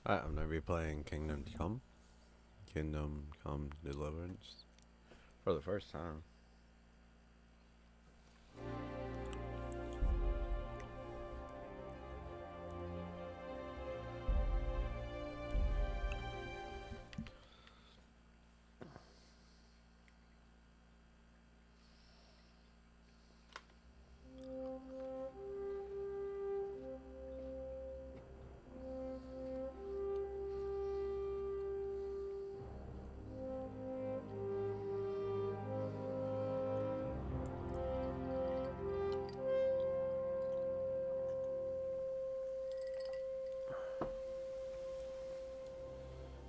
Alright, I'm gonna be playing Kingdom Come Deliverance for the first time.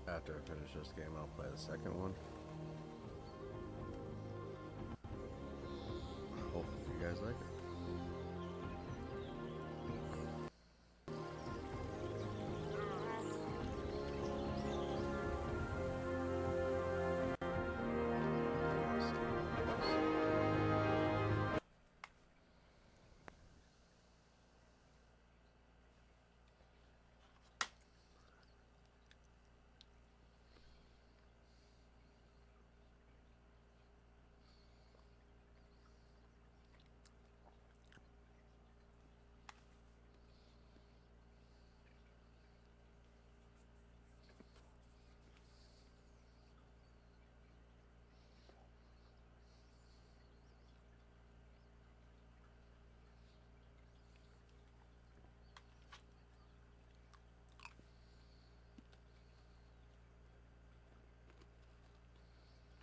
After I finish this game, I'll play the second one. Hopefully you guys like it.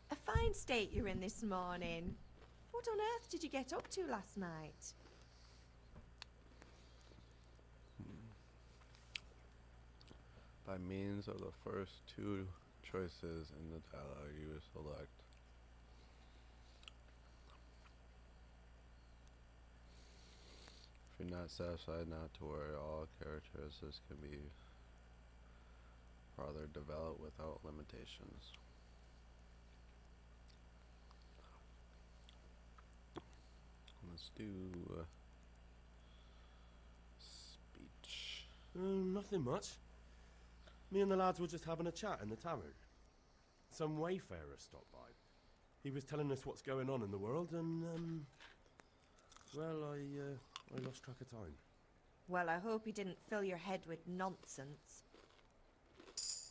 A fine state you're in this morning. What on earth did you get up to last night? By means of the first two choices in the dialogue, you will select if you're not satisfied, not to worry. All characteristics can be further developed without limitations. Let's do speech. Nothing much. Me and the lads were just having a chat in the tavern. Some wayfarer stopped by. He was telling us what's going on in the world, and well, I lost track of time. Well, I hope he didn't fill your head with nonsense.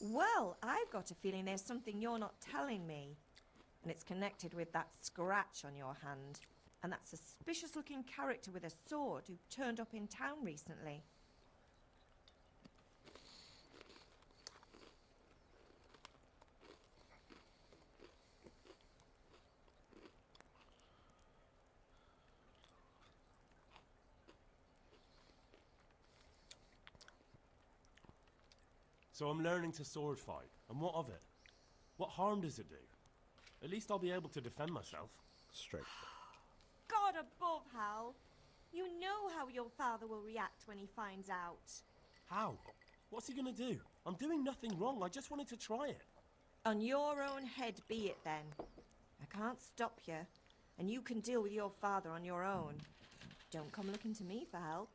Well, I've got a feeling there's something you're not telling me. And it's connected with that scratch on your hand. And that suspicious-looking character with a sword who turned up in town recently. So I'm learning to sword fight, and what of it? What harm does it do? At least I'll be able to defend myself. Straight. God above, Hal. You know how your father will react when he finds out. How? What's he gonna do? I'm doing nothing wrong, I just wanted to try it. On your own head be it then. I can't stop you, and you can deal with your father on your own. Don't come looking to me for help.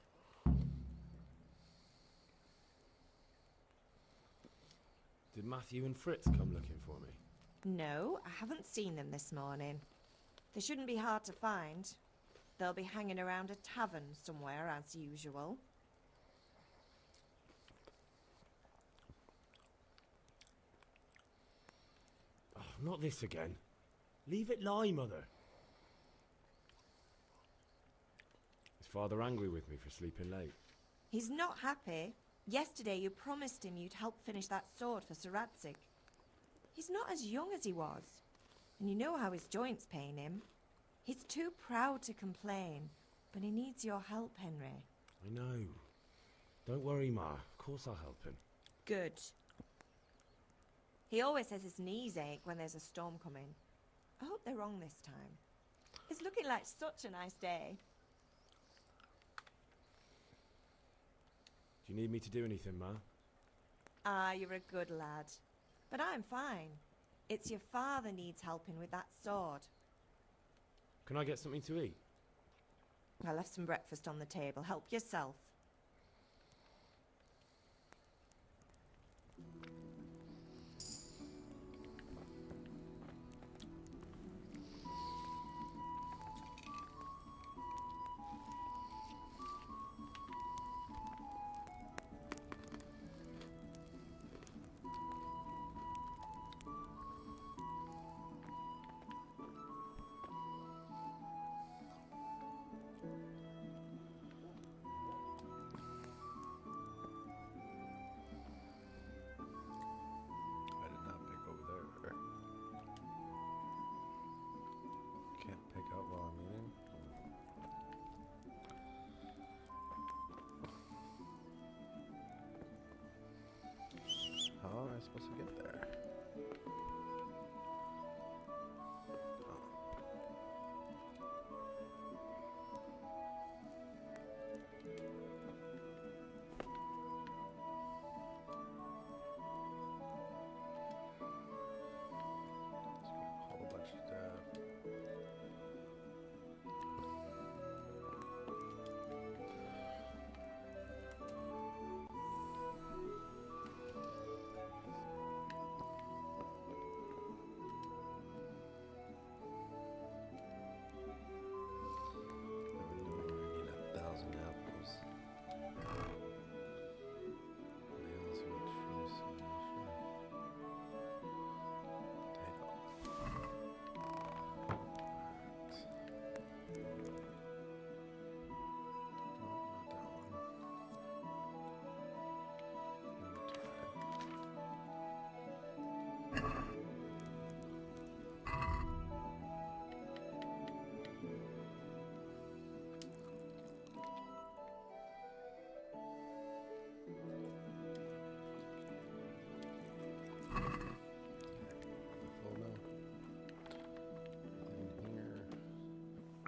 Did Matthew and Fritz come looking for me? No, I haven't seen them this morning. They shouldn't be hard to find. They'll be hanging around a tavern somewhere, as usual. Oh, not this again. Leave it lie, Mother. Is Father angry with me for sleeping late? He's not happy. Yesterday you promised him you'd help finish that sword for Sir Radzig. He's not as young as he was, and you know how his joints pain him. He's too proud to complain, but he needs your help, Henry. I know. Don't worry, Ma. Of course I'll help him. Good. He always says his knees ache when there's a storm coming. I hope they're wrong this time. It's looking like such a nice day. Do you need me to do anything, Ma? Ah, you're a good lad. But I'm fine. It's your father needs helping with that sword. Can I get something to eat? I left some breakfast on the table. Help yourself.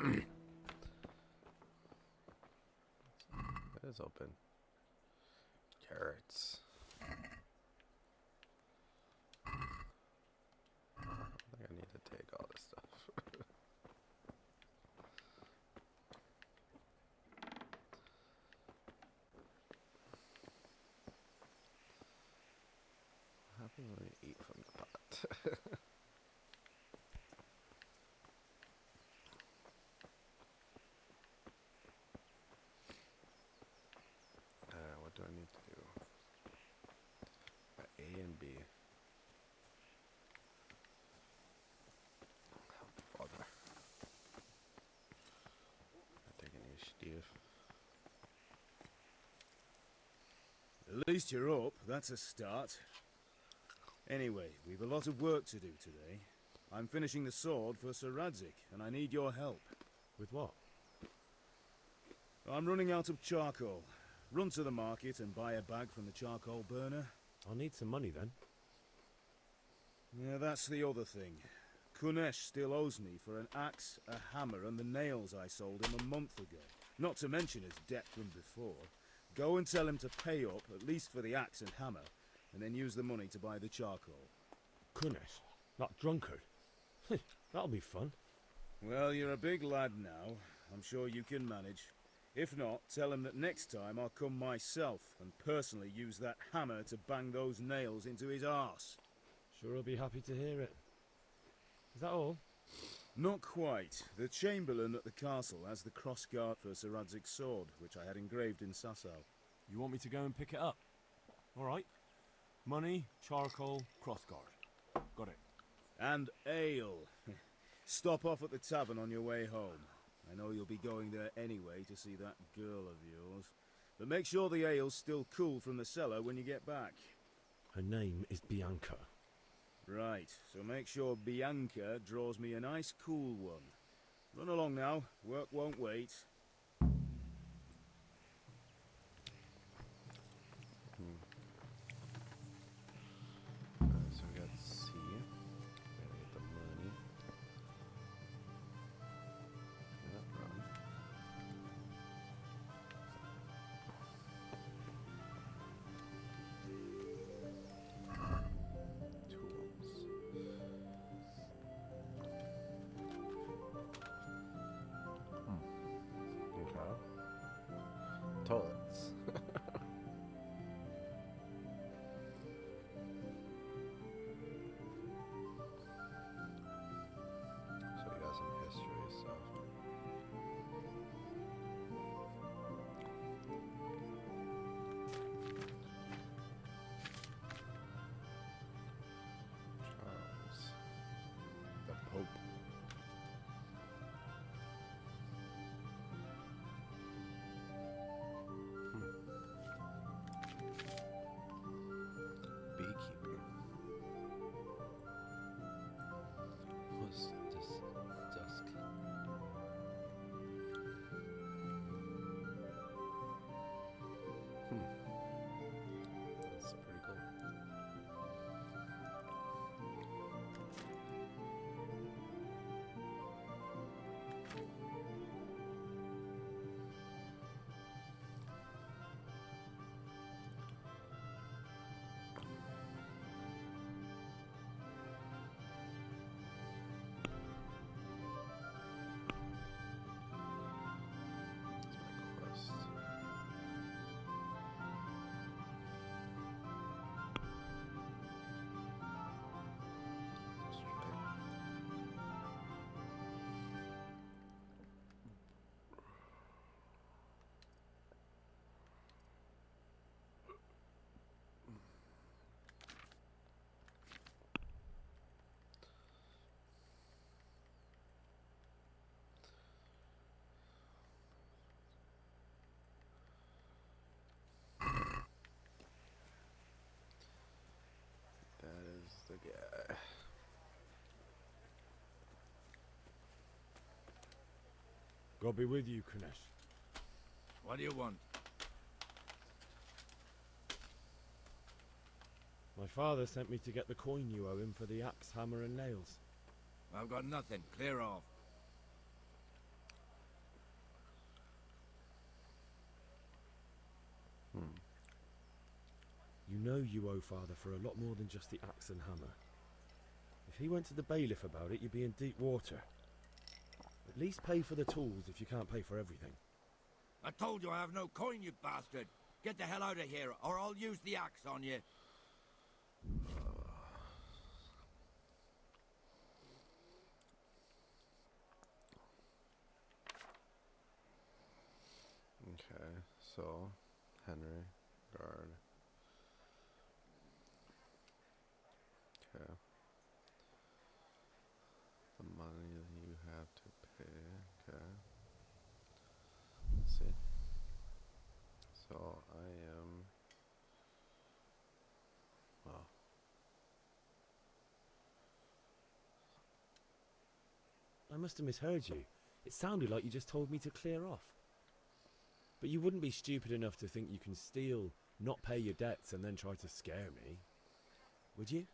It is open. Carrots. I think I need to take all this stuff. What happens when you eat from the pot? What do I need to do? A and B. Help father. I take any Steve. At least you're up, that's a start. Anyway, we've a lot of work to do today. I'm finishing the sword for Sir Radzik, and I need your help. With what? I'm running out of charcoal. Run to the market and buy a bag from the charcoal burner. I'll need some money then. Yeah, that's the other thing. Kunesh still owes me for an axe, a hammer, and the nails I sold him a month ago. Not to mention his debt from before. Go and tell him to pay up, at least for the axe and hammer, and then use the money to buy the charcoal. Kunesh, that drunkard. That'll be fun. Well, you're a big lad now. I'm sure you can manage. If not, tell him that next time I'll come myself and personally use that hammer to bang those nails into his arse. Sure he'll be happy to hear it. Is that all? Not quite. The Chamberlain at the castle has the crossguard for Sir Radzik's sword, which I had engraved in Sasau. You want me to go and pick it up? All right. Money, charcoal, crossguard. Got it. And ale. Stop off at the tavern on your way home. I know you'll be going there anyway to see that girl of yours. But make sure the ale's still cool from the cellar when you get back. Her name is Bianca. Right, so make sure Bianca draws me a nice cool one. Run along now, work won't wait. So we got C. Gotta get the money. Yeah, run. Tools. Okay. Toilets. So we got some history stuff. Charles, the Pope. Beekeeping. Was this dusk? That's pretty cool. That's my quest. That is the guy. God be with you, Kunesh. What do you want? My father sent me to get the coin you owe him for the axe, hammer and nails. I've got nothing. Clear off. know you owe Father for a lot more than just the axe and hammer. If he went to the bailiff about it, you'd be in deep water. At least pay for the tools if you can't pay for everything. I told you I have no coin, you bastard. Get the hell out of here, or I'll use the axe on you. Okay, so Henry, guard. Okay. The money that you have to pay. Okay. Let's see. So I am. Well. I must have misheard you. It sounded like you just told me to clear off. But you wouldn't be stupid enough to think you can steal, not pay your debts, and then try to scare me, would you?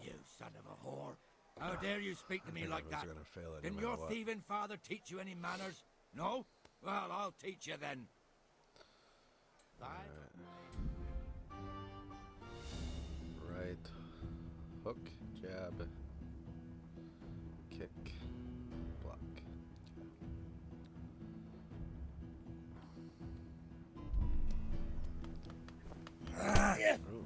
You son of a whore. How dare you speak to me like that? Gonna fail it no Didn't matter your what. thieving father teach you any manners? No? Well, I'll teach you then. Right. Hook, jab, kick, block. Okay. Ooh.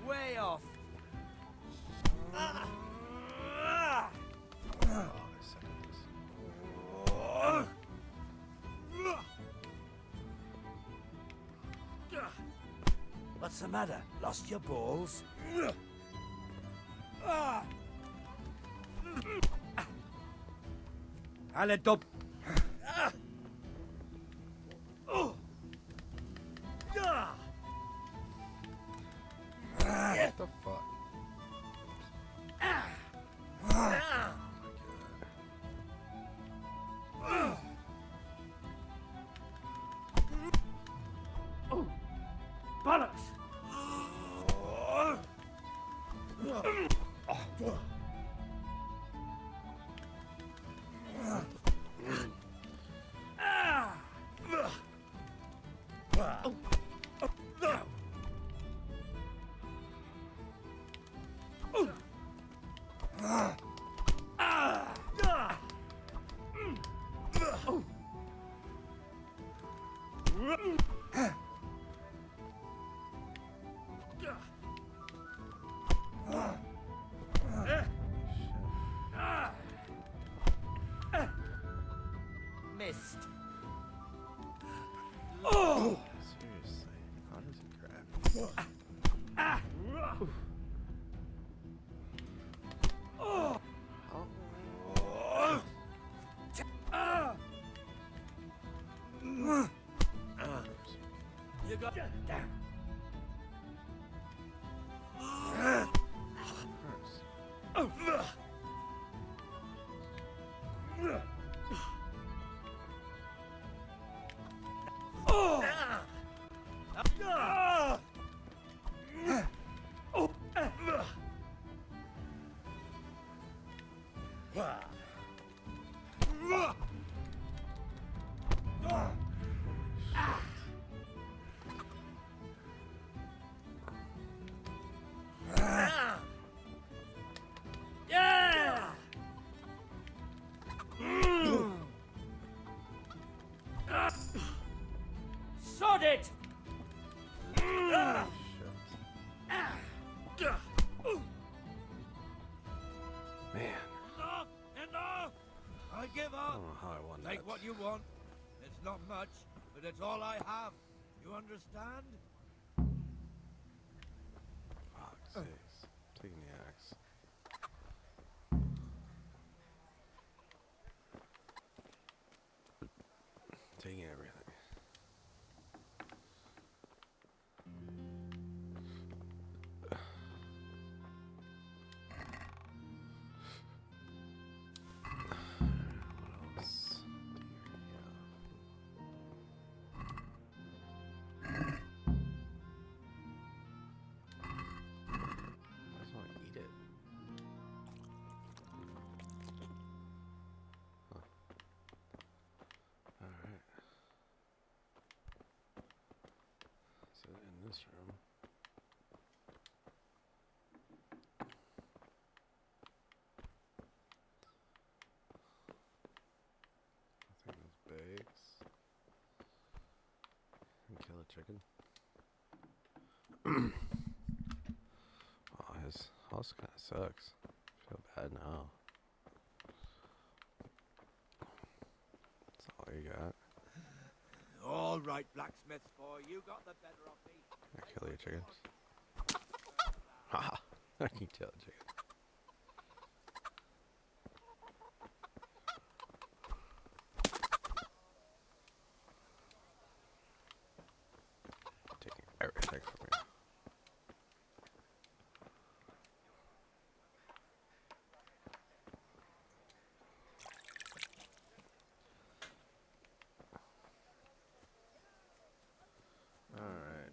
Way off. Oh, I suck at this. What's the matter? Lost your balls? Allez, top. What the fuck? Oh my Bollocks! Missed. Seriously, how does he grab? You got down. Sod it! Man, Enough! I give I up. don't know how I won that. Take what you want. It's not much, but it's all I have. You understand? Fuck's sakes. Taking the axe. Taking everything. What else do you have? this room. I think those bags. And kill a chicken. Oh, his house kind of sucks. I feel bad now. That's all you got. All right, blacksmith boy, you got the better of me. Can I kill your chickens? Haha, I can kill a chicken. Taking everything from me. Alright.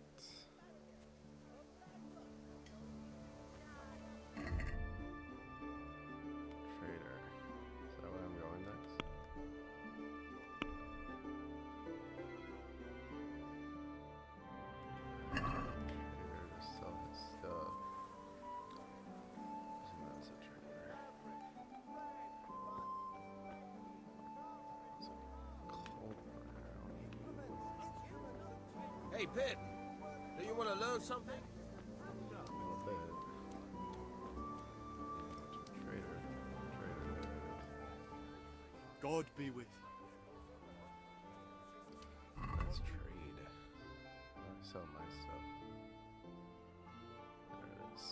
Trader. Is that where I'm going next? Trader to sell his stuff. So that's a trader. That's a coal miner. I don't need you. Hey, Pip, do you want to learn something? A little bit. That's a trader. Trader there it is. God be with you. Let's trade. I sell my stuff. There it is.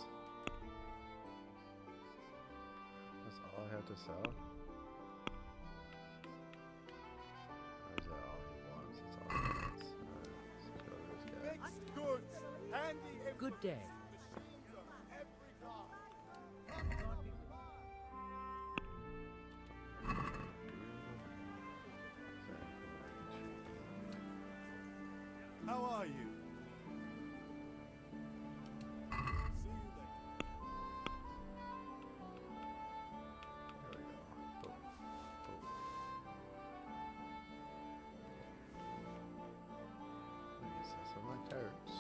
That's all I have to sell? Or is that all he wants? That's all he wants. Alright, let's go to this guy. Mixed goods, handy Good day. How are you? See you later. There we go. Boom. Boom. I guess I sell my carrots.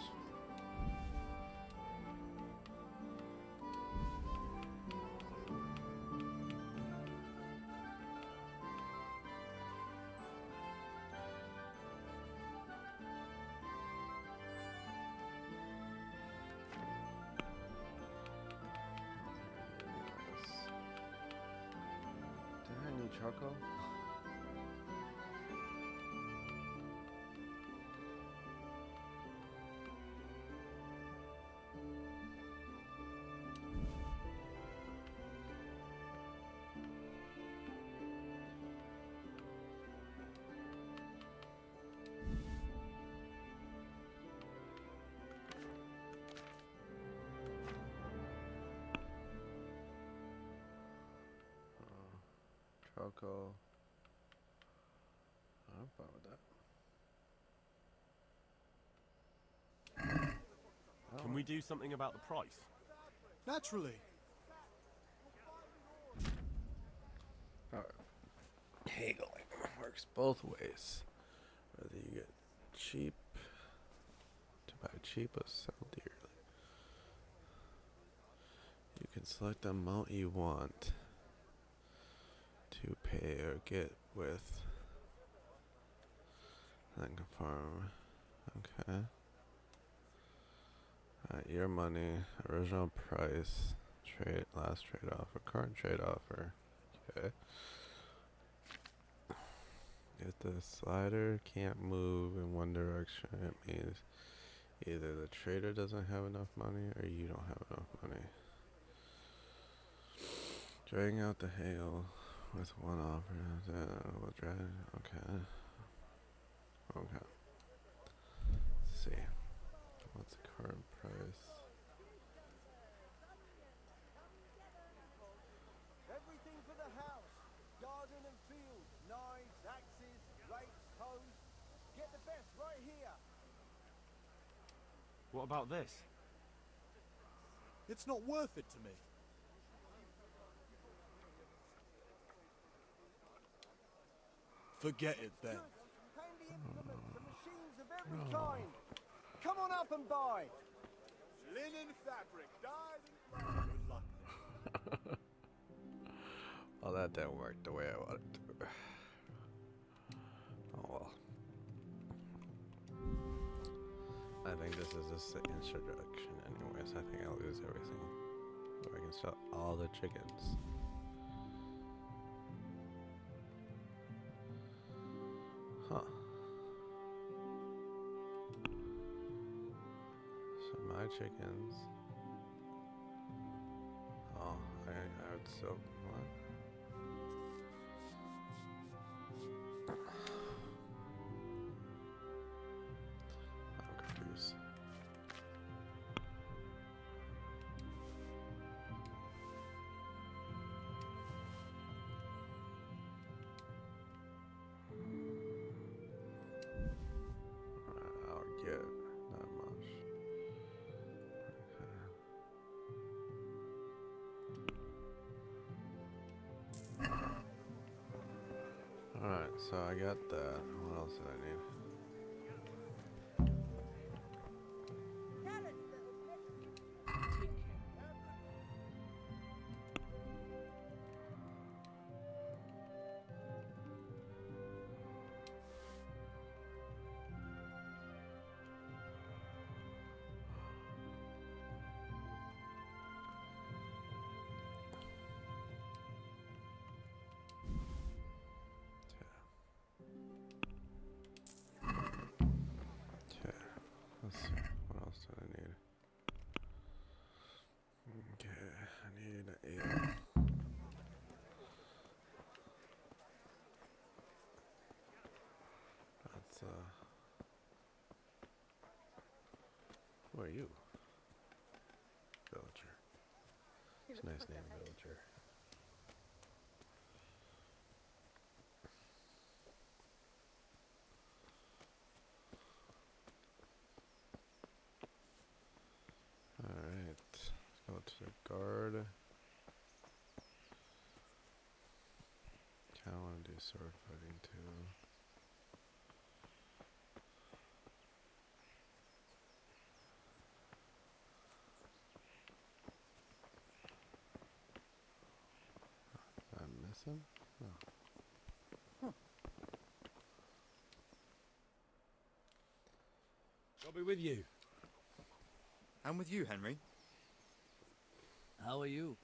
Did I need charcoal? Charcoal. I'm fine with that. Can we do something about the price? Naturally. Alright. Haggling works both ways. Whether you get cheap to buy cheap or sell dearly. You can select the amount you want to pay or get with. Then confirm. Okay. Your money, original price, trade, last trade offer, current trade offer. Okay. If the slider can't move in one direction, it means either the trader doesn't have enough money or you don't have enough money. Dragging out the hail with one offer. We'll drag. Okay. Okay. Let's see. What's the current price? Everything for the house. Garden and field. Knives, axes, rakes, hoes. Get the best right here. What about this? It's not worth it to me. Forget it then. Handy implements and machines of every kind. come on up and buy. Linen fabric, dyed and flowered. Good luck. Well, that didn't work the way I wanted to. Oh well. I think this is just the introduction anyways. I think I'll lose everything. So I can sell all the chickens. Huh. So my chickens. Oh, I would still. What? I'm confused. I'll get not much. Okay. Alright, so I got that. What else did I need? Okay, let's see. What else do I need? Okay, I need an ale. That's who are you? Villager. It's a nice name, Villager. Alright, let's go to the guard. Kinda wanna do sword fighting too. Did I miss him? No. I'll be with you. I'm with you, Henry. How are you?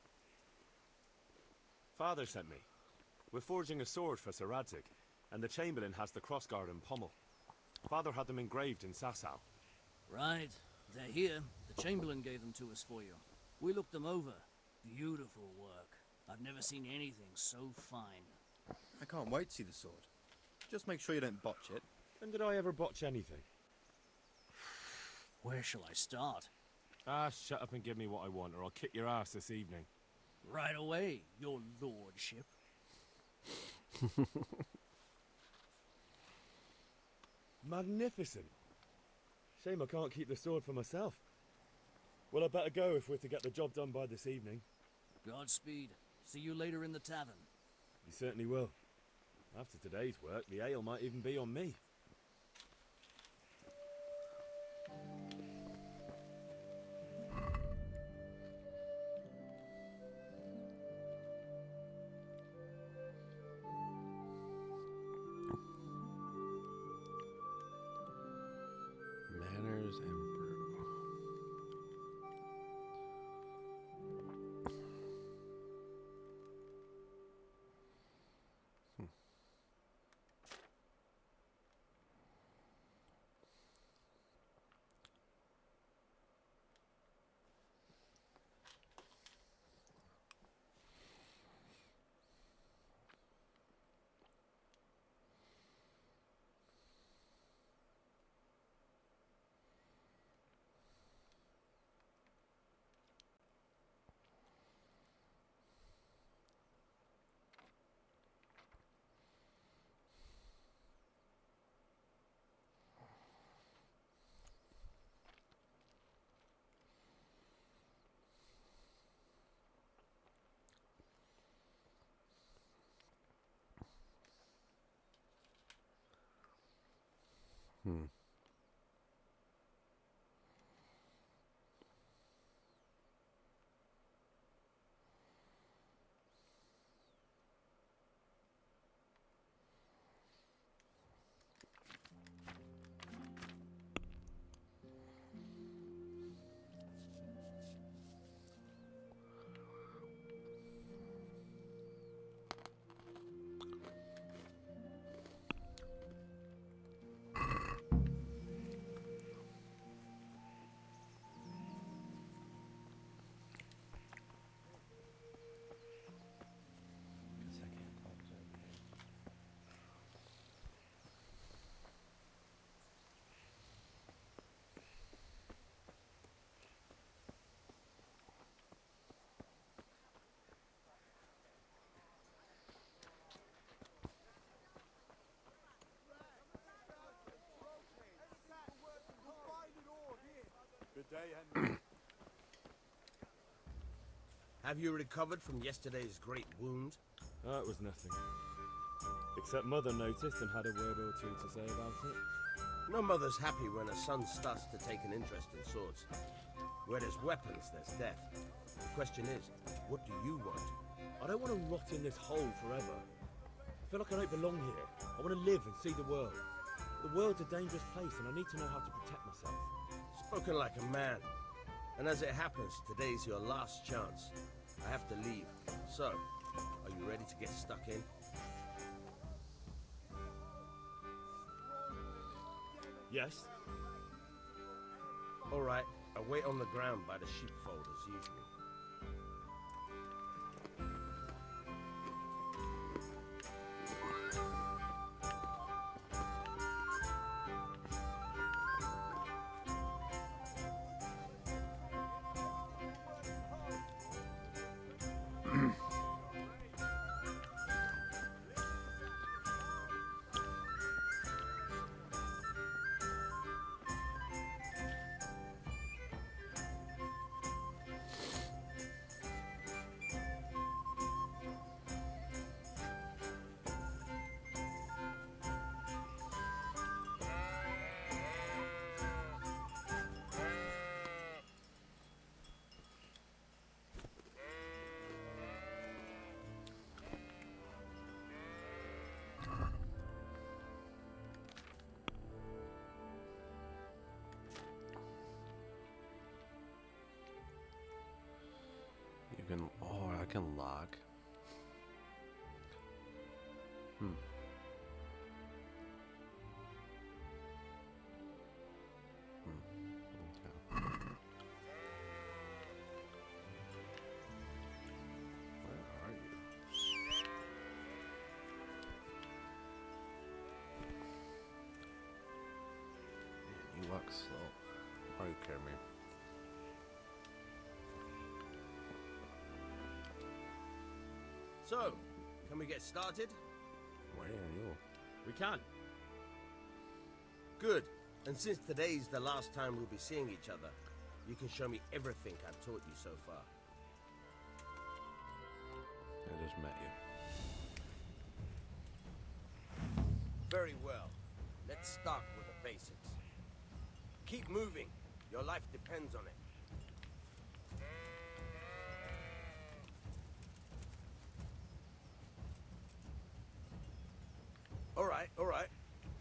Father sent me. We're forging a sword for Sir Radzig, and the Chamberlain has the crossguard and pommel. Father had them engraved in Sasau. Right. They're here. The Chamberlain gave them to us for you. We looked them over. Beautiful work. I've never seen anything so fine. I can't wait to see the sword. Just make sure you don't botch it. When did I ever botch anything? Where shall I start? Ah, shut up and give me what I want, or I'll kick your ass this evening. Right away, your lordship. Magnificent. Shame I can't keep the sword for myself. Well, I better go if we're to get the job done by this evening. Godspeed. See you later in the tavern. You certainly will. After today's work, the ale might even be on me. Manners and brew. day, Henry. Have you recovered from yesterday's great wound? That was nothing. Except Mother noticed and had a word or two to say about it. No mother's happy when a son starts to take an interest in swords. Where there's weapons, there's death. The question is, what do you want? I don't want to rot in this hole forever. I feel like I don't belong here. I want to live and see the world. The world's a dangerous place and I need to know how to protect myself. Spoken like a man. And as it happens, today's your last chance. I have to leave. So, are you ready to get stuck in? Yes? All right, I'll wait on the ground by the sheepfold as usual. You can, oh, I can lock. Hmm. Okay. Where are you? Man, you walk slow. Are you kidding me? So, can we get started? Where are you? We can. Good. And since today's the last time we'll be seeing each other, you can show me everything I've taught you so far. I just met you. Very well. Let's start with the basics. Keep moving. Your life depends on it. All right.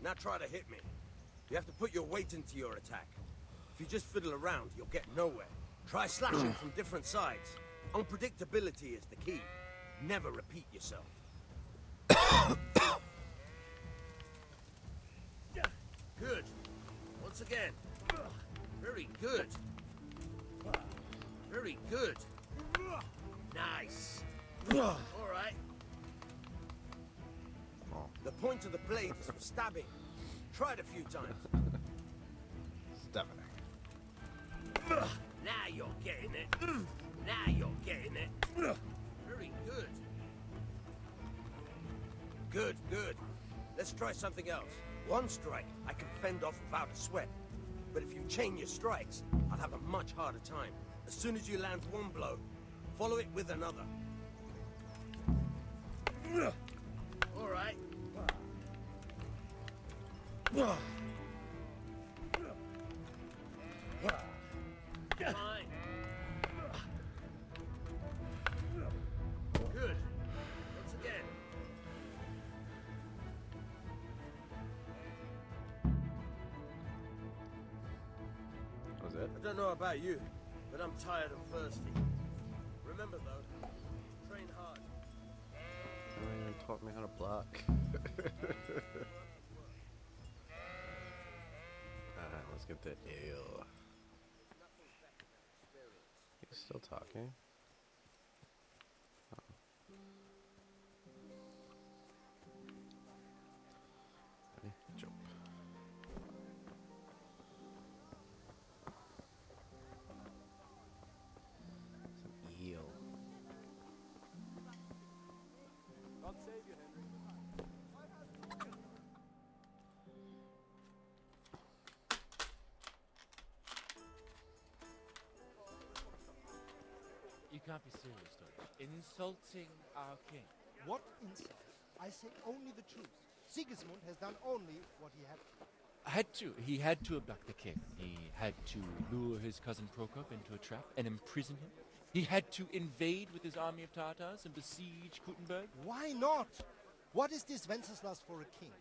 Now try to hit me. You have to put your weight into your attack. If you just fiddle around, you'll get nowhere. Try slashing from different sides. Unpredictability is the key. Never repeat yourself. Good. Once again. Very good. Very good. Nice. All right. The point of the blade is for stabbing. Try it a few times. Stabbing. Now you're getting it. Now you're getting it. Very good. Good. Let's try something else. One strike, I can fend off without a sweat. But if you chain your strikes, I'll have a much harder time. As soon as you land one blow, follow it with another. All right. Fine. Good. Once again. Was it? I don't know about you, but I'm tired and thirsty. Remember though, train hard. You haven't even taught me how to block. Alright, let's get the ale. He's still talking. Oh. Ready? Jump. Some eel. God save you, Henry. can't be serious, Deutsch. Insulting our king. What insult? I say only the truth. Sigismund has done only what he had to. He had to abduct the king. He had to lure his cousin Prokop into a trap and imprison him. He had to invade with his army of Tartars and besiege Kuttenberg. Why not? What is this Wenceslas for a king?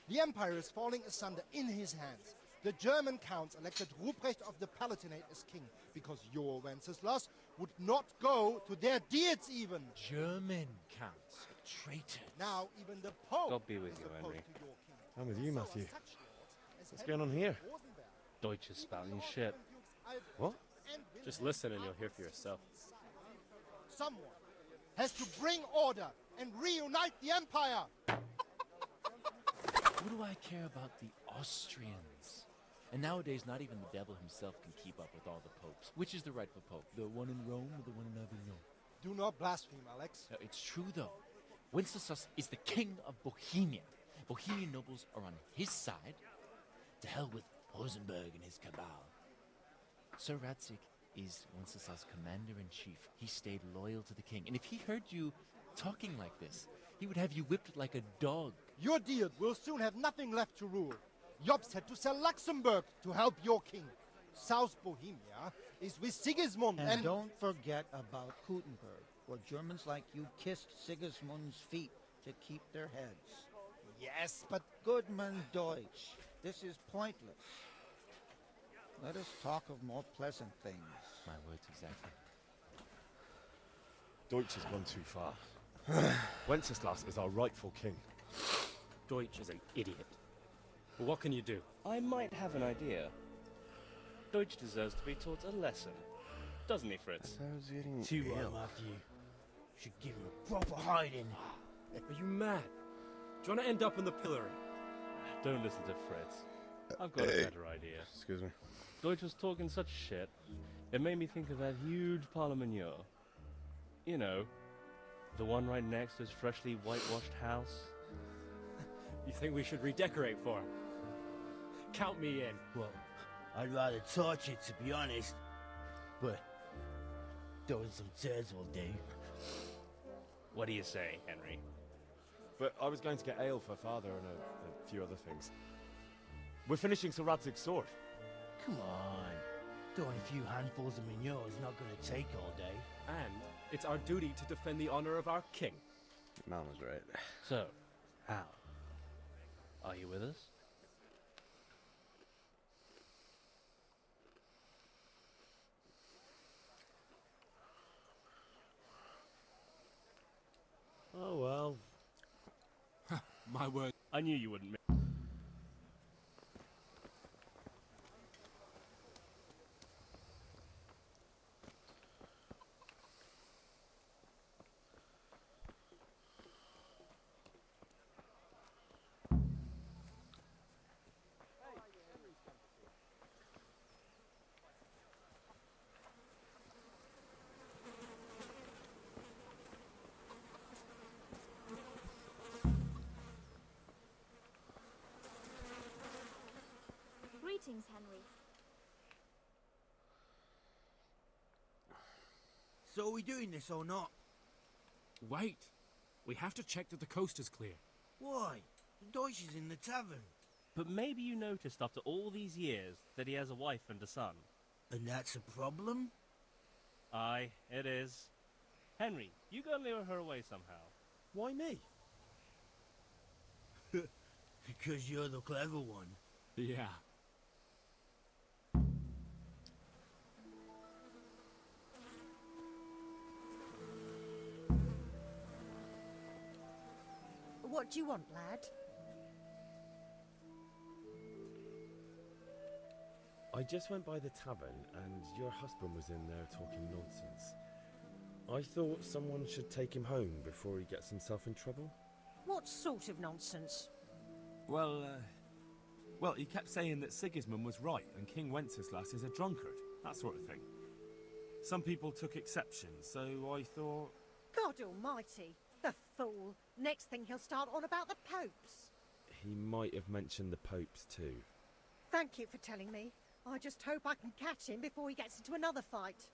The empire is falling asunder in his hands. The German counts elected Ruprecht of the Palatinate as king because your Wenceslas would not go to their deeds even. German counts, traitors. Now even the Pope God be with is you, opposed Henry. to your king. I'm with you, So are Matthew. such lords as What's going on here? Rosenberg, Deutsch is spouting shit. What? Just listen and you'll hear for yourself. Someone has to bring order and reunite the empire. What do I care about the Austrians? And nowadays, not even the devil himself can keep up with all the popes. Which is the rightful pope? The one in Rome or the one in Avignon? Do not blaspheme, Alex. No, it's true, though. Wenceslas is the king of Bohemia. Bohemian nobles are on his side. To hell with Rosenberg and his cabal. Sir Radzik is Wenceslas' commander-in-chief. He stayed loyal to the king. And if he heard you talking like this, he would have you whipped like a dog. Your deed will soon have nothing left to rule. Jobst had to sell Luxembourg to help your king. South Bohemia is with Sigismund And don't forget about Kuttenberg, where Germans like you kissed Sigismund's feet to keep their heads. Yes, but Goodman Deutsch, this is pointless. Let us talk of more pleasant things. My words exactly. Deutsch has gone too far. Wenceslas is our rightful king. Deutsch is an idiot. But what can you do? I might have an idea. Deutsch deserves to be taught a lesson. Doesn't he, Fritz? I was eating Too right, ale. Matthew. Should give him a proper hiding. Are you mad? Do you want to end up on the pillory? Don't listen to Fritz. I've got a better idea. Excuse me. Deutsch was talking such shit. It made me think of that huge Parlement. You know, the one right next to his freshly whitewashed house. You think we should redecorate for him? Count me in. Well, I'd rather torch it, to be honest. But throwing some turds will do. What do you say, Henry? But I was going to get ale for father and a few other things. We're finishing Sir Radzig's sword. Come on. Throwing a few handfuls of manure is not going to take all day. And it's our duty to defend the honor of our king. Mom was right. So, Hal, are you with us? Oh well. My word. I knew you wouldn't. Greetings, Henry. So are we doing this or not? Wait. We have to check that the coast is clear. Why? The Deutsch is in the tavern. But maybe you noticed after all these years that he has a wife and a son. And that's a problem? Aye, it is. Henry, you gotta lure her away somehow. Why me? Because you're the clever one. Yeah. What do you want, lad? I just went by the tavern and your husband was in there talking nonsense. I thought someone should take him home before he gets himself in trouble. What sort of nonsense? Well, he kept saying that Sigismund was right and King Wenceslas is a drunkard, that sort of thing. Some people took exception, so I thought... God almighty, the fool. Next thing he'll start on about the popes. He might have mentioned the popes too. Thank you for telling me. I just hope I can catch him before he gets into another fight.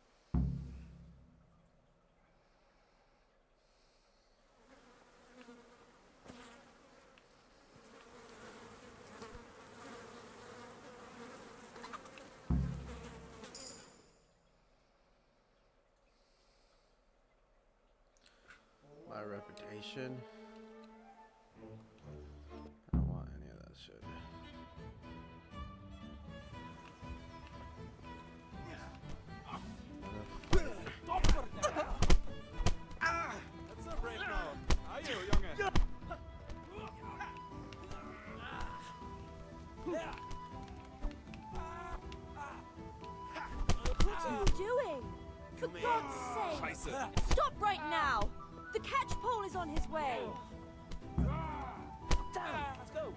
reputation. I don't want any of that shit. That's a break now. Are you, Junge? What are you doing? For God's sake! Scheiße. Stop right now! The catchpole is on his way! Down! Let's go!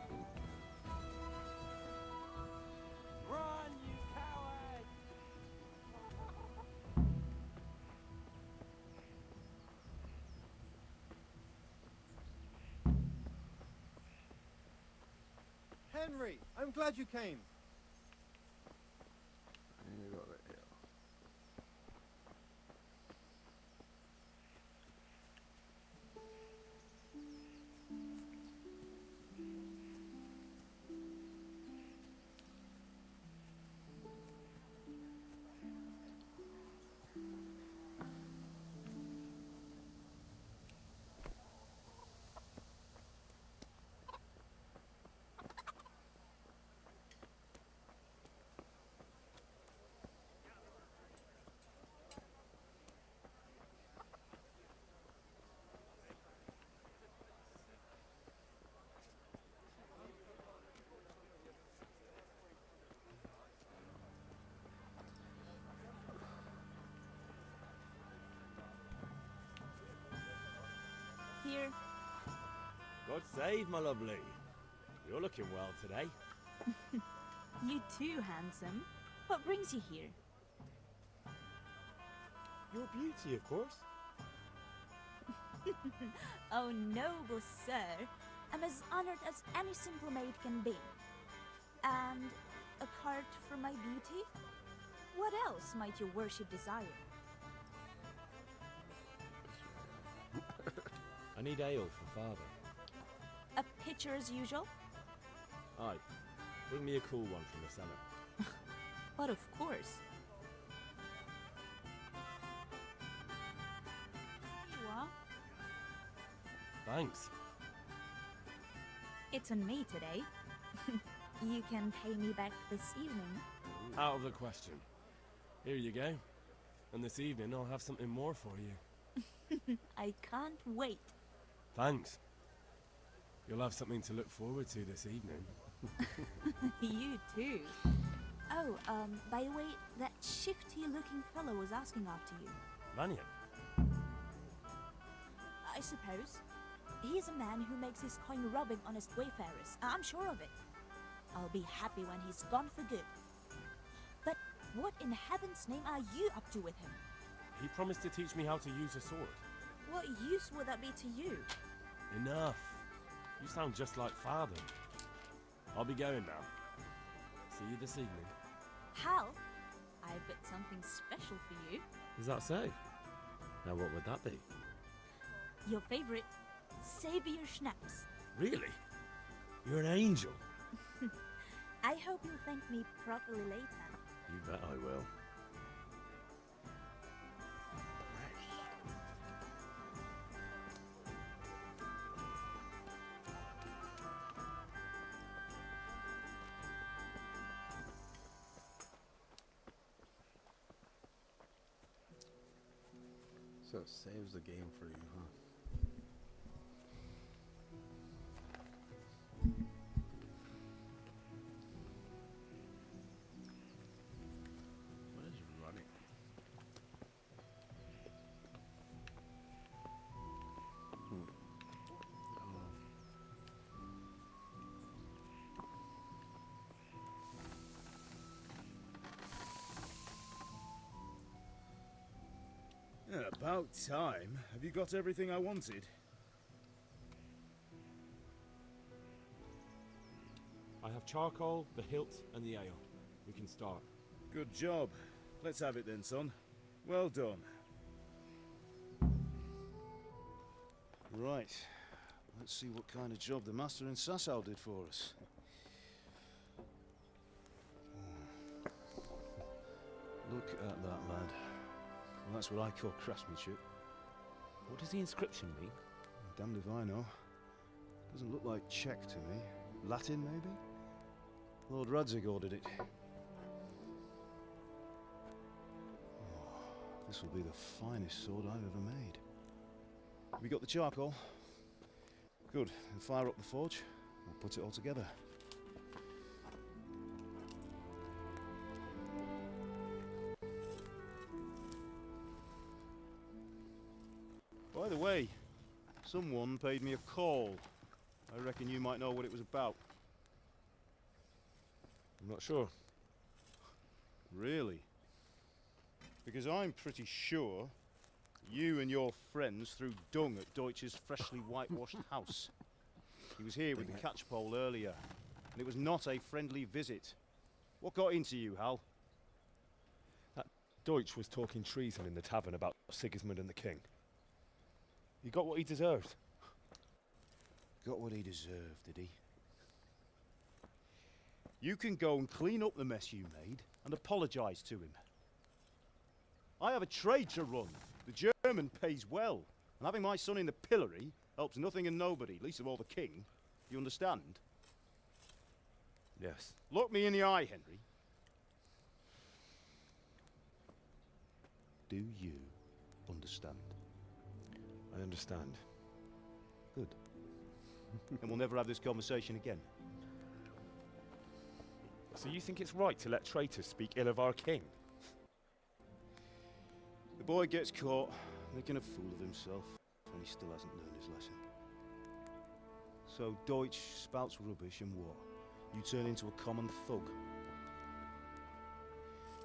Run, you coward! Henry, I'm glad you came. You go to hell. Here. God save, my lovely. You're looking well today. You too, handsome. What brings you here? Your beauty, of course. Oh, noble sir. I'm as honored as any simple maid can be. And apart from my beauty, what else might your worship desire? I need ale for father. A pitcher as usual? Aye. Bring me a cool one from the cellar. But of course. Here you are. Thanks. It's on me today. You can pay me back this evening. Out of the question. Here you go. And this evening I'll have something more for you. I can't wait. Thanks. You'll have something to look forward to this evening. You too. Oh, by the way, that shifty-looking fellow was asking after you. Vanya? I suppose. He's a man who makes his coin robbing honest wayfarers. I'm sure of it. I'll be happy when he's gone for good. But what in heaven's name are you up to with him? He promised to teach me how to use a sword. What use would that be to you? Enough. You sound just like father. I'll be going now. See you this evening. Hal, I've got something special for you. Is that so? Now what would that be? Your favorite, Savior Schnapps. Really? You're an angel. I hope you'll thank me properly later. You bet I will. So it saves the game for you, huh? What is running? I don't know. Yeah, about time. Have you got everything I wanted? I have charcoal, the hilt, and the ale. We can start. Good job. Let's have it then, son. Well done. Right. Let's see what kind of job the master in Sasau did for us. Look at that, lad. Well, that's what I call craftsmanship. What does the inscription mean? Damned if I know. Doesn't look like Czech to me. Latin, maybe? Lord Radzig ordered it. Oh, this will be the finest sword I've ever made. Have you got the charcoal? Good. Then fire up the forge. We'll put it all together. By the way, someone paid me a call. I reckon you might know what it was about. I'm not sure. Really? Because I'm pretty sure you and your friends threw dung at Deutsch's freshly whitewashed house. He was here with the catchpole earlier, and it was not a friendly visit. What got into you, Hal? That Deutsch was talking treason in the tavern about Sigismund and the king. He got what he deserved. Got what he deserved, did he? You can go and clean up the mess you made and apologise to him. I have a trade to run. The German pays well, and having my son in the pillory helps nothing and nobody, least of all the king. You understand? Yes. Look me in the eye, Henry. Do you understand? I understand. Good. And we'll never have this conversation again. So you think it's right to let traitors speak ill of our king? The boy gets caught, making a fool of himself, and he still hasn't learned his lesson. So Deutsch spouts rubbish and what? You turn into a common thug.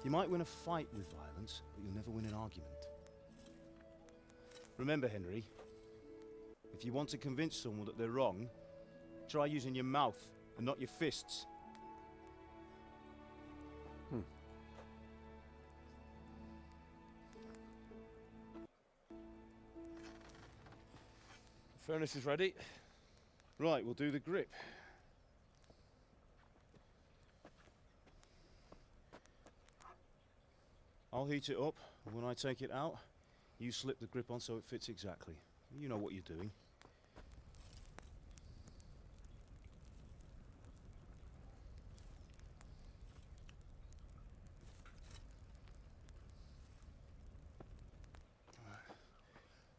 You might win a fight with violence, but you'll never win an argument. Remember, Henry, if you want to convince someone that they're wrong, try using your mouth and not your fists. The furnace is ready. Right, we'll do the grip. I'll heat it up, and when I take it out, you slip the grip on so it fits exactly. You know what you're doing.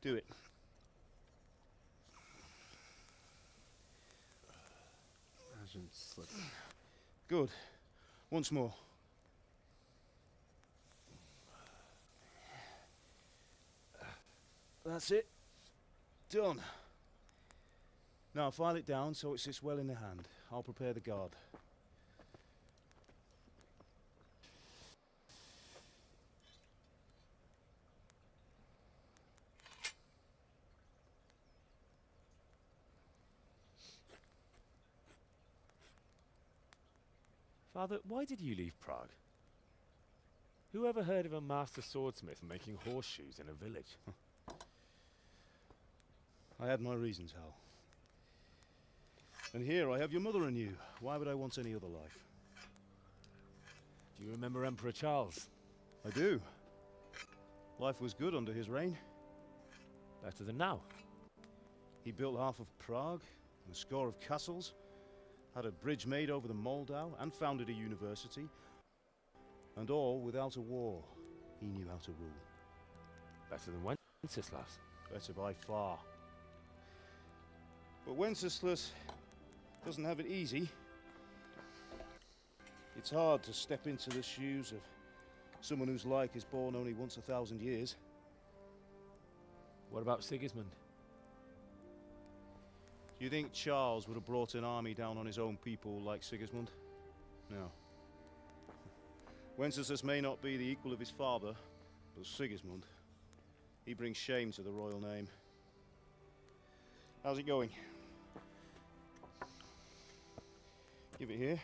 Do it. Imagine slipping. Good. Once more. That's it. Done. Now file it down so it sits well in the hand. I'll prepare the guard. Father, why did you leave Prague? Who ever heard of a master swordsmith making horseshoes in a village? I had my reasons, Hal. And here I have your mother and you. Why would I want any other life? Do you remember Emperor Charles? I do. Life was good under his reign. Better than now. He built half of Prague, and a score of castles, had a bridge made over the Moldau, and founded a university. And all without a war. He knew how to rule. Better than Wenceslas? Better by far. But Wenceslas doesn't have it easy. It's hard to step into the shoes of someone whose like is born only once 1,000 years. What about Sigismund? Do you think Charles would have brought an army down on his own people like Sigismund? No. Wenceslas may not be the equal of his father, but Sigismund, he brings shame to the royal name. How's it going? Give it here,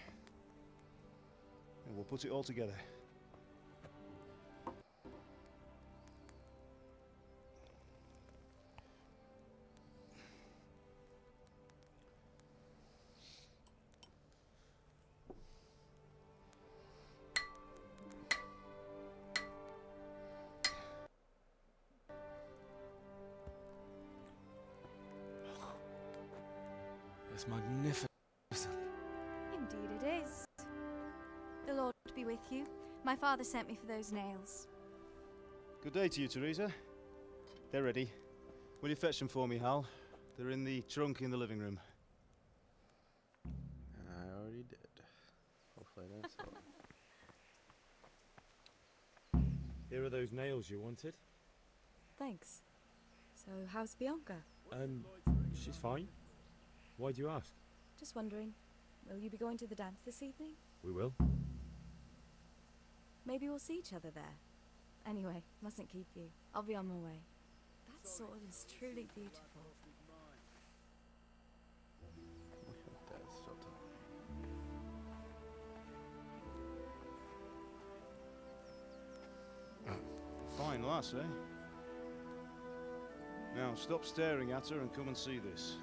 and we'll put it all together. looks magnificent. Indeed it is. The Lord be with you. My father sent me for those nails. Good day to you, Teresa. They're ready. Will you fetch them for me, Hal? They're in the trunk in the living room. And I already did. Hopefully I didn't sell them. Here are those nails you wanted. Thanks. So, how's Bianca? She's fine. Why do you ask? Just wondering, will you be going to the dance this evening? We will. Maybe we'll see each other there. Anyway, mustn't keep you. I'll be on my way. That sword is truly beautiful. Look at that still Fine lass, eh? Now, stop staring at her and come and see this.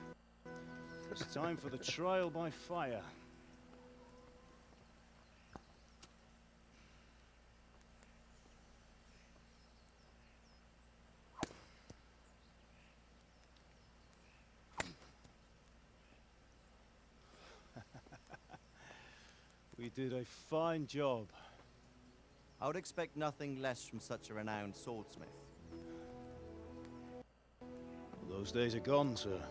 It's time for the trial by fire. We did a fine job. I would expect nothing less from such a renowned swordsmith. Those days are gone, sir.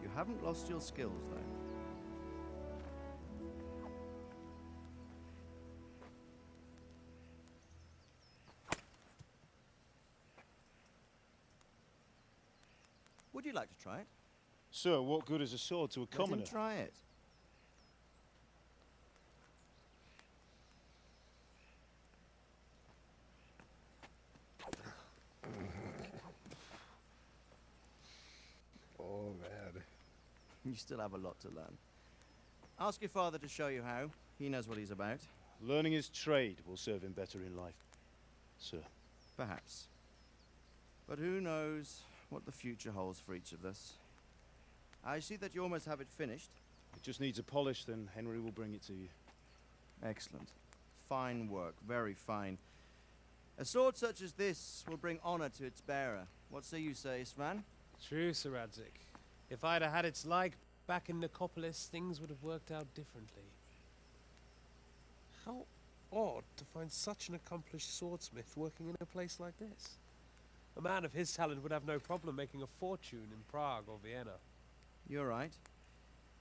You haven't lost your skills, though. Would you like to try it? Sir, what good is a sword to a commoner? Let him try it. Oh, man. You still have a lot to learn. Ask your father to show you how. He knows what he's about. Learning his trade will serve him better in life, sir. Perhaps. But who knows what the future holds for each of us. I see that you almost have it finished. It just needs a polish, then Henry will bring it to you. Excellent. Fine work, very fine. A sword such as this will bring honor to its bearer. What say you, Svan? True, Sir Radzik. If I'd have had its like back in Nicopolis, things would have worked out differently. How odd to find such an accomplished swordsmith working in a place like this. A man of his talent would have no problem making a fortune in Prague or Vienna. You're right.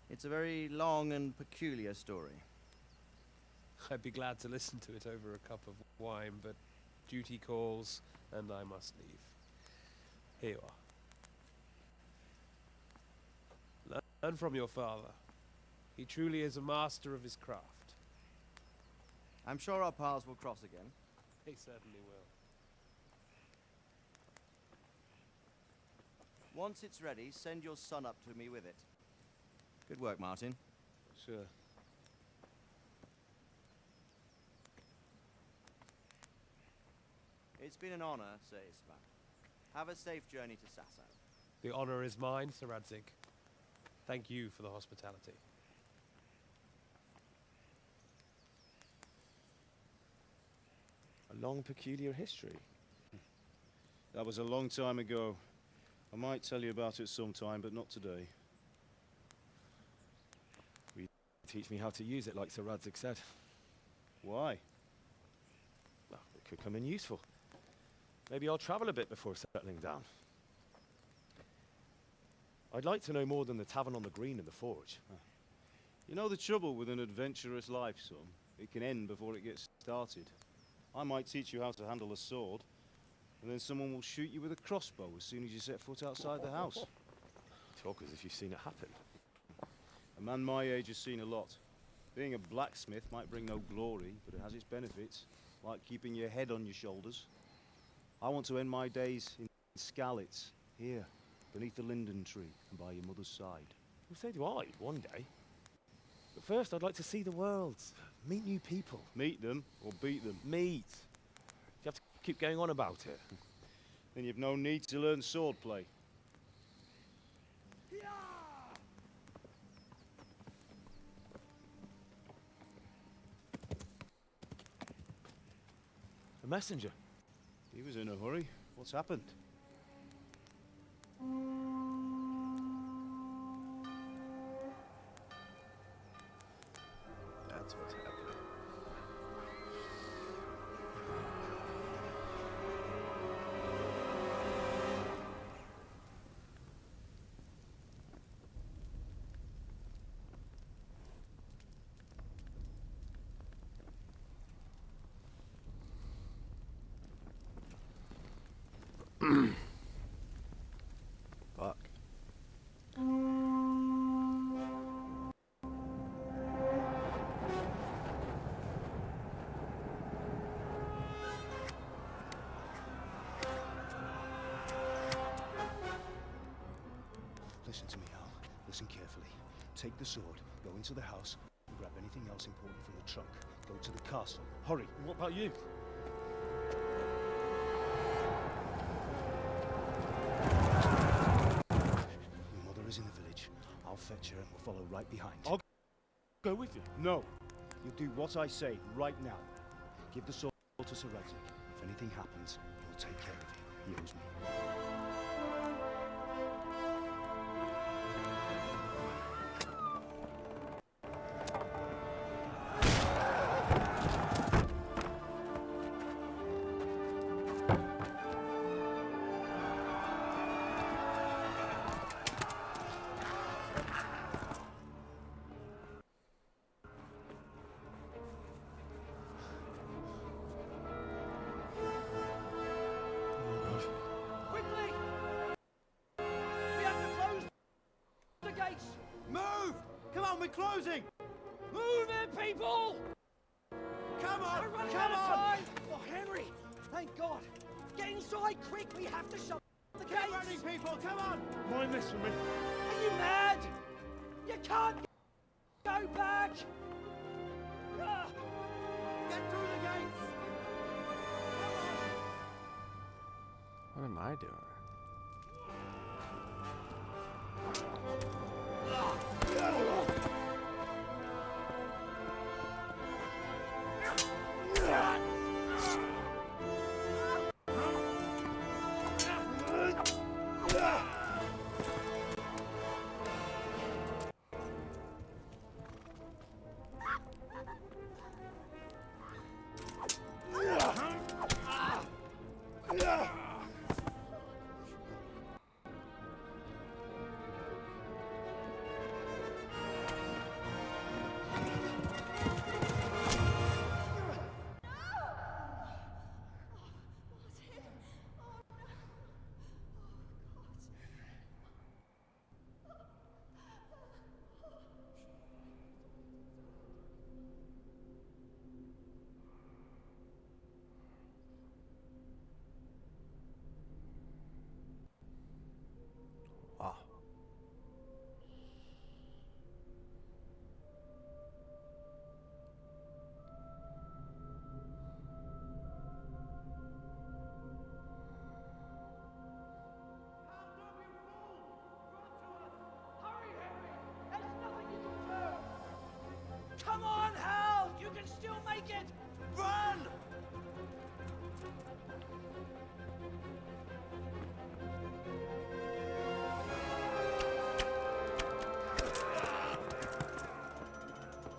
It's a very long and peculiar story. I'd be glad to listen to it over a cup of wine, but duty calls, and I must leave. Here you are. Learn from your father. He truly is a master of his craft. I'm sure our paths will cross again. They certainly will. Once it's ready, send your son up to me with it. Good work, Martin. Sir. It's been an honor, Sir Isvan. Have a safe journey to Sasau. The honor is mine, Sir Radzik. Thank you for the hospitality. A long, peculiar history. That was a long time ago. I might tell you about it sometime, but not today. Will you teach me how to use it, like Sir Radzik said? Why? Well, it could come in useful. Maybe I'll travel a bit before settling down. I'd like to know more than the tavern on the green and the forge. You know the trouble with an adventurous life, son? It can end before it gets started. I might teach you how to handle a sword, and then someone will shoot you with a crossbow as soon as you set foot outside the house. Talk as if you've seen it happen. A man my age has seen a lot. Being a blacksmith might bring no glory, but it has its benefits, like keeping your head on your shoulders. I want to end my days in Skalitz, here, beneath the linden tree and by your mother's side. Well, so do I, one day. But first, I'd like to see the world, meet new people. Meet them or beat them? Meet. You have to keep going on about it. Then you've no need to learn swordplay. A messenger. He was in a hurry. What's happened? That's what's happening. Fuck. Listen to me, Al. Listen carefully. Take the sword, go into the house, and grab anything else important from the trunk. Go to the castle. Hurry. What about you? Your mother is in the village. I'll fetch her and we'll follow right behind. I'll go with you. No. You do what I say right now. Give the sword to Sir Radzik. If anything happens, he'll take care of you. He owes me. Quickly! We have to close the gates! Move! Come on, we're closing! Move it, people! Come on! We're running Come out of on! time! Oh, Henry! Thank God! Get inside, quick! We have to shut the gates! Get running, people! Come on! Mind this for me. Are you mad? You can't go back! Ah! Get through the gates! What am I doing? Wow. Come on, Hal! You can still make it! Run!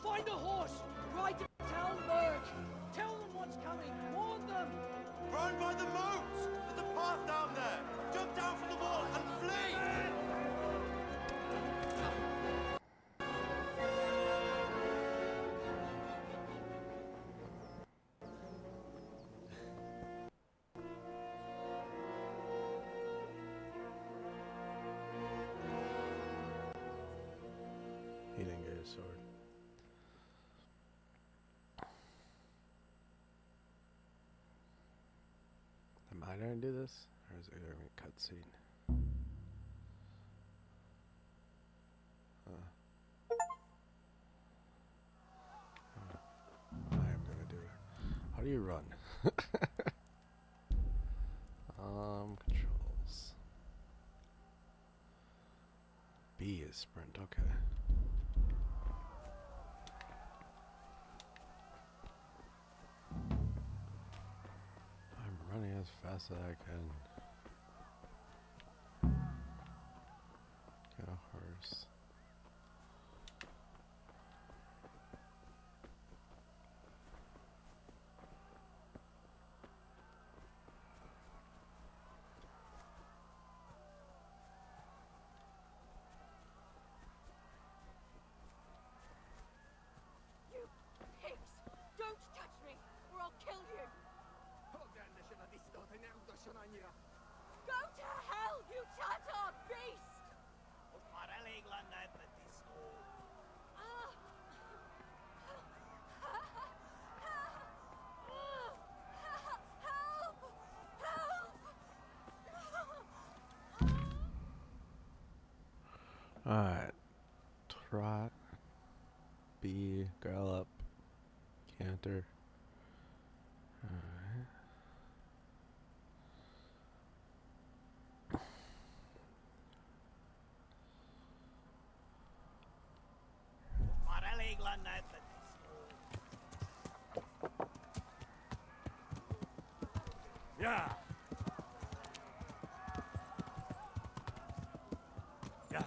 Find a horse! Ride to Talmberg! Tell them what's coming! Warn them! Run by the moat! There's a path down there! Jump down from the wall and flee! He didn't get his sword. Am I gonna do this? Or is it gonna be a cutscene? I am gonna do it. How do you run? Controls. B is sprint, okay. I'm running as fast as I can. Get a horse. Go to hell, you Tatar beast! Alright. Trot. B. Gallop. Canter. Alright. Yeah. Yeah.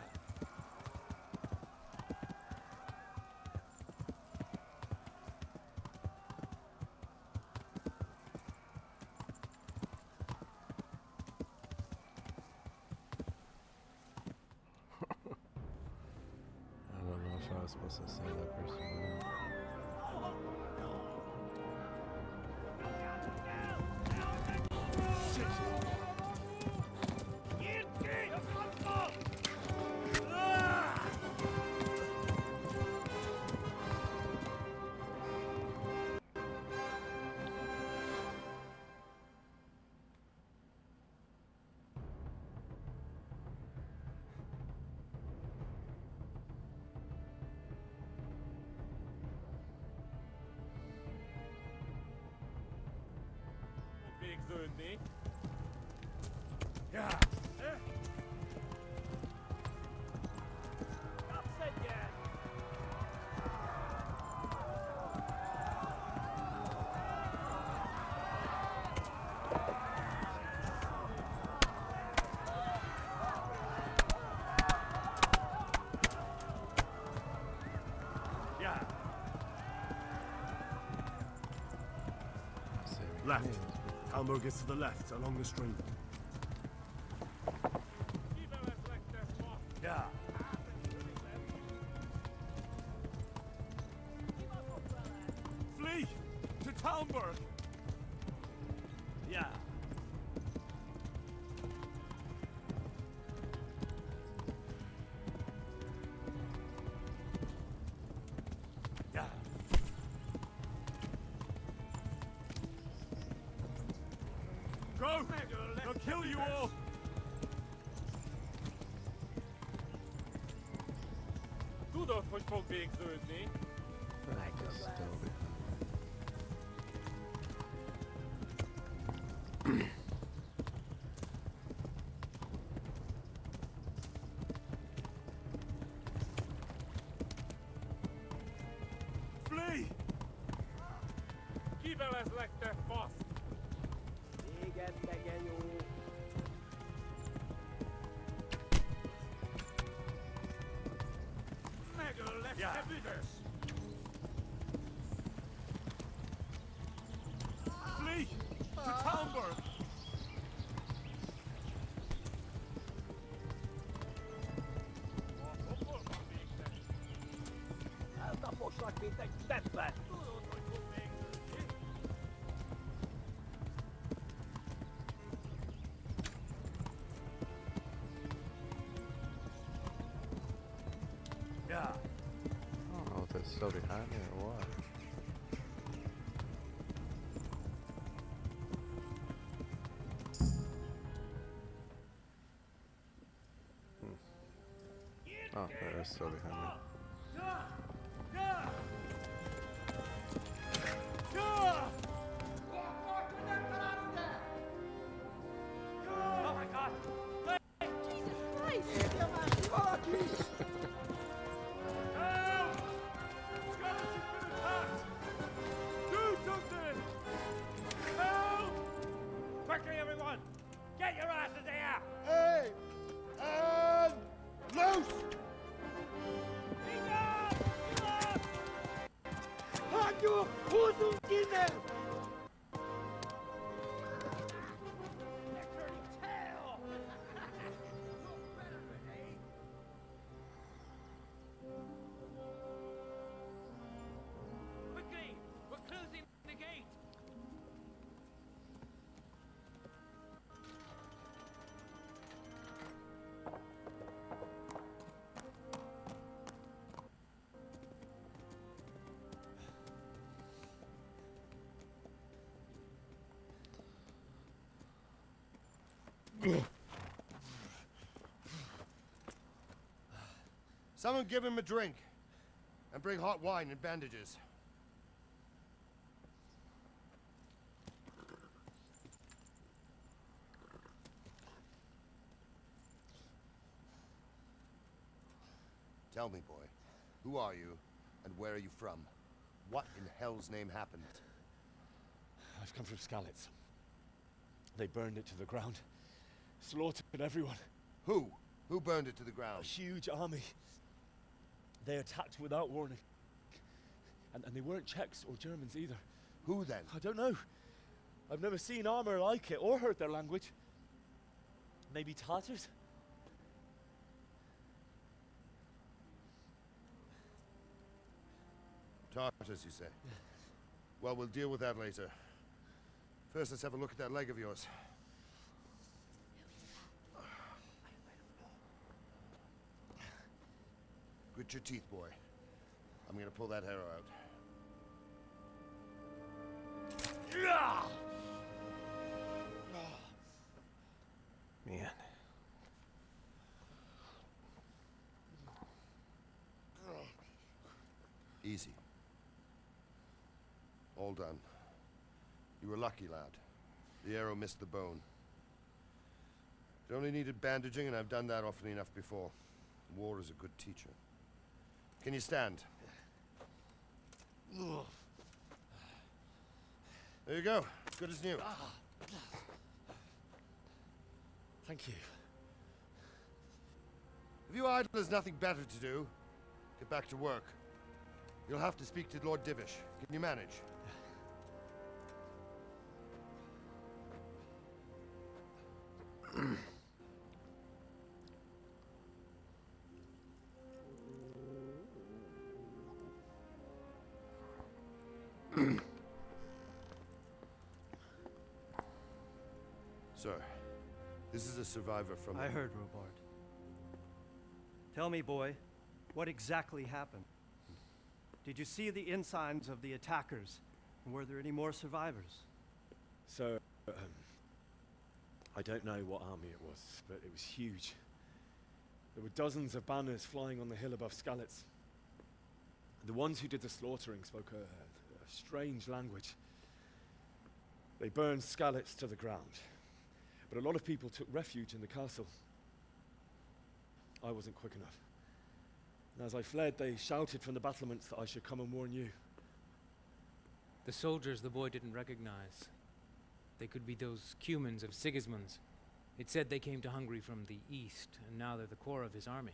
I don't know if I was supposed to say that person's name. Ja. Ja. Left. Hamburg is to the left, along the stream. Yeah. Flee to Talmberg. Yeah. Yeah. Go! They'll kill you all! Du dort von Folkweg so ist nicht. Still behind. Flee! Kivel lek te fasz! Ja. Flee to Talmberg. Eltaposlak, mint egy teppet! Yeah. I don't know if they're still behind me or what. Oh, they're still behind me. Oh my god! Jesus Christ! Do something! Help! Quickly, everyone! Get your asses here! Hey! And loose! Halt your Hosen in there! Quickly! We're closing the gate! Someone give him a drink. And bring hot wine and bandages. Tell me, boy, who are you, and where are you from? What in hell's name happened? I've come from Skalitz. They burned it to the ground. Slaughtered everyone. Who? Who burned it to the ground? A huge army. They attacked without warning. And they weren't Czechs or Germans either. Who then? I don't know. I've never seen armor like it or heard their language. Maybe Tatars? Tartars, you say? Well, we'll deal with that later. First, let's have a look at that leg of yours. Grit your teeth, boy. I'm gonna pull that arrow out. Man. Easy. All done. You were lucky, lad. The arrow missed the bone. It only needed bandaging, and I've done that often enough before. War is a good teacher. Can you stand? There you go. Good as new. Thank you. If you idlers nothing better to do, get back to work. You'll have to speak to Lord Divish. Can you manage? Sir, this is a survivor from... I heard, Robard. Tell me, boy, what exactly happened? Did you see the ensigns of the attackers? And were there any more survivors? So, I don't know what army it was, but it was huge. There were dozens of banners flying on the hill above Skalitz. The ones who did the slaughtering spoke a strange language. They burned Skalitz to the ground. But a lot of people took refuge in the castle. I wasn't quick enough. And as I fled, they shouted from the battlements that I should come and warn you. The soldiers the boy didn't recognize. They could be those Cumans of Sigismund's. It said they came to Hungary from the east, and now they're the core of his army.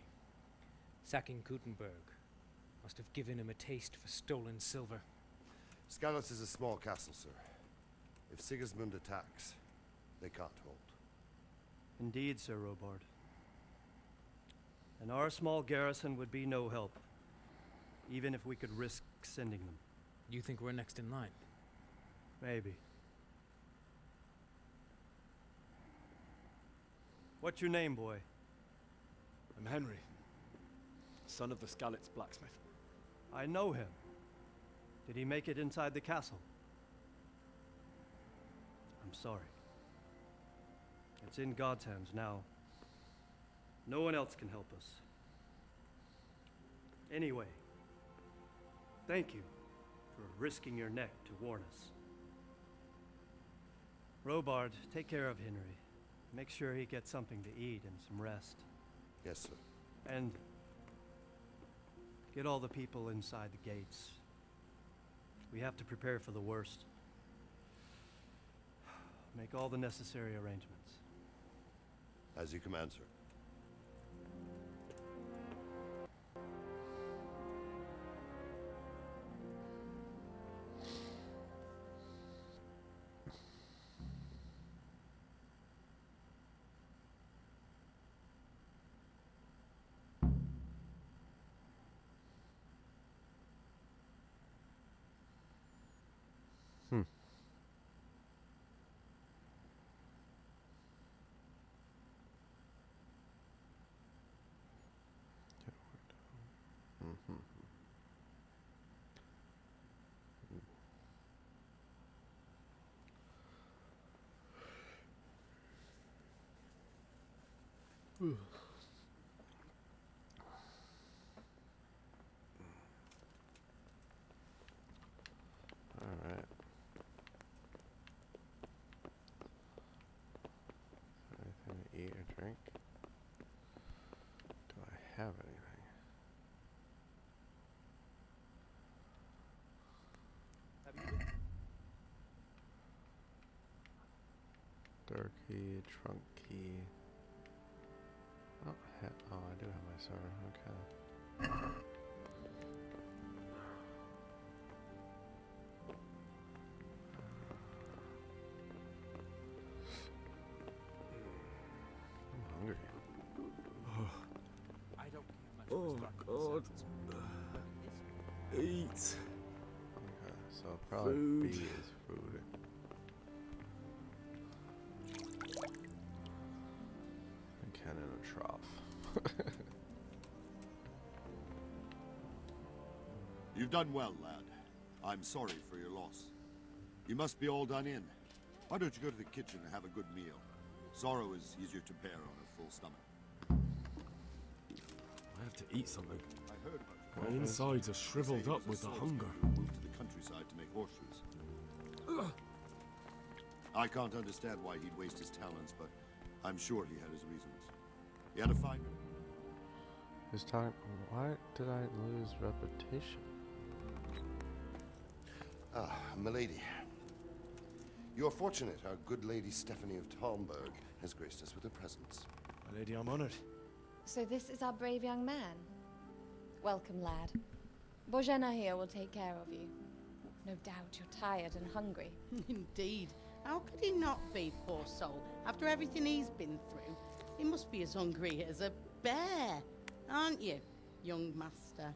Sacking Kuttenberg must have given him a taste for stolen silver. Skalitz is a small castle, sir. If Sigismund attacks, they can't hold. Indeed, Sir Robard. And our small garrison would be no help, even if we could risk sending them. You think we're next in line? Maybe. What's your name, boy? I'm Henry, son of the Skalitz blacksmith. I know him. Did he make it inside the castle? I'm sorry. It's in God's hands now. No one else can help us. Anyway, thank you for risking your neck to warn us. Robard, take care of Henry. Make sure he gets something to eat and some rest. Yes, sir. And get all the people inside the gates. We have to prepare for the worst. Make all the necessary arrangements. As you command, sir. Alright. Anything to eat or drink? Do I have anything? Door key, trunk key. Oh, I do have my sword. Okay. I'm hungry. I don't care much Oh, God. Eat. Okay, so probably Food. B is food. A can in a trough. You've done well, lad. I'm sorry for your loss. You must be all done in. Why don't you go to the kitchen and have a good meal? Sorrow is easier to bear on a full stomach. I have to eat something. I heard about My you. insides are shriveled up with the hunger. Moved to the countryside to make horseshoes. I can't understand why he'd waste his talents, but I'm sure he had his reasons. He had a fine... This time, why did I lose reputation? Ah, milady. You're fortunate our good lady Stephanie of Talmberg has graced us with her presence. My lady, I'm honored. So this is our brave young man. Welcome, lad. Bojena here will take care of you. No doubt you're tired and hungry. Indeed. How could he not be, poor soul? After everything he's been through, he must be as hungry as a bear, aren't you, young master?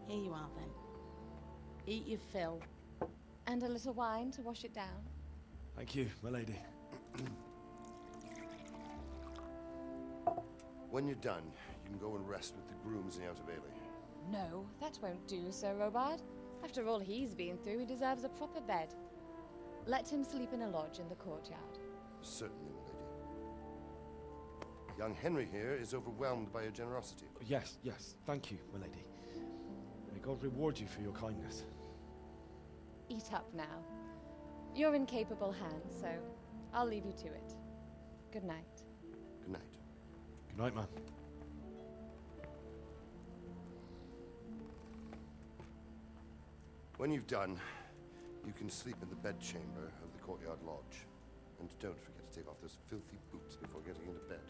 Here you are, then. Eat your fill. And a little wine to wash it down. Thank you, my lady. When you're done, you can go and rest with the grooms in the Outer Bailey. No, that won't do, Sir Robard. After all he's been through, he deserves a proper bed. Let him sleep in a lodge in the courtyard. Certainly, milady. Young Henry here is overwhelmed by your generosity. Yes, yes. Thank you, my lady. May God reward you for your kindness. Eat up now. You're in capable hands, so I'll leave you to it. Good night. Good night. Good night, man. When you've done, you can sleep in the bedchamber of the courtyard lodge. And don't forget to take off those filthy boots before getting into bed.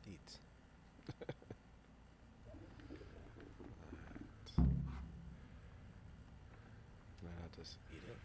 Eat. Might have to just eat it.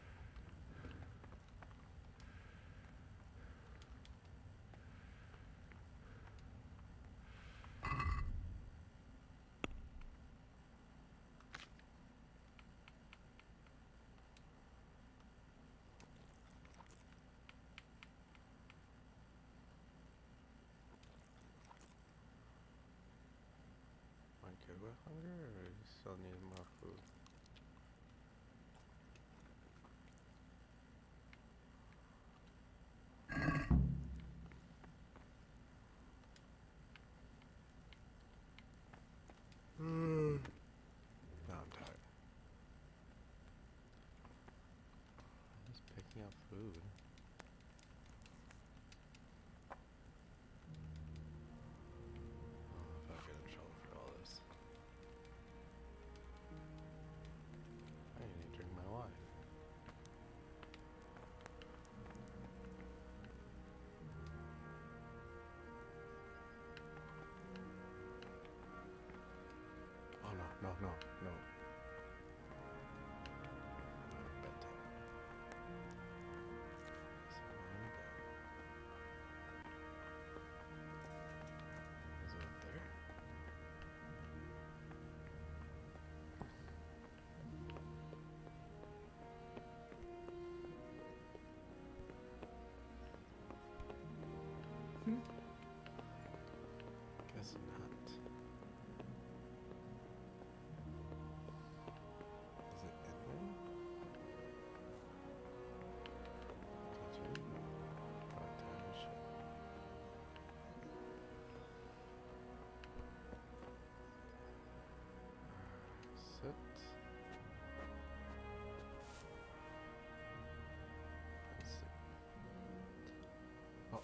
Am I good with hunger, or you still need more food? No, I'm tired. I'm just picking up food. Oh, if I get in trouble for all this. I need to drink my wine. Oh no, no, no, no. Bedtime.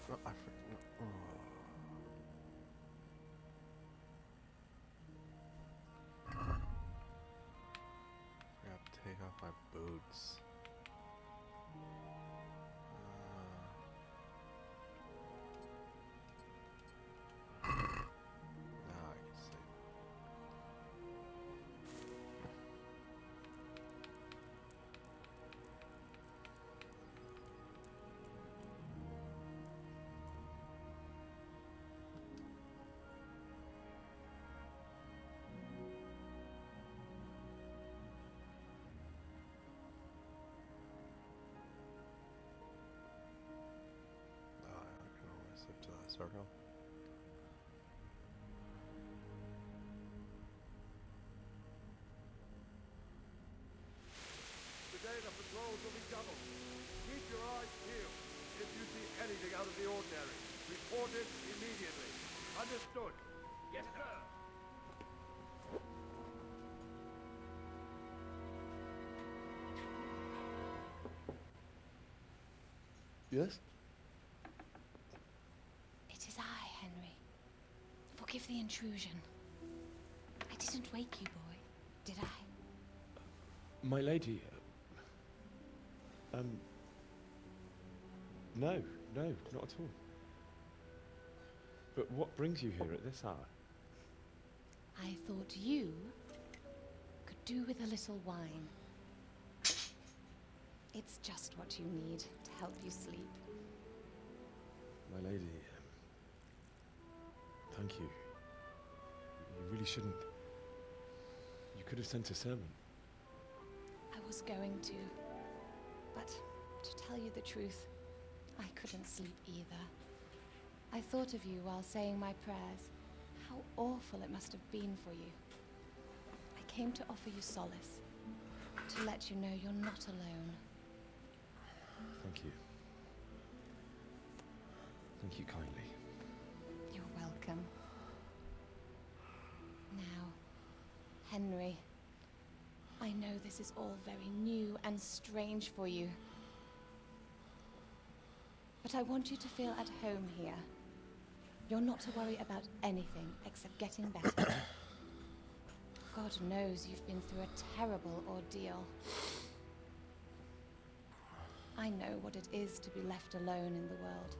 Oh, I freaking. Oh. I gotta take off my boots. Now I can sleep. I can only slip to that circle. Today the patrols will be doubled. Keep your eyes peeled. If you see anything out of the ordinary, report it immediately. Understood? Yes, sir. Yes? It is I, Henry. Forgive the intrusion. I didn't wake you, boy, did I? My lady. No, not at all. But what brings you here at this hour? I thought you could do with a little wine. It's just what you need to help you sleep. My lady, thank you. You really shouldn't. You could have sent a servant. I was going to, but to tell you the truth, I couldn't sleep either. I thought of you while saying my prayers. How awful it must have been for you. I came to offer you solace, to let you know you're not alone. Thank you. Thank you kindly. You're welcome. Now, Henry, I know this is all very new and strange for you. But I want you to feel at home here. You're not to worry about anything except getting better. God knows you've been through a terrible ordeal. I know what it is to be left alone in the world.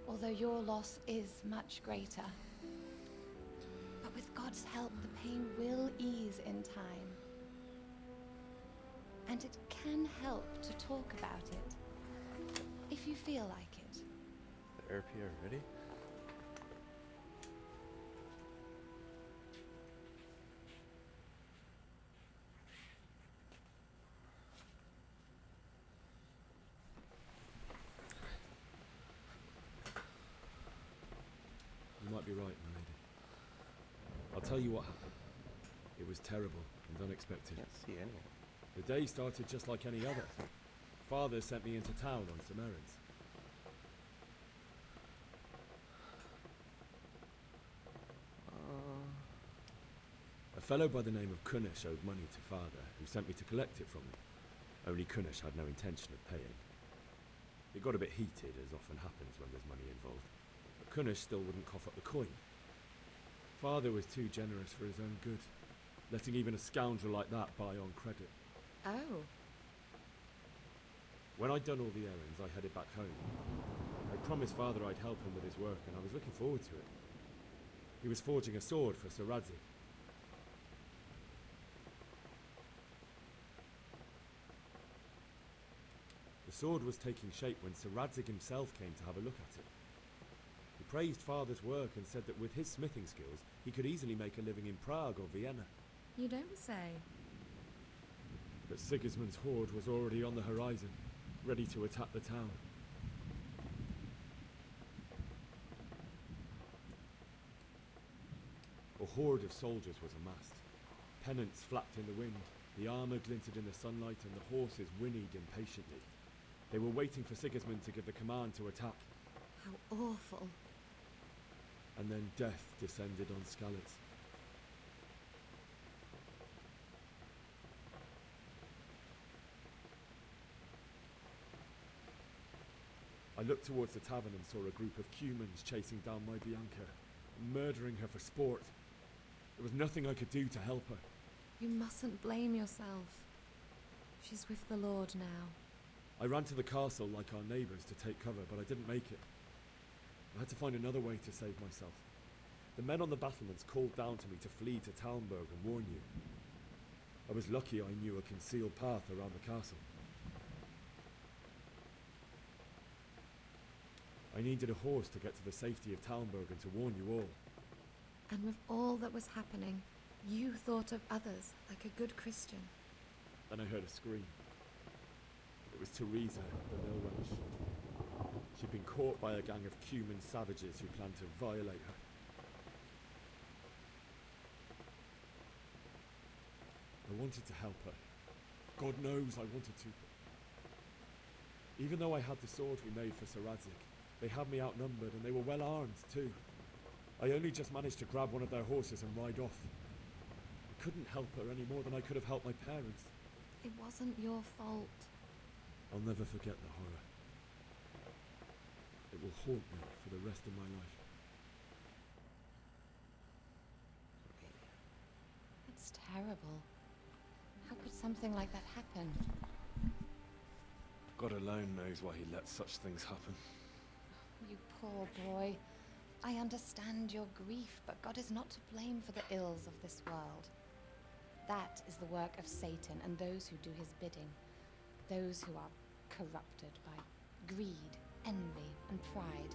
Although your loss is much greater. But with God's help, the pain will ease in time. And it can help to talk about it, if you feel like it. Therapy already? You might be right, my lady. I'll tell you what happened. It was terrible and unexpected. Can't see anything. The day started just like any other. Father sent me into town on some errands. A fellow by the name of Kunish owed money to Father, who sent me to collect it from him. Only Kunish had no intention of paying. It got a bit heated, as often happens when there's money involved. But Kunish still wouldn't cough up the coin. Father was too generous for his own good, letting even a scoundrel like that buy on credit. Oh. When I'd done all the errands, I headed back home. I promised Father I'd help him with his work, and I was looking forward to it. He was forging a sword for Sir Radzig. The sword was taking shape when Sir Radzig himself came to have a look at it. He praised Father's work and said that with his smithing skills, he could easily make a living in Prague or Vienna. You don't say. But Sigismund's horde was already on the horizon, ready to attack the town. A horde of soldiers was amassed. Pennants flapped in the wind, the armour glinted in the sunlight, and the horses whinnied impatiently. They were waiting for Sigismund to give the command to attack. How awful. And then death descended on Skalitz. I looked towards the tavern and saw a group of Cumans chasing down my Bianca, murdering her for sport. There was nothing I could do to help her. You mustn't blame yourself. She's with the Lord now. I ran to the castle like our neighbours to take cover, but I didn't make it. I had to find another way to save myself. The men on the battlements called down to me to flee to Talmberg and warn you. I was lucky I knew a concealed path around the castle. I needed a horse to get to the safety of Talmberg and to warn you all. And with all that was happening, you thought of others like a good Christian. Then I heard a scream. It was Teresa, the mill wench. She'd been caught by a gang of Cuman savages who planned to violate her. I wanted to help her. God knows I wanted to. Even though I had the sword we made for Sir Radzik, they had me outnumbered and they were well armed too. I only just managed to grab one of their horses and ride off. I couldn't help her any more than I could have helped my parents. It wasn't your fault. I'll never forget the horror. It will haunt me for the rest of my life. It's terrible. How could something like that happen? God alone knows why he lets such things happen. You poor boy. I understand your grief, but God is not to blame for the ills of this world. That is the work of Satan and those who do his bidding. Those who are corrupted by greed, envy, and pride.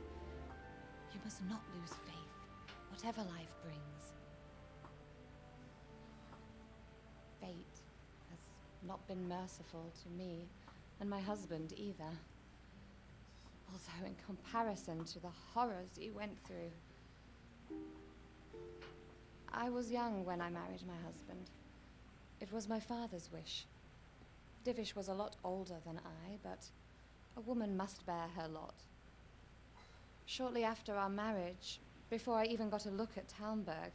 You must not lose faith, whatever life brings. Fate has not been merciful to me, and my husband either. Although in comparison to the horrors you went through. I was young when I married my husband. It was my father's wish. Divish was a lot older than I, but a woman must bear her lot. Shortly after our marriage, before I even got a look at Talmberg,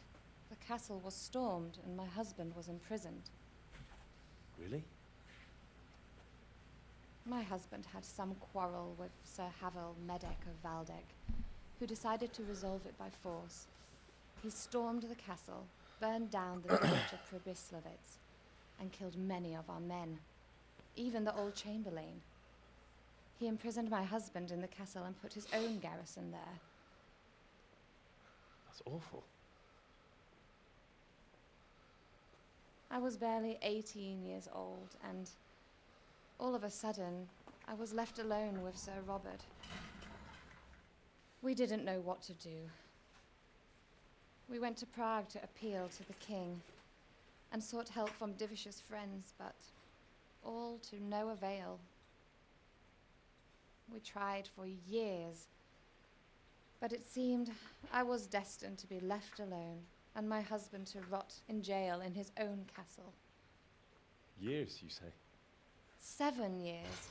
the castle was stormed and my husband was imprisoned. Really? My husband had some quarrel with Sir Havel Medek of Valdek, who decided to resolve it by force. He stormed the castle, burned down the village of Pribyslavitz, and killed many of our men, even the old chamberlain. He imprisoned my husband in the castle and put his own garrison there. That's awful. I was barely 18 years old, and all of a sudden, I was left alone with Sir Robert. We didn't know what to do. We went to Prague to appeal to the king and sought help from Divish's friends, but all to no avail. We tried for years, but it seemed I was destined to be left alone and my husband to rot in jail in his own castle. Years, you say? 7 years.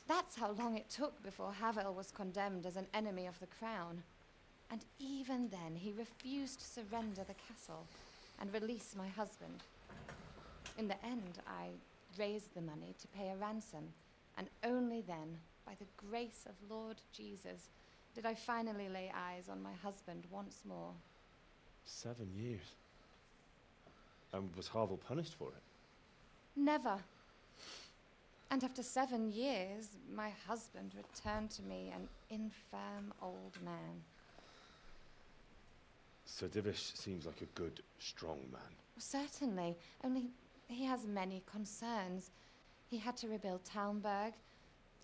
That's how long it took before Havel was condemned as an enemy of the crown. And even then, he refused to surrender the castle and release my husband. In the end, I raised the money to pay a ransom, and only then, by the grace of Lord Jesus, did I finally lay eyes on my husband once more. 7 years. And was Havel punished for it? Never. And after 7 years, my husband returned to me an infirm old man. Sir Divish seems like a good, strong man. Certainly, only he has many concerns. He had to rebuild Talmberg.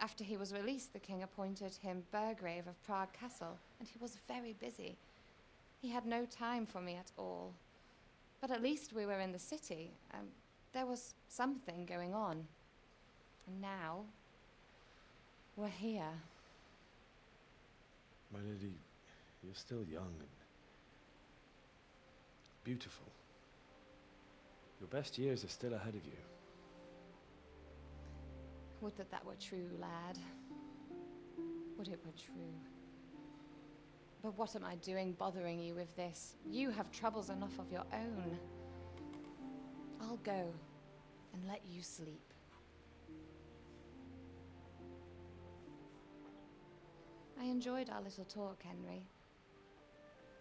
After he was released, the king appointed him Burgrave of Prague Castle, and he was very busy. He had no time for me at all. But at least we were in the city. There was something going on. And now, we're here. My lady, you're still young and beautiful. Your best years are still ahead of you. Would that that were true, lad. Would it were true. But what am I doing bothering you with this? You have troubles enough of your own. I'll go and let you sleep. enjoyed our little talk, Henry.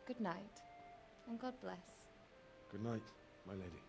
Good night, and God bless. Good night, my lady.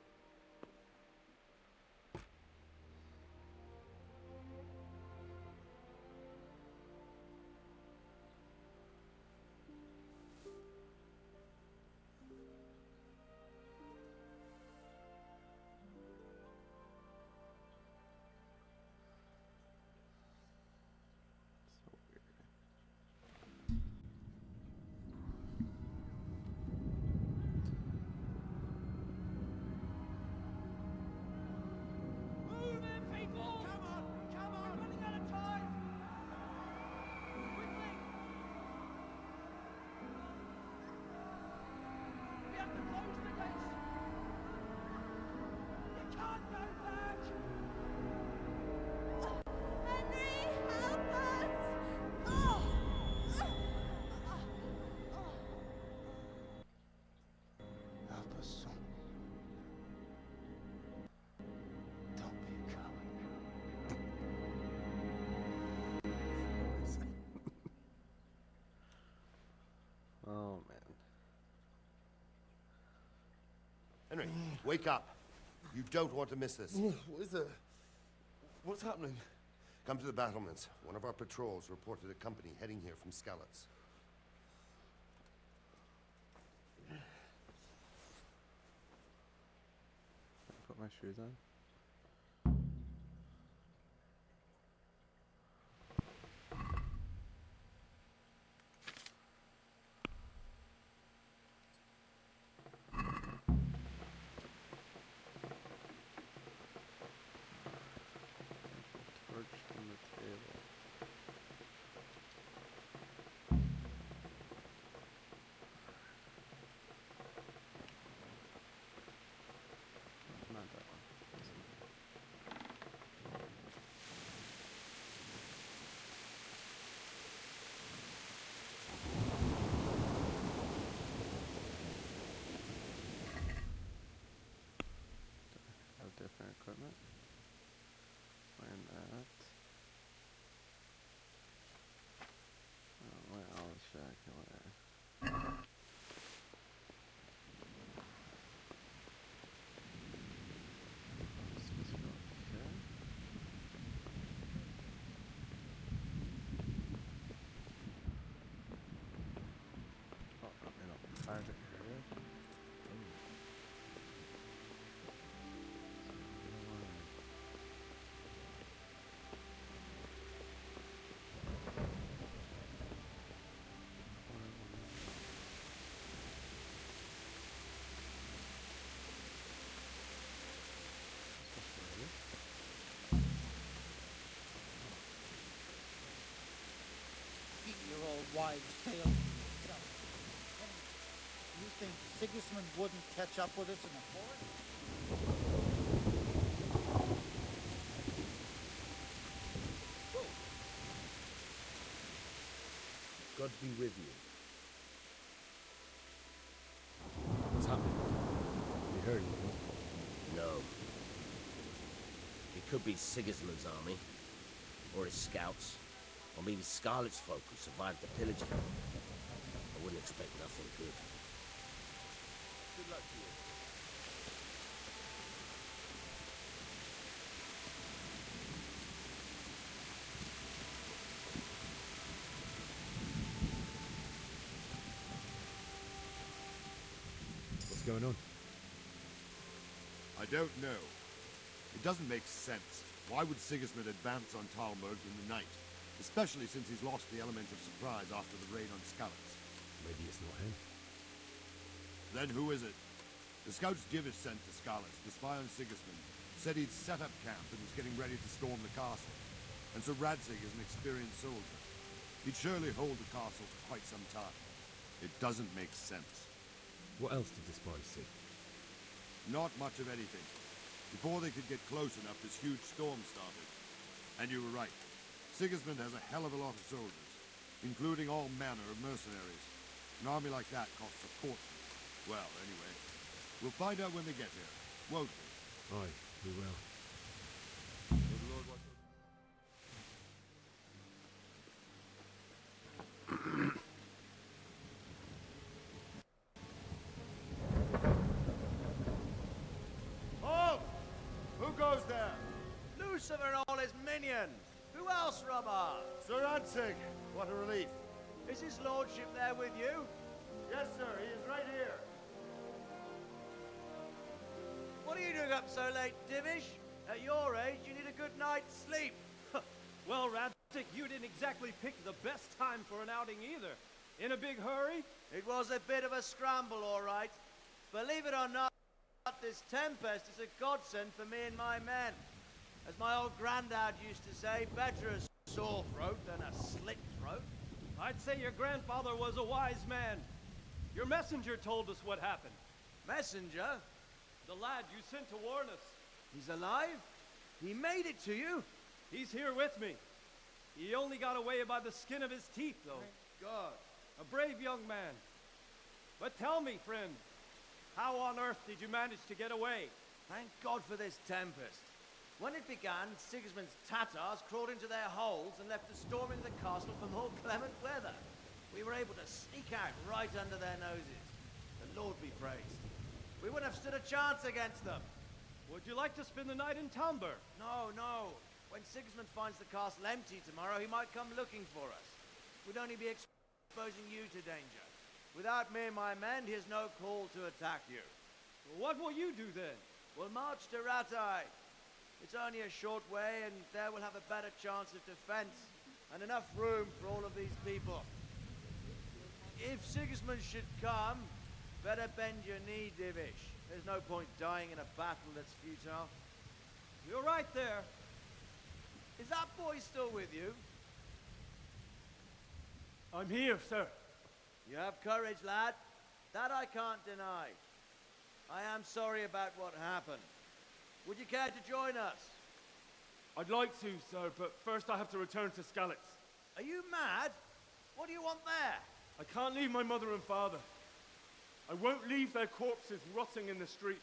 Help us, son. Don't be a coward. Oh, man. Henry, wake up. You don't want to miss this. What is that? What's happening? Come to the battlements. One of our patrols reported a company heading here from Skalitz. Put my shoes on. Torch from the table. Not that one. This one. Have different equipment. Find that. Oh, my all shack away. Let's just go here. Oh, I'm in a private area. Keep your old wives' tale to yourself. You think Sigismund wouldn't catch up with us in the forest? God be with you. What's happening? You heard anything? No. It could be Sigismund's army, or his scouts, or maybe Scarlet's folk who survived the pillaging. I wouldn't expect nothing good. Good luck to you. What's going on? I don't know. It doesn't make sense. Why would Sigismund advance on Talmberg in the night? Especially since he's lost the element of surprise after the raid on Skalitz. Maybe it's not him. Then who is it? The scouts Divish sent to Skalitz to spy on Sigismund said he'd set up camp and was getting ready to storm the castle. And so Radzig is an experienced soldier. He'd surely hold the castle for quite some time. It doesn't make sense. What else did the spies see? Not much of anything. Before they could get close enough, this huge storm started. And you were right. Sigismund has a hell of a lot of soldiers, including all manner of mercenaries. An army like that costs a fortune. Well, anyway, we'll find out when they get here, won't we? Aye, we will. May the Lord watch over- Lucifer and all his minions. Who else, Robert? Sir Ansig, what a relief. Is his lordship there with you? Yes, sir, he is right here. What are you doing up so late, Divish? At your age, you need a good night's sleep. Well, Radzik, you didn't exactly pick the best time for an outing either. In a big hurry? It was a bit of a scramble, all right. Believe it or not, this tempest is a godsend for me and my men. As my old granddad used to say, better a sore throat than a slit throat. I'd say your grandfather was a wise man. Your messenger told us what happened. Messenger? The lad you sent to warn us. He's alive? He made it to you? He's here with me. He only got away by the skin of his teeth, though. Thank God. A brave young man. But tell me, friend, how on earth did you manage to get away? Thank God for this tempest. When it began, Sigismund's Tatars crawled into their holes and left us storming the castle for more clement weather. We were able to sneak out right under their noses. The Lord be praised. We wouldn't have stood a chance against them. Would you like to spend the night in Talmber? No, no. When Sigismund finds the castle empty tomorrow, he might come looking for us. We'd only be exposing you to danger. Without me and my men, he has no call to attack you. Well, what will you do then? We'll march to Ratai. It's only a short way, and there we'll have a better chance of defense and enough room for all of these people. If Sigismund should come, better bend your knee, Divish. There's no point dying in a battle that's futile. You're right there. Is that boy still with you? I'm here, sir. You have courage, lad. That I can't deny. I am sorry about what happened. Would you care to join us? I'd like to, sir, but first I have to return to Skalitz. Are you mad? What do you want there? I can't leave my mother and father. I won't leave their corpses rotting in the street.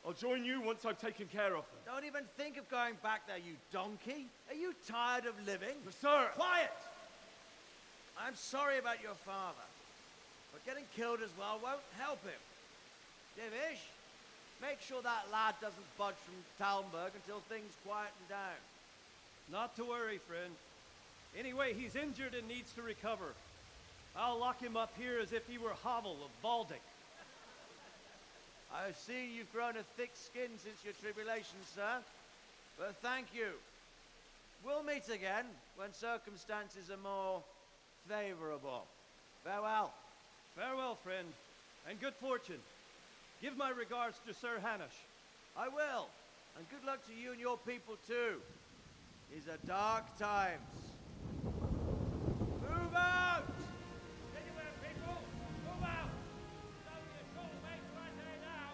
I'll join you once I've taken care of them. Don't even think of going back there, you donkey. Are you tired of living? But sir! Quiet! I'm sorry about your father, but getting killed as well won't help him. Divish, make sure that lad doesn't budge from Talmberg until things quieten down. Not to worry, friend. Anyway, he's injured and needs to recover. I'll lock him up here as if he were Havel of Baldic. I see you've grown a thick skin since your tribulation, sir. But thank you. We'll meet again when circumstances are more favorable. Farewell. Farewell, friend, and good fortune. Give my regards to Sir Hanush. I will, and good luck to you and your people too. These are dark times. Move out! Anywhere, people! Move out! It's only a short way to Rattay now!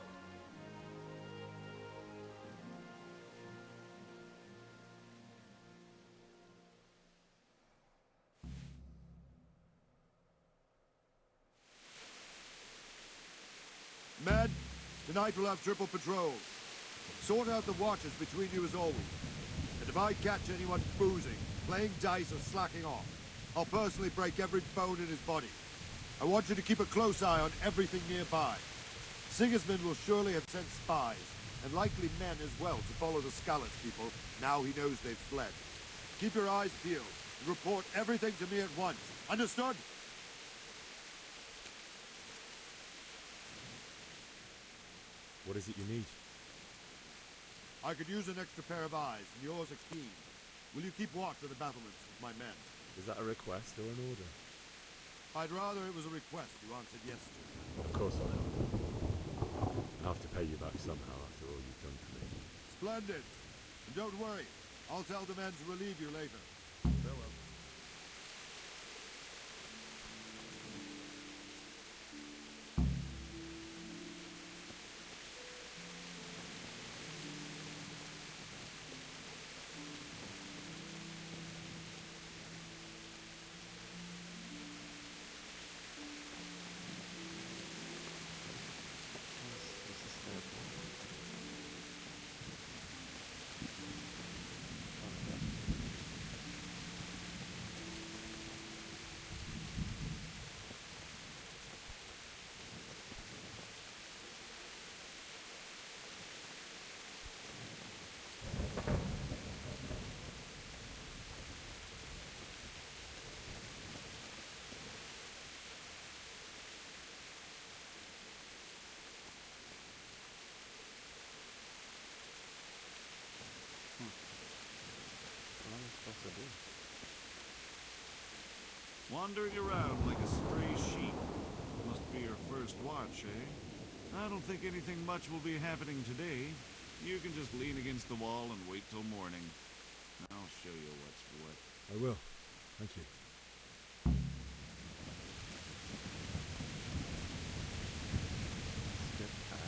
Men, tonight we'll have triple patrols. Sort out the watches between you as always. And if I catch anyone boozing, playing dice or slacking off, I'll personally break every bone in his body. I want you to keep a close eye on everything nearby. Sigismund will surely have sent spies, and likely men as well, to follow the Skalitz people now he knows they've fled. Keep your eyes peeled, and report everything to me at once. Understood? What is it you need? I could use an extra pair of eyes, and yours are keen. Will you keep watch of the battlements with my men? Is that a request or an order? I'd rather it was a request you answered yes to. Of course I will. I'll have to pay you back somehow after all you've done for me. Splendid. And don't worry, I'll tell the men to relieve you later. Farewell. I do. Wandering around like a stray sheep. Must be your first watch, eh? I don't think anything much will be happening today. You can just lean against the wall and wait till morning. I'll show you what's what. I will. Thank you. Skip past.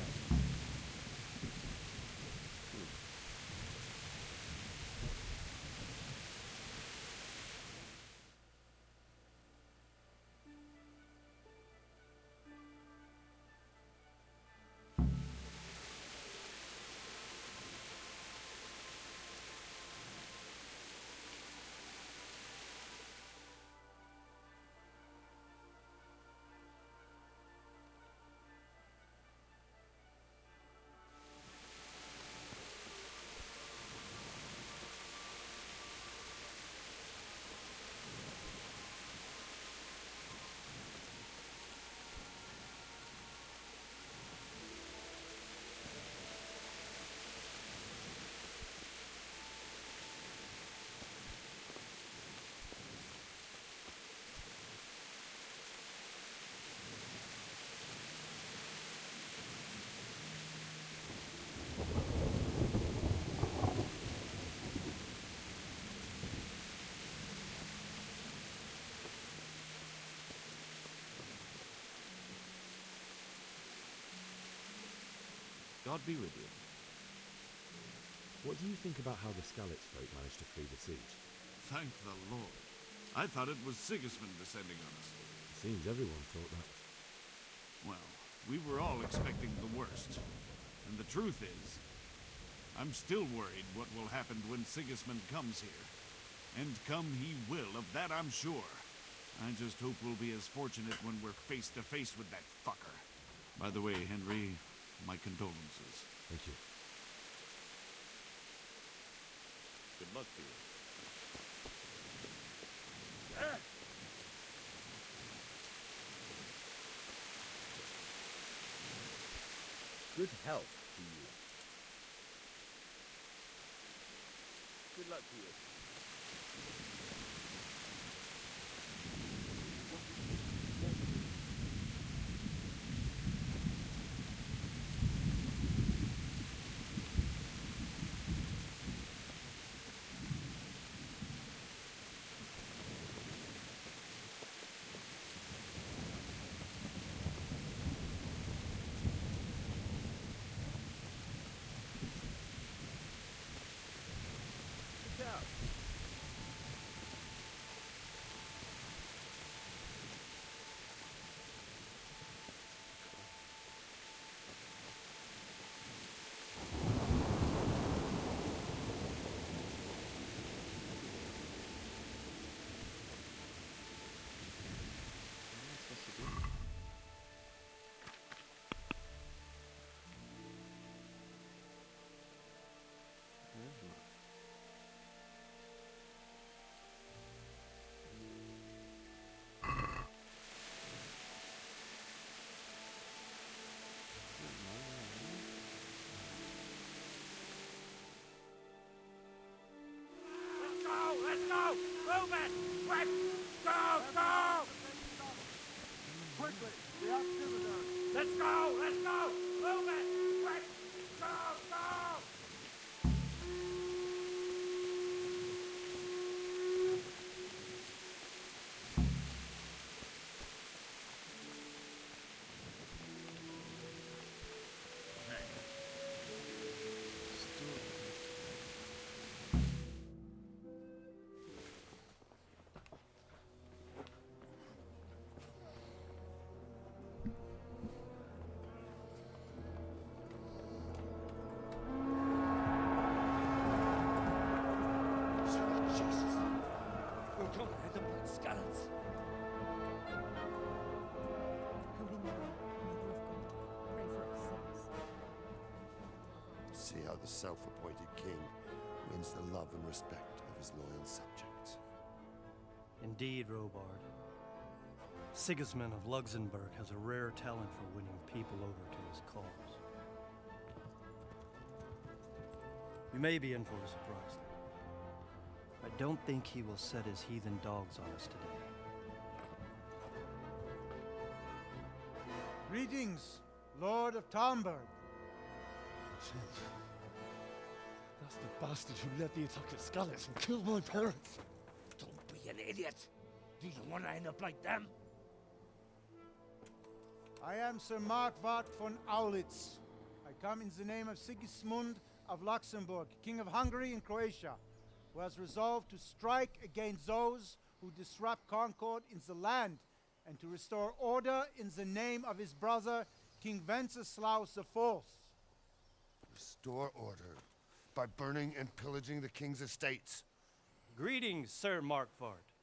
God be with you. What do you think about how the Skalitz folk managed to flee the siege? Thank the Lord. I thought it was Sigismund descending on us. It seems everyone thought that. Well, we were all expecting the worst. And the truth is, I'm still worried what will happen when Sigismund comes here. And come he will, of that I'm sure. I just hope we'll be as fortunate when we're face to face with that fucker. By the way, Henry, my condolences. Thank you. Good luck to you. Good health to you. Good luck to you. Look out. Let's go! Move it! Quick! Go! Go! Quickly! The Activador! Let's go! Let's go! Move it! Quick! Go! Go! We're coming at them like skeletons. Holy Mary, Mother of God, pray for us sinners. See how the self-appointed king wins the love and respect of his loyal subjects. Indeed, Robard. Sigismund of Luxembourg has a rare talent for winning people over to his cause. We may be in for a surprise. I don't think he will set his heathen dogs on us today. Greetings, Lord of Talmberg. That's the bastard who led the attack at Scarlet's and killed my parents. Don't be an idiot. Do you want to end up like them? I am Sir Markwart von Aulitz. I come in the name of Sigismund of Luxembourg, King of Hungary and Croatia, who has resolved to strike against those who disrupt concord in the land and to restore order in the name of his brother, King Wenceslaus IV. Restore order by burning and pillaging the king's estates. Greetings, Sir Markwart.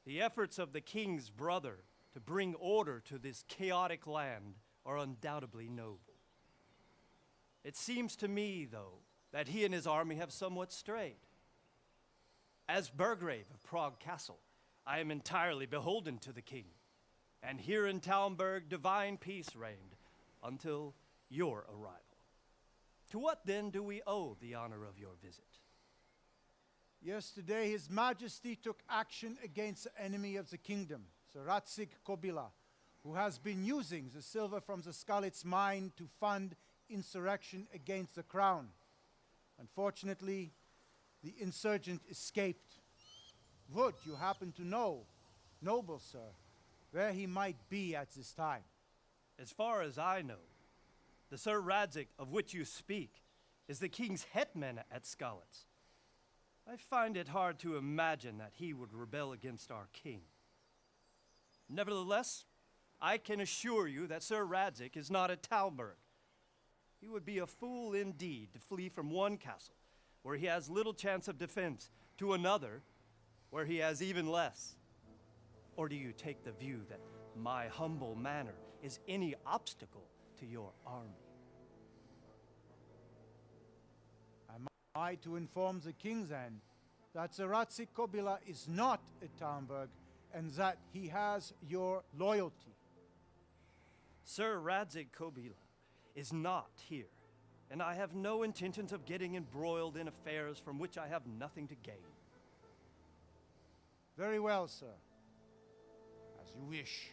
The efforts of the king's brother to bring order to this chaotic land are undoubtedly noble. It seems to me, though, that he and his army have somewhat strayed. As Burgrave of Prague Castle, I am entirely beholden to the king, and here in Talmberg divine peace reigned until your arrival. To what then do we owe the honor of your visit? Yesterday, His Majesty took action against the enemy of the kingdom, Sir Ratzik Kobila, who has been using the silver from the Skalitz mine to fund insurrection against the crown. Unfortunately, the insurgent escaped. Would you happen to know, noble sir, where he might be at this time? As far as I know, the Sir Radzik of which you speak is the king's hetman at Skalitz. I find it hard to imagine that he would rebel against our king. Nevertheless, I can assure you that Sir Radzik is not at Talmberg. He would be a fool indeed to flee from one castle, where he has little chance of defense, to another, where he has even less. Or do you take the view that my humble manner is any obstacle to your army? Am I to inform the king then that Sir Ratzik Kobila is not at Talmberg and that he has your loyalty? Sir Radzik Kobila is not here, and I have no intentions of getting embroiled in affairs from which I have nothing to gain. Very well, sir. As you wish.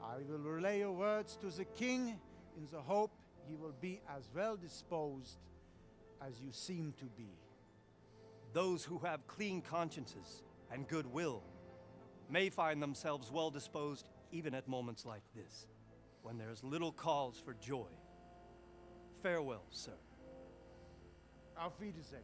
I will relay your words to the king in the hope he will be as well disposed as you seem to be. Those who have clean consciences and goodwill may find themselves well disposed even at moments like this, when there is little cause for joy. Farewell, sir. Auf Wiedersehen.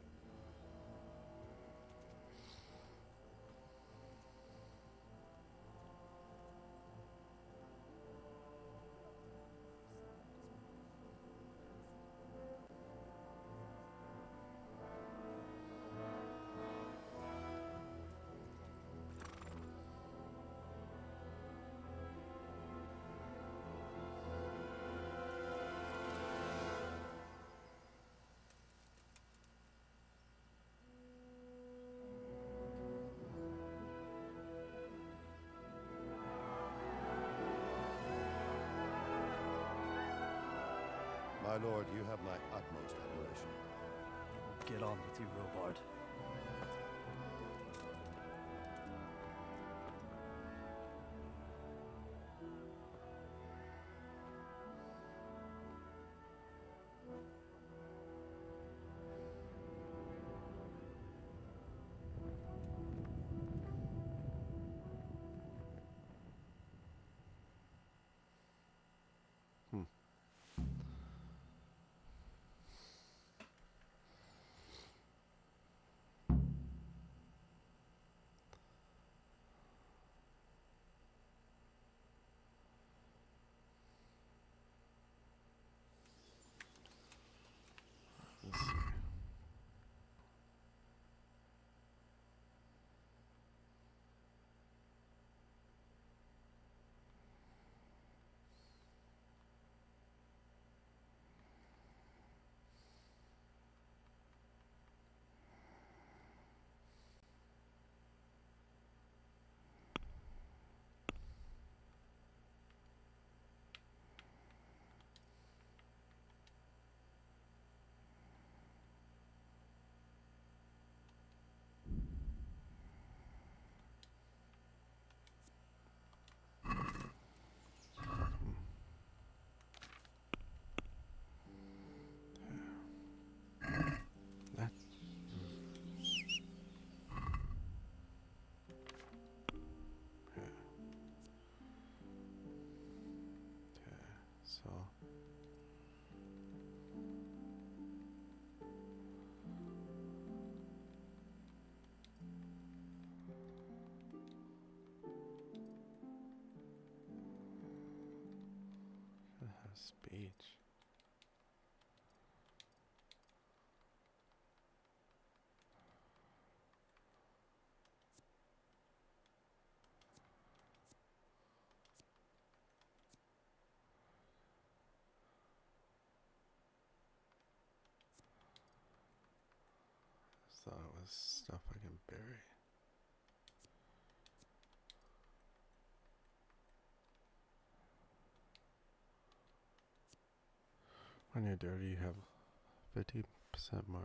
My lord, you have my utmost admiration. Get on with you, Robard. Speech. I thought it was stuff I can bury. When you're dirty, you have 50% mark.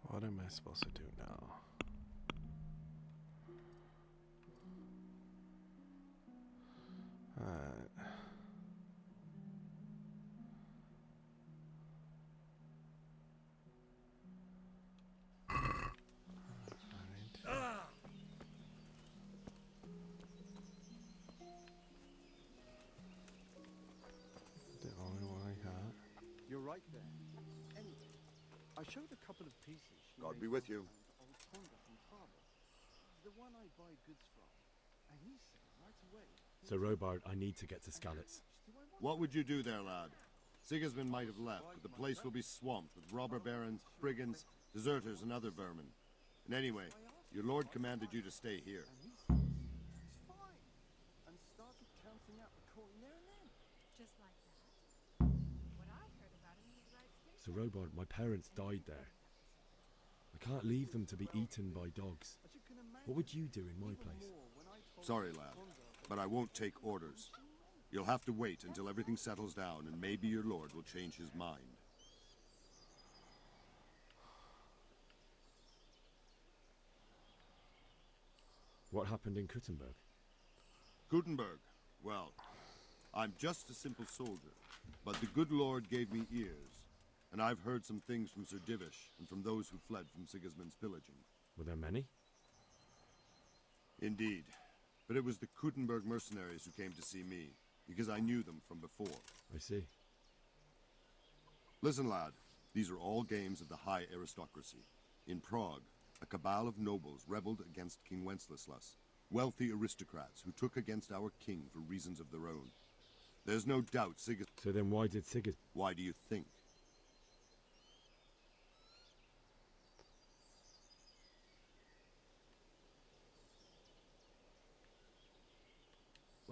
What am I supposed to do now? Alright. The only one I got. You're right there. Anyway, I showed a couple of pieces. God be with you. Old Tonga from Father, the one I buy goods from, and he said right away. So, Robard, I need to get to Skalitz. What would you do there, lad? Sigismund might have left, but the place will be swamped with robber barons, brigands, deserters, and other vermin. And anyway, your lord commanded you to stay here. It's fine. And started counting out the coin there and then. Just like that? What I heard about him was right skin. So, Robard, my parents died there. I can't leave them to be eaten by dogs. What would you do in my place? Sorry, lad, but I won't take orders. You'll have to wait until everything settles down, and maybe your lord will change his mind. What happened in Kuttenberg? Gutenberg. Well, I'm just a simple soldier, but the good Lord gave me ears, and I've heard some things from Sir Divish and from those who fled from Sigismund's pillaging. Were there many? Indeed, but it was the Kuttenberg mercenaries who came to see me, because I knew them from before. I see. Listen, lad, these are all games of the high aristocracy. In Prague, a cabal of nobles rebelled against King Wenceslas, wealthy aristocrats who took against our king for reasons of their own. There's no doubt Sigismund... So then why did Sigismund... Why do you think?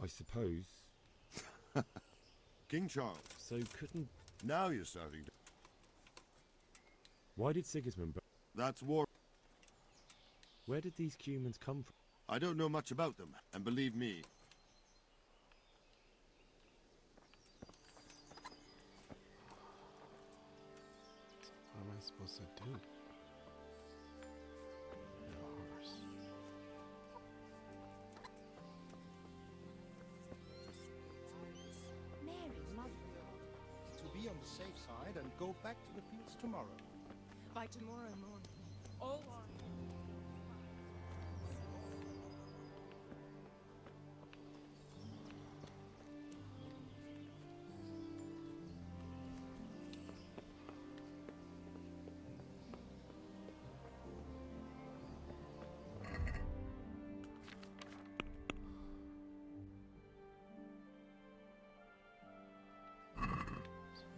I suppose... King Charles. So couldn't... Now you're starting to... Why did Sigismund... That's war... Where did these Cumans come from? I don't know much about them, and believe me... What am I supposed to do? Get a horse. Mary, mother. To be on the safe side and go back to the fields tomorrow. By tomorrow morning, all our...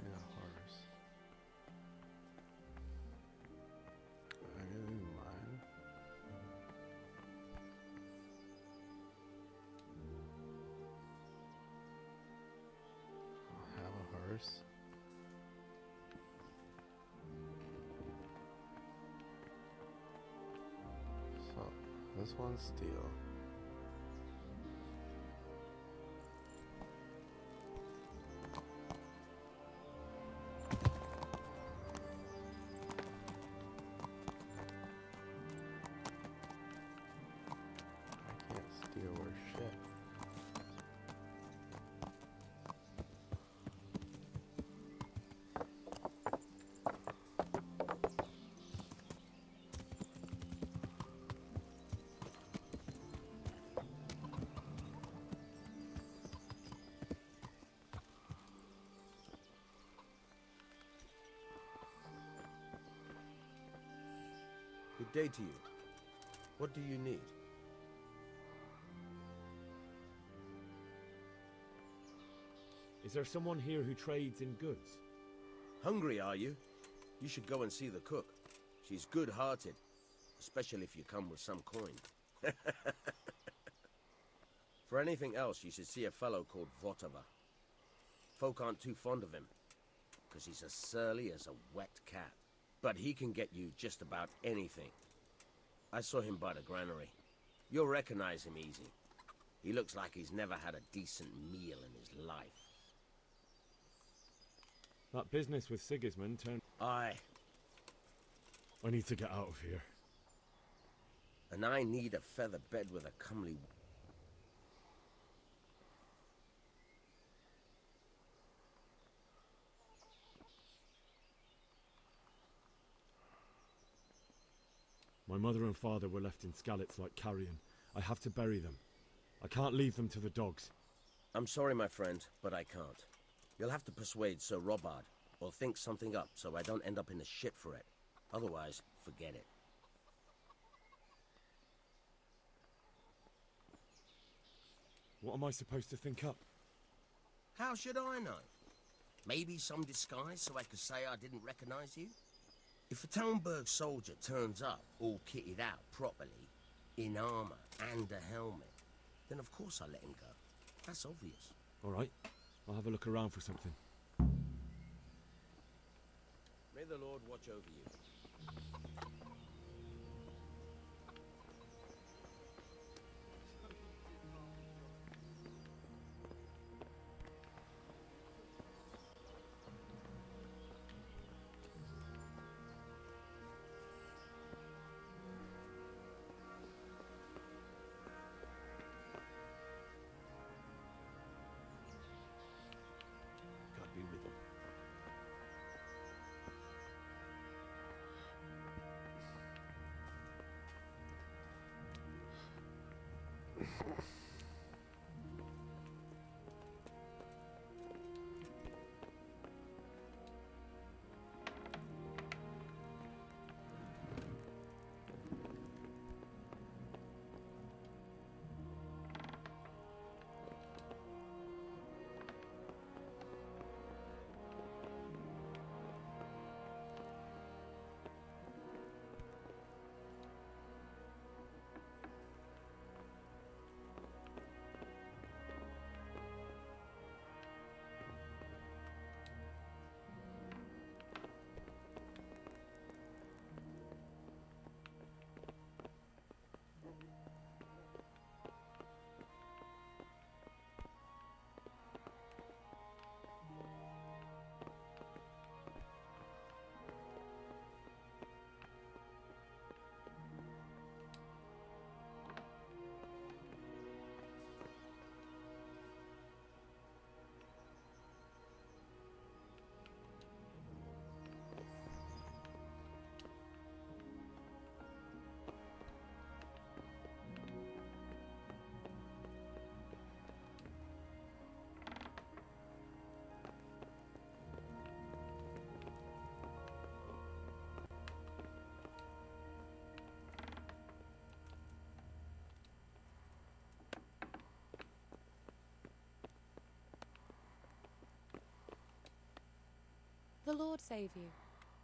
Get a horse. I didn't mind. I'll have a horse. So, this one's steel. I can't steal her shit. Good day to you. What do you need? Is there someone here who trades in goods? Hungry, are you? You should go and see the cook. She's good-hearted, especially if you come with some coin. For anything else, you should see a fellow called Votava. Folk aren't too fond of him, because he's as surly as a wet cat. But he can get you just about anything. I saw him by the granary. You'll recognize him easy. He looks like he's never had a decent meal in his life. That business with Sigismund turned... Aye. I need to get out of here. And I need a feather bed with a comely... My mother and father were left in Skalitz like carrion. I have to bury them. I can't leave them to the dogs. I'm sorry, my friend, but I can't. You'll have to persuade Sir Robard, or think something up so I don't end up in the shit for it. Otherwise, forget it. What am I supposed to think up? How should I know? Maybe some disguise so I could say I didn't recognize you? If a Talmberg soldier turns up, all kitted out properly, in armor and a helmet, then of course I let him go. That's obvious. All right, I'll have a look around for something. May the Lord watch over you. God be with you. The Lord save you.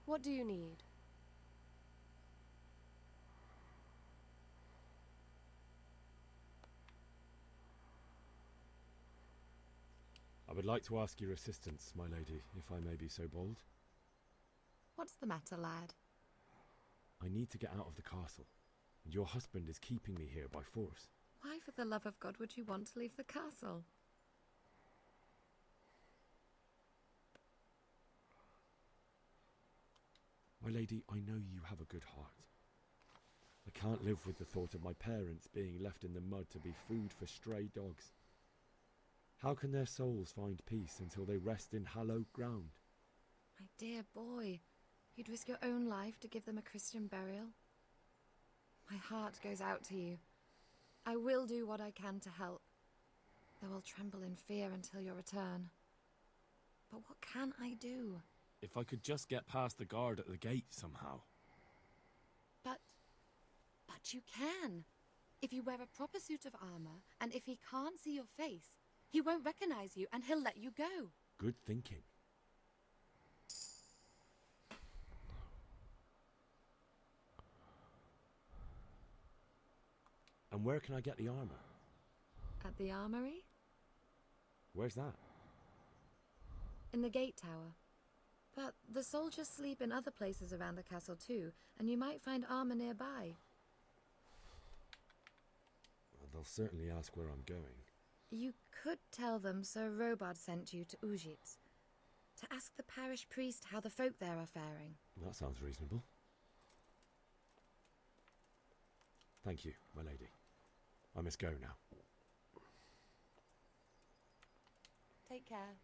What do you need? I would like to ask your assistance, my lady, if I may be so bold. What's the matter, lad? I need to get out of the castle, and your husband is keeping me here by force. Why, for the love of God, would you want to leave the castle? My lady, I know you have a good heart. I can't live with the thought of my parents being left in the mud to be food for stray dogs. How can their souls find peace until they rest in hallowed ground? My dear boy, you'd risk your own life to give them a Christian burial? My heart goes out to you. I will do what I can to help, though I'll tremble in fear until your return. But what can I do? If I could just get past the guard at the gate somehow. But But you can. If you wear a proper suit of armor, and if he can't see your face, he won't recognize you and he'll let you go. Good thinking. And where can I get the armor? At the armory? Where's that? In the gate tower. But the soldiers sleep in other places around the castle too, and you might find armor nearby. Well, they'll certainly ask where I'm going. You could tell them Sir Robard sent you to Ujits, to ask the parish priest how the folk there are faring. That sounds reasonable. Thank you, my lady. I must go now. Take care.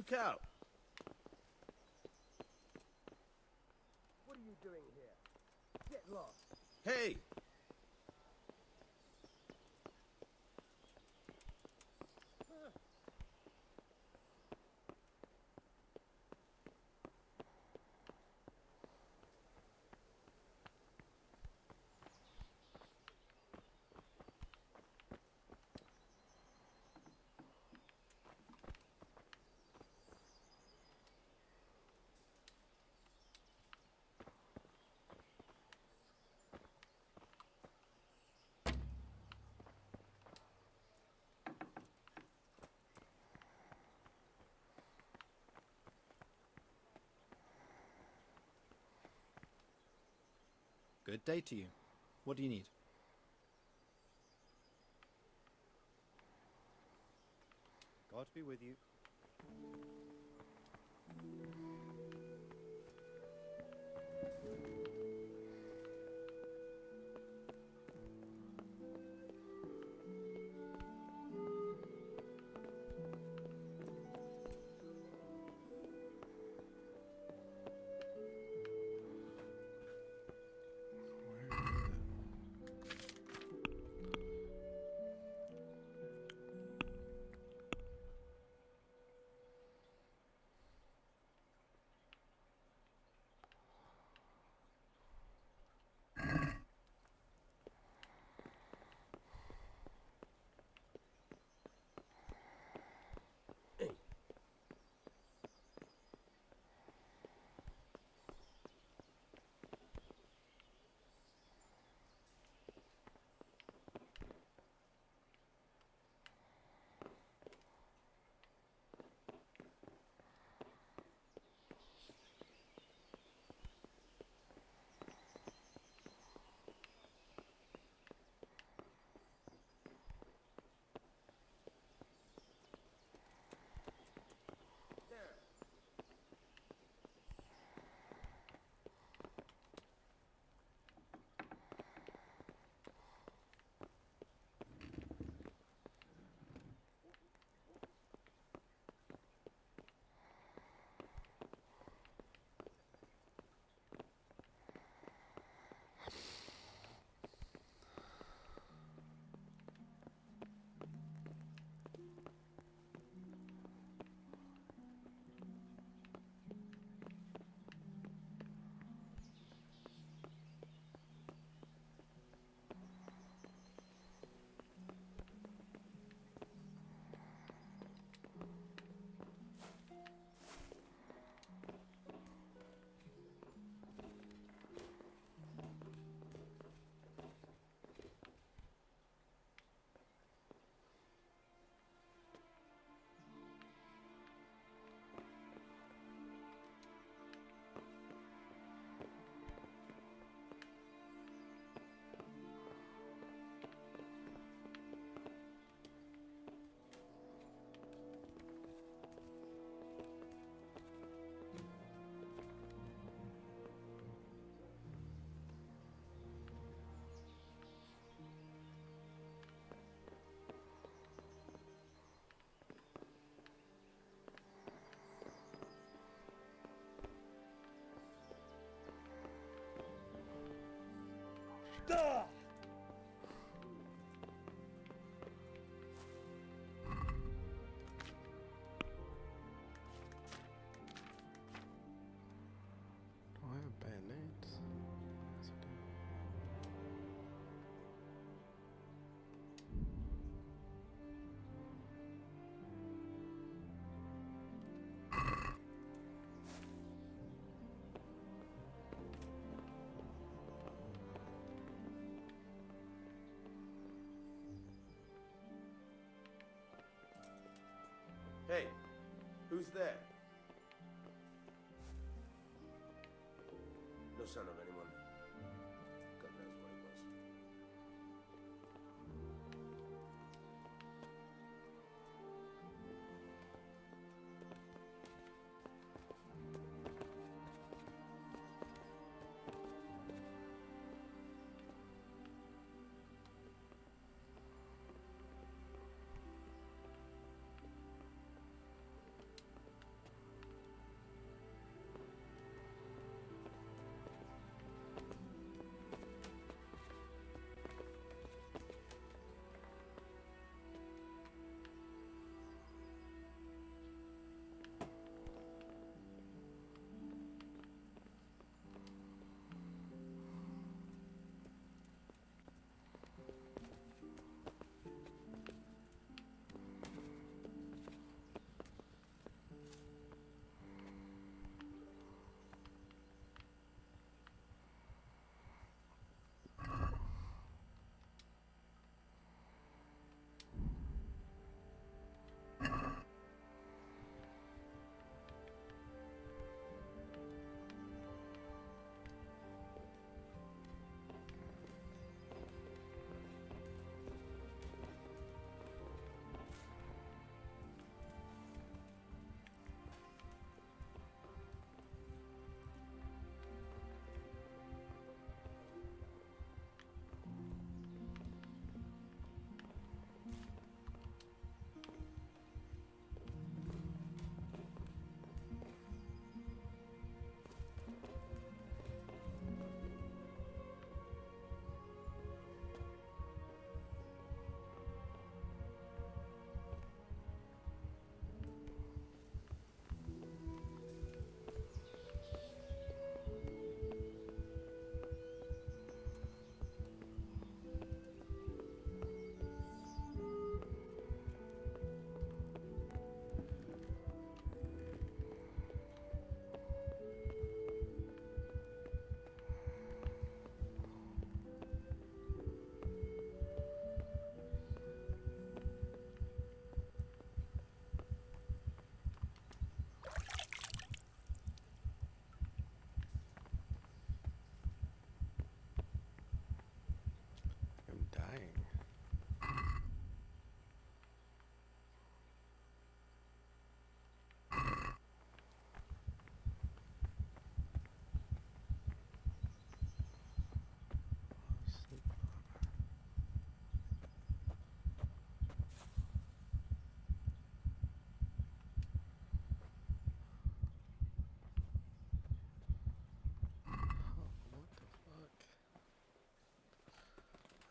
Look out! What are you doing here? Get lost. Hey! Good day to you. What do you need? God be with you. Do I have band-aids? Yes, I do. Hey, who's there? No sign of anyone. God knows what it was. I'm dying. Sleep over. Oh, what the fuck?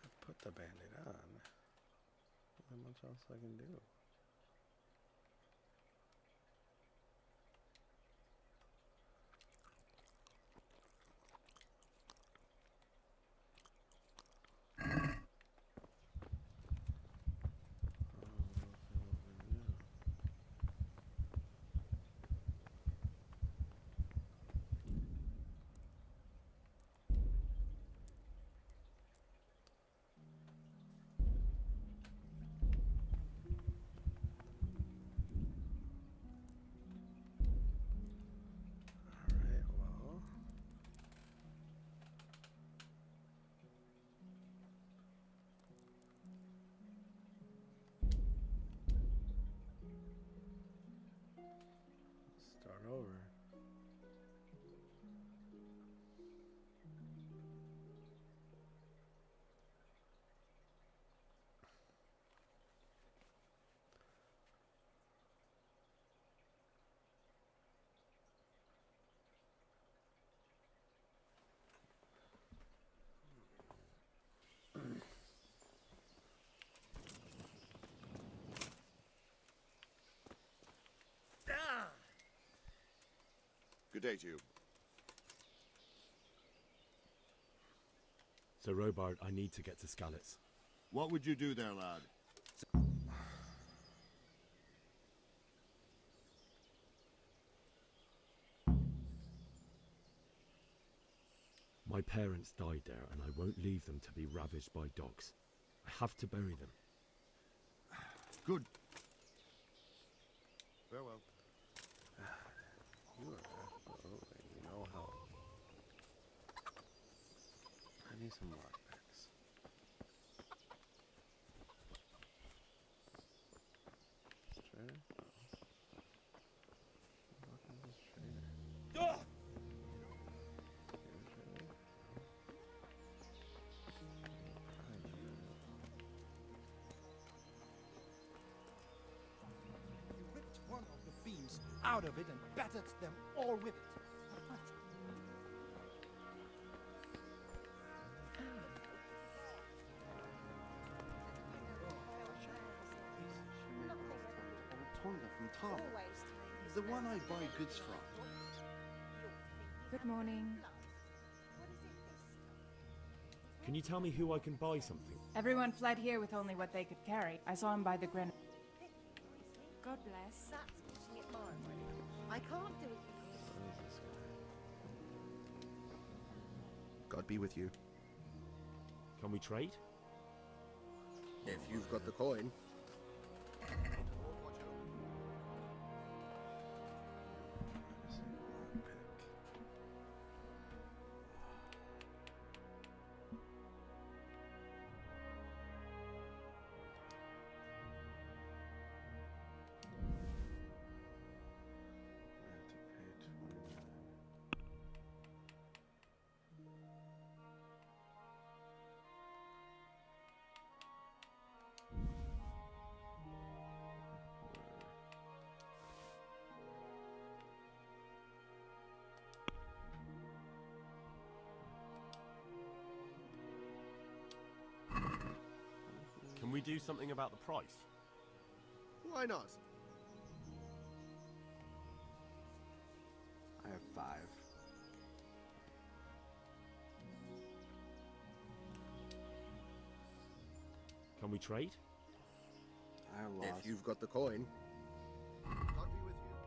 I put the band-aid on. Not much else I can do. Alright, well. Start over. Good day to you. Sir Robard, I need to get to Skalitz. What would you do there, lad? My parents died there, and I won't leave them to be ravaged by dogs. I have to bury them. Good. Farewell. You are absolutely no help. I need some lockpicks. This trader? No. What is this trader? Ugh! You ripped one of the beams out of it and battered them all with it. Old Tonga from Tama. The one I buy goods from. Good morning. Can you tell me who I can buy something? Everyone fled here with only what they could carry. I saw him by the gren. God bless. That's pushing it my way. I can't do it. God be with you. Can we trade? If you've got the coin. Can we do something about the price? Why not? I have 5. Can we trade? I have lost. If you've got the coin. God be with you.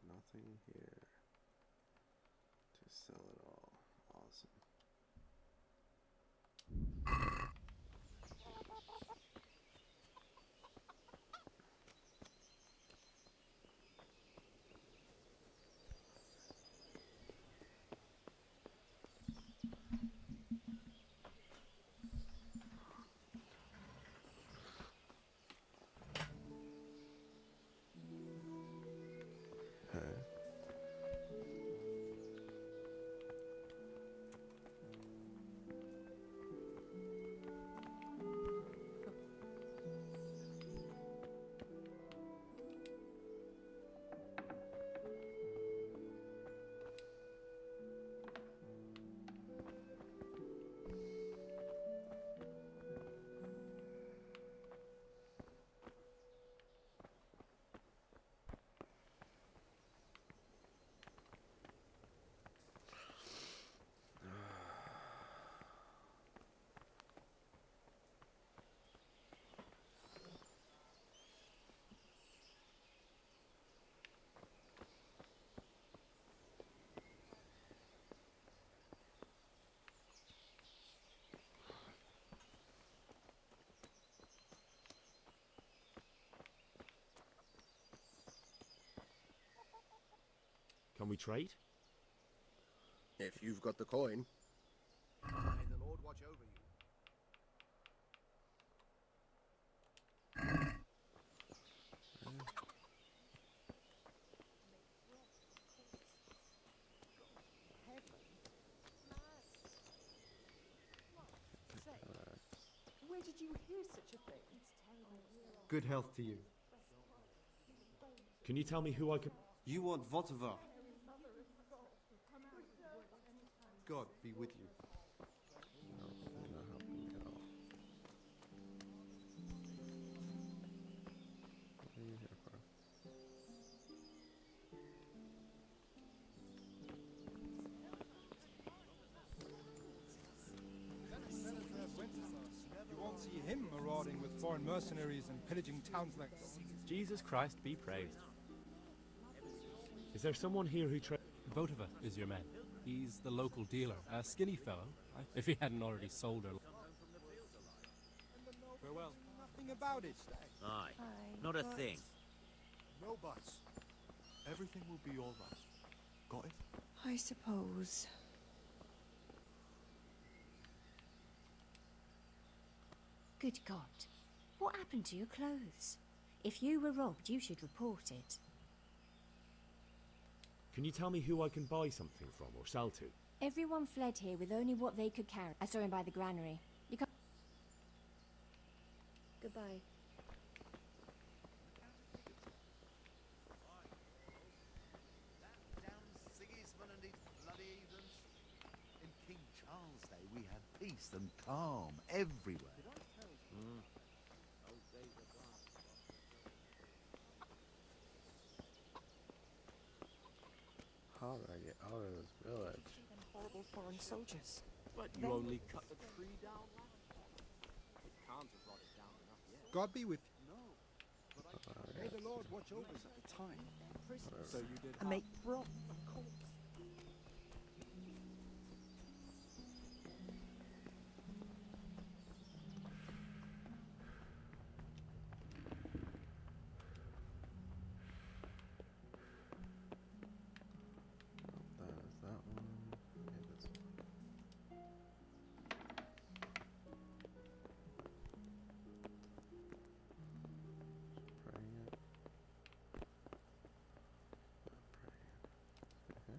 Nothing here to sell it all. Awesome. Can we trade? If you've got the coin. May the Lord watch over you. Where did you hear such a thing? Good health to you. Can you tell me who I can... You want Votovar. God be with you. What are you here for? You won't see him marauding with foreign mercenaries and pillaging towns like this. Jesus Christ be praised. Is there someone here who Votova is your man. He's the local dealer, a skinny fellow, if he hadn't already sold her. Farewell. Nothing about it. Aye. Not a thing. No buts. Everything will be all right. Got it? I suppose. Good God. What happened to your clothes? If you were robbed, you should report it. Can you tell me who I can buy something from or sell to? Everyone fled here with only what they could carry. I saw him by the granary. You can't... Goodbye. Sigismund and these bloody heathens. In King Charles' day, we had peace and calm everywhere. How do I get out of this village? Horrible foreign soldiers. But you only cut the tree down, lad? It can't have rotted down enough yet. God be with you. May the Lord watch over you. At the time. So you did. And make broth, of course. That is that one. Okay, this one. Praying it. Praying it. Okay.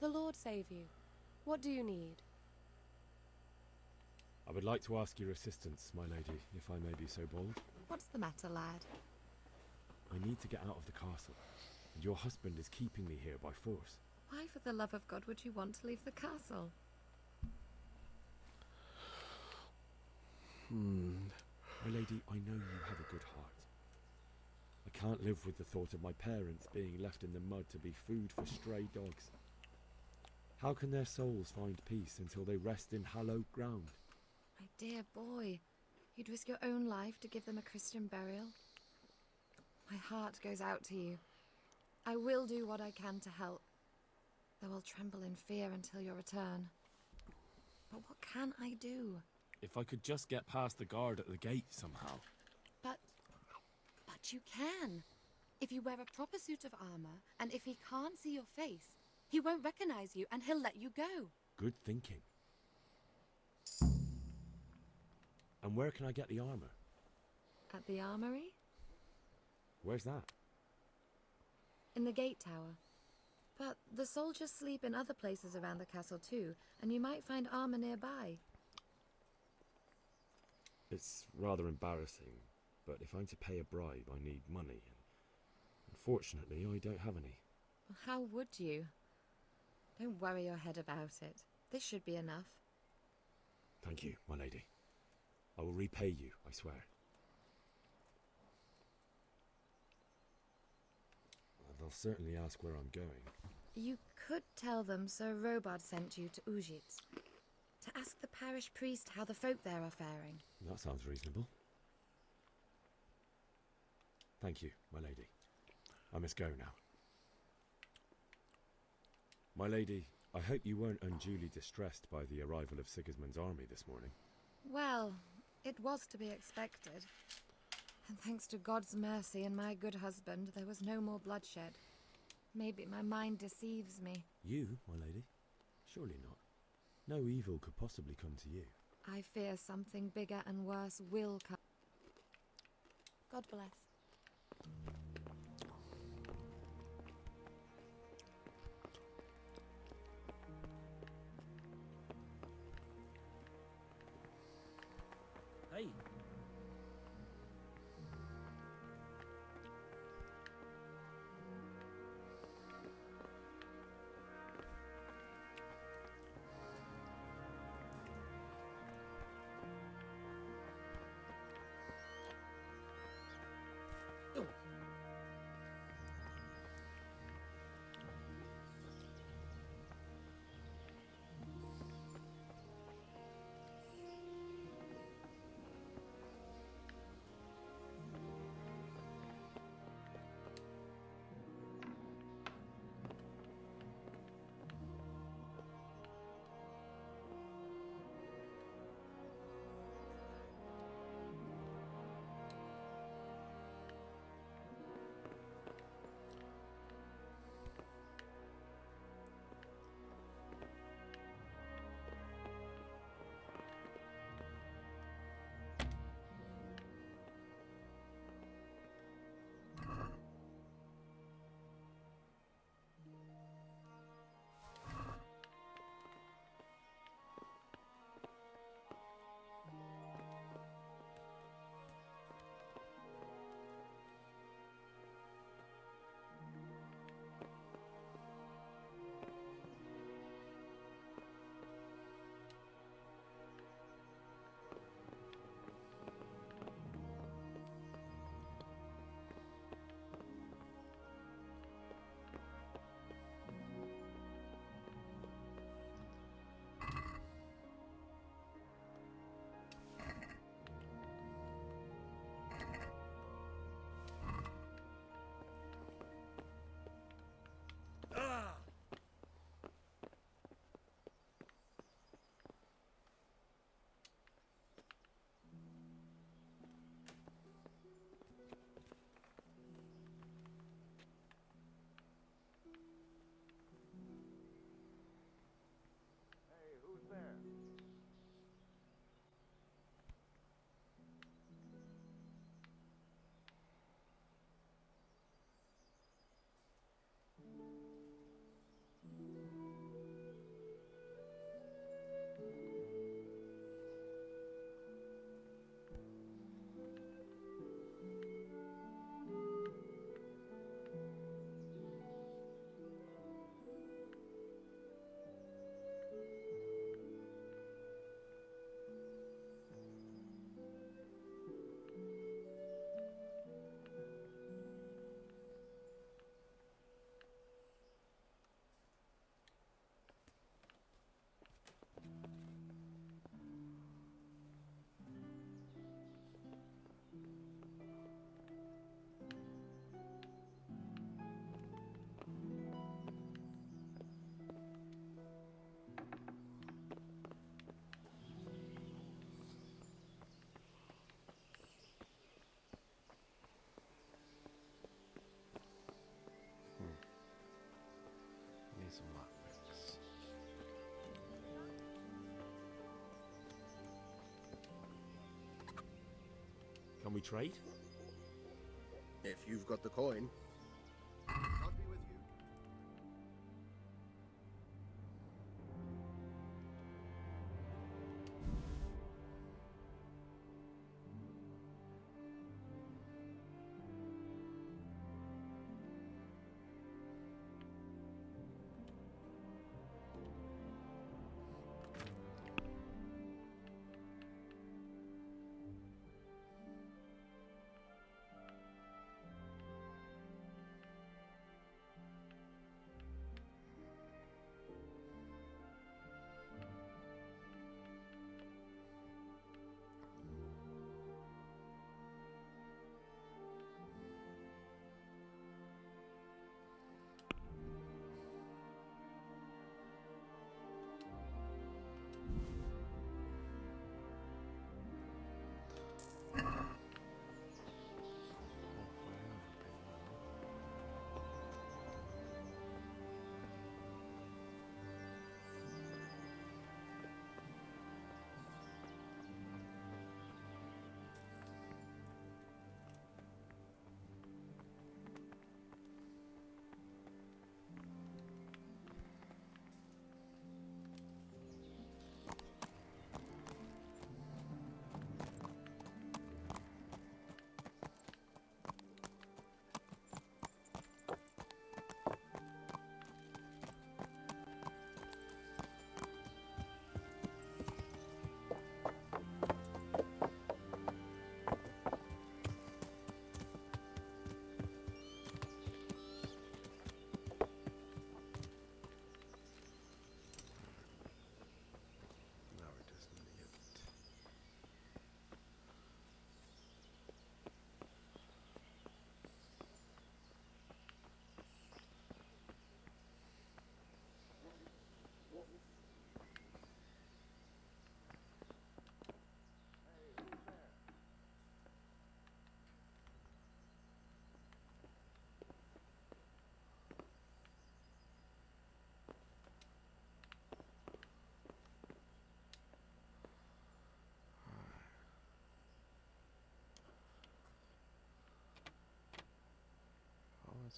The Lord save you. What do you need? I would like to ask your assistance, my lady, if I may be so bold. What's the matter, lad? I need to get out of the castle, and your husband is keeping me here by force. Why, for the love of God, would you want to leave the castle? My lady, I know you have a good heart. I can't live with the thought of my parents being left in the mud to be food for stray dogs. How can their souls find peace until they rest in hallowed ground? My dear boy, you'd risk your own life to give them a Christian burial. My heart goes out to you. I will do what I can to help, though I'll tremble in fear until your return. But what can I do? If I could just get past the guard at the gate somehow. But you can. If you wear a proper suit of armor, and if he can't see your face, he won't recognize you and he'll let you go. Good thinking. And where can I get the armor? At the armory? Where's that? In the gate tower. But the soldiers sleep in other places around the castle too, and you might find armor nearby. It's rather embarrassing, but if I'm to pay a bribe, I need money, and unfortunately, I don't have any. How would you? Don't worry your head about it. This should be enough. Thank you, my lady. I will repay you, I swear. They'll certainly ask where I'm going. You could tell them Sir Robard sent you to Ujitz, to ask the parish priest how the folk there are faring. That sounds reasonable. Thank you, my lady. I must go now. My lady, I hope you weren't unduly distressed by the arrival of Sigismund's army this morning. Well, it was to be expected. And thanks to God's mercy and my good husband, there was no more bloodshed. Maybe my mind deceives me. You, my lady? Surely not. No evil could possibly come to you. I fear something bigger and worse will come. God bless. Hey. Hey, who's there? Need some lockpicks. Can we trade? If you've got the coin. God be with you.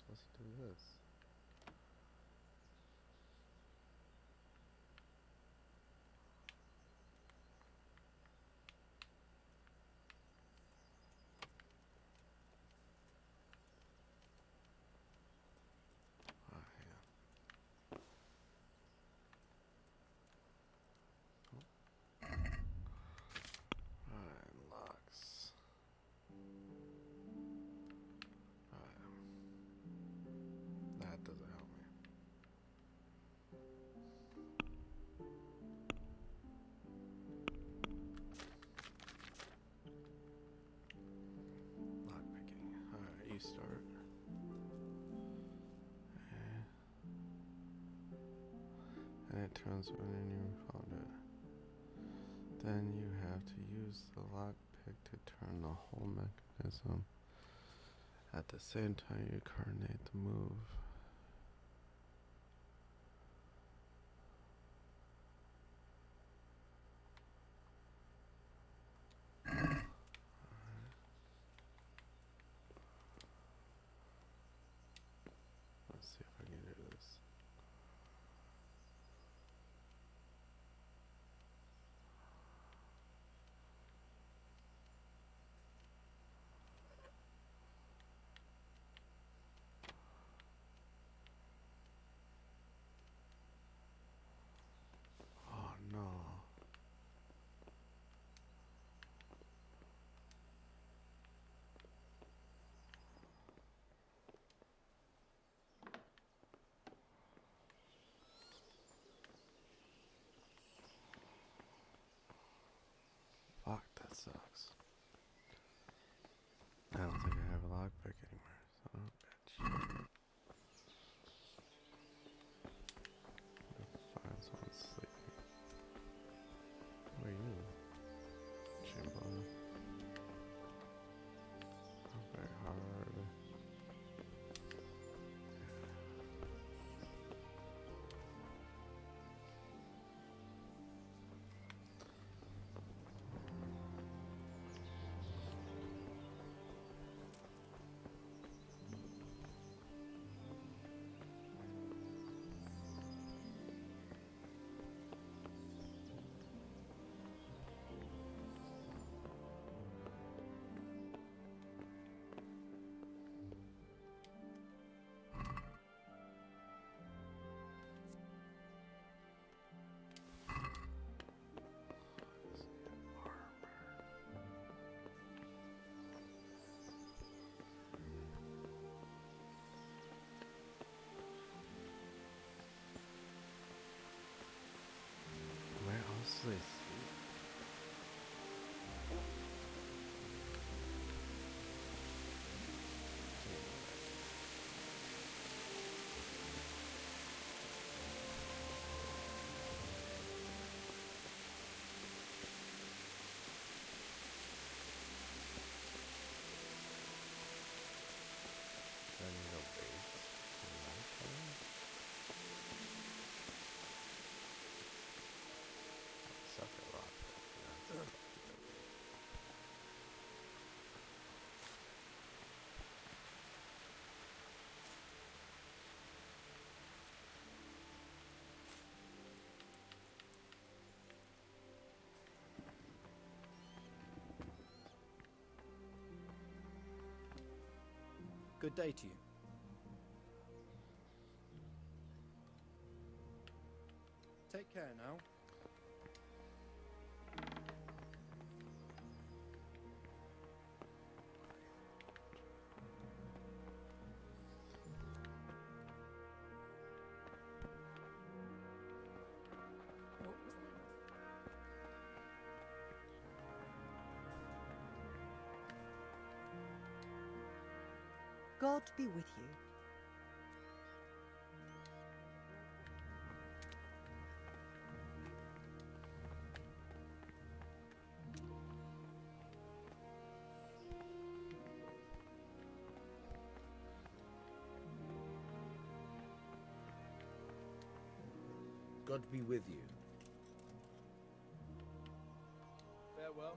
supposed to do this? Locks. That doesn't help me. Lock picking. Alright, you start. And it turns when you found it. Then you have to use the lock pick to turn the whole mechanism. At the same time, you coordinate the move. Let's see if I can do this. Oh no. Fuck, that sucks. I don't think I have a lockpick anymore, son of a bitch. Find someone sleeping. Who are you? Jimbo. Very hard. Where else do they sleep? I need a base. Suck a lot. Good day to you. Take care now. What was that? God be with you. God be with you. Farewell.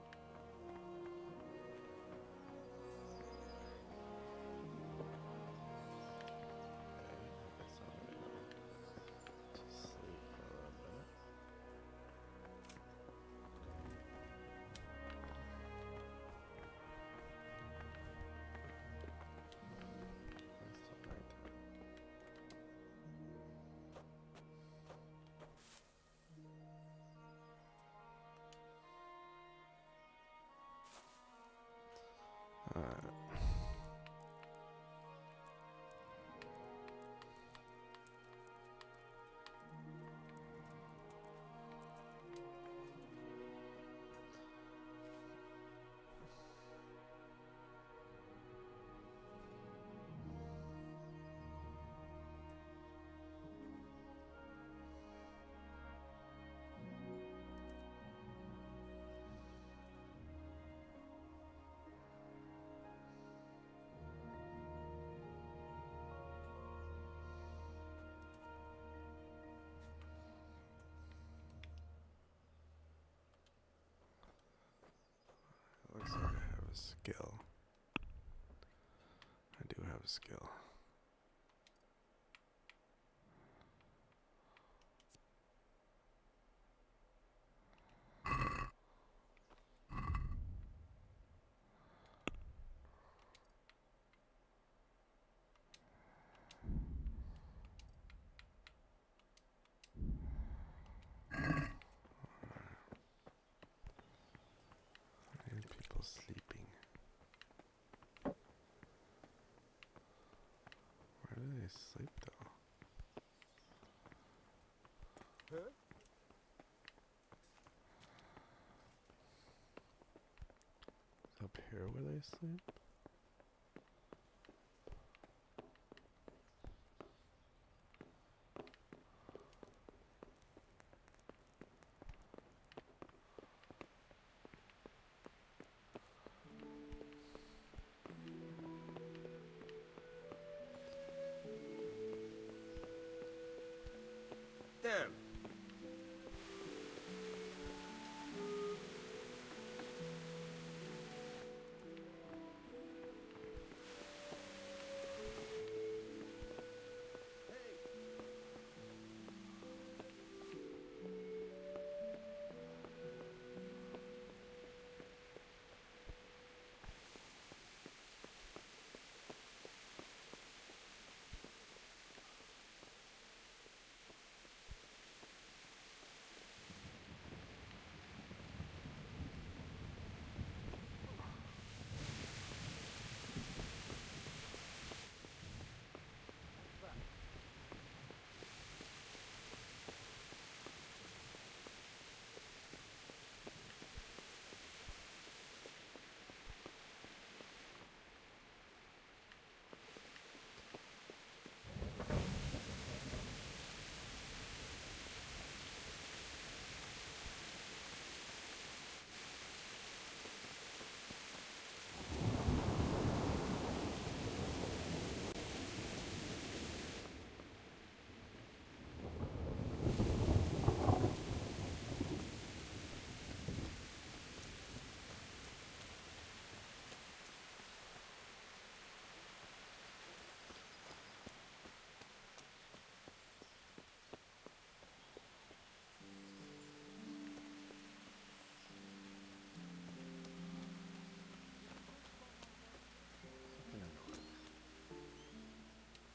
Looks like I have a skill. I do have a skill. I hear people sleeping. Where do they sleep though? Huh? Up here where they sleep? Damn.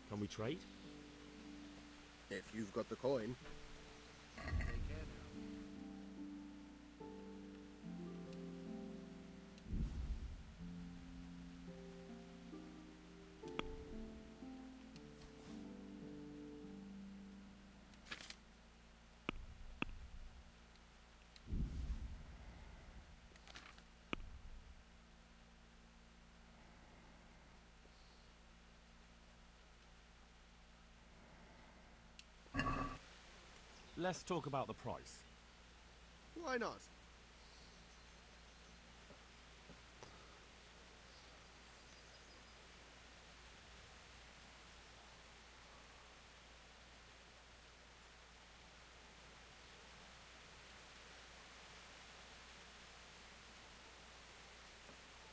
Can we trade? If you've got the coin. Take care now. Let's talk about the price. Why not?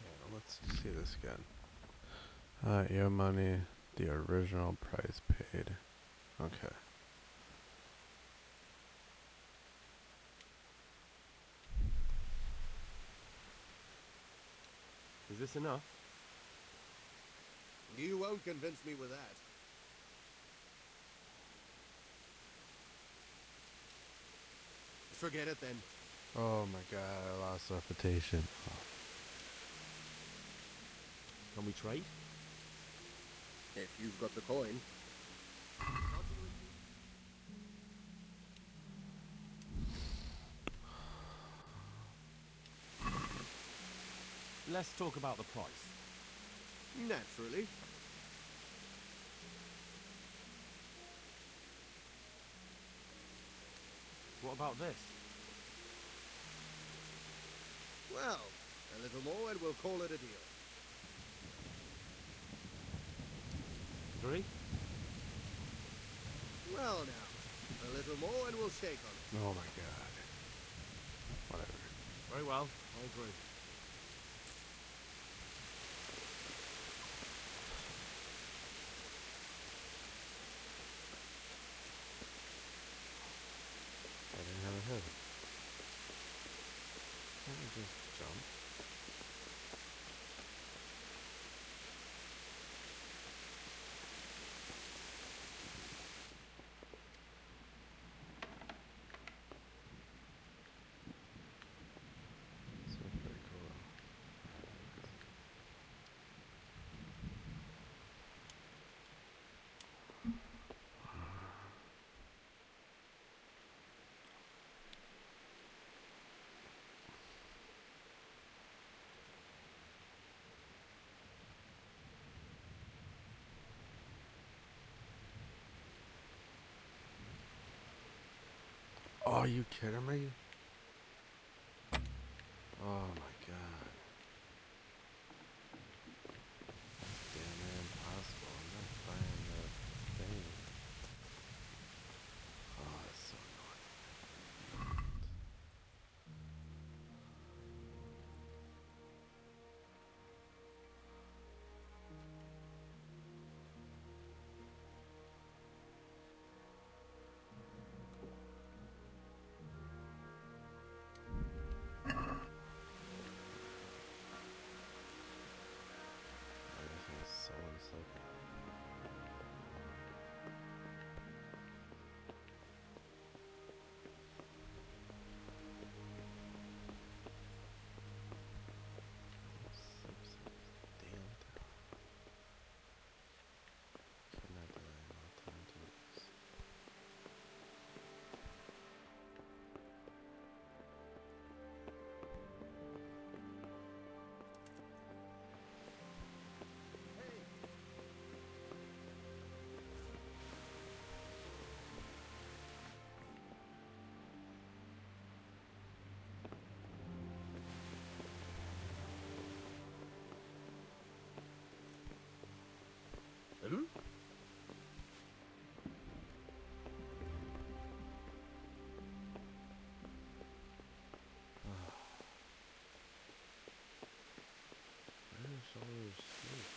Yeah, let's see this again. Your money, the original price paid. Okay. Is this enough? You won't convince me with that. Forget it then. Oh my god, I lost reputation. Can we trade? If you've got the coin. Let's talk about the price. Naturally. What about this? Well, a little more and we'll call it a deal. 3? Well now, a little more and we'll shake on it. Oh my god. Whatever. Very well, I agree. I didn't have a head. Can't I just jump? This looks pretty cool. Oh, are you kidding me? Oh my god. That's damn near impossible. I'm not buying the thing. Oh, that's so annoying. Everything's so unsloping. Slips in this damn town. Cannot delay, no time to lose. Hmm? Where is shoulders sleep?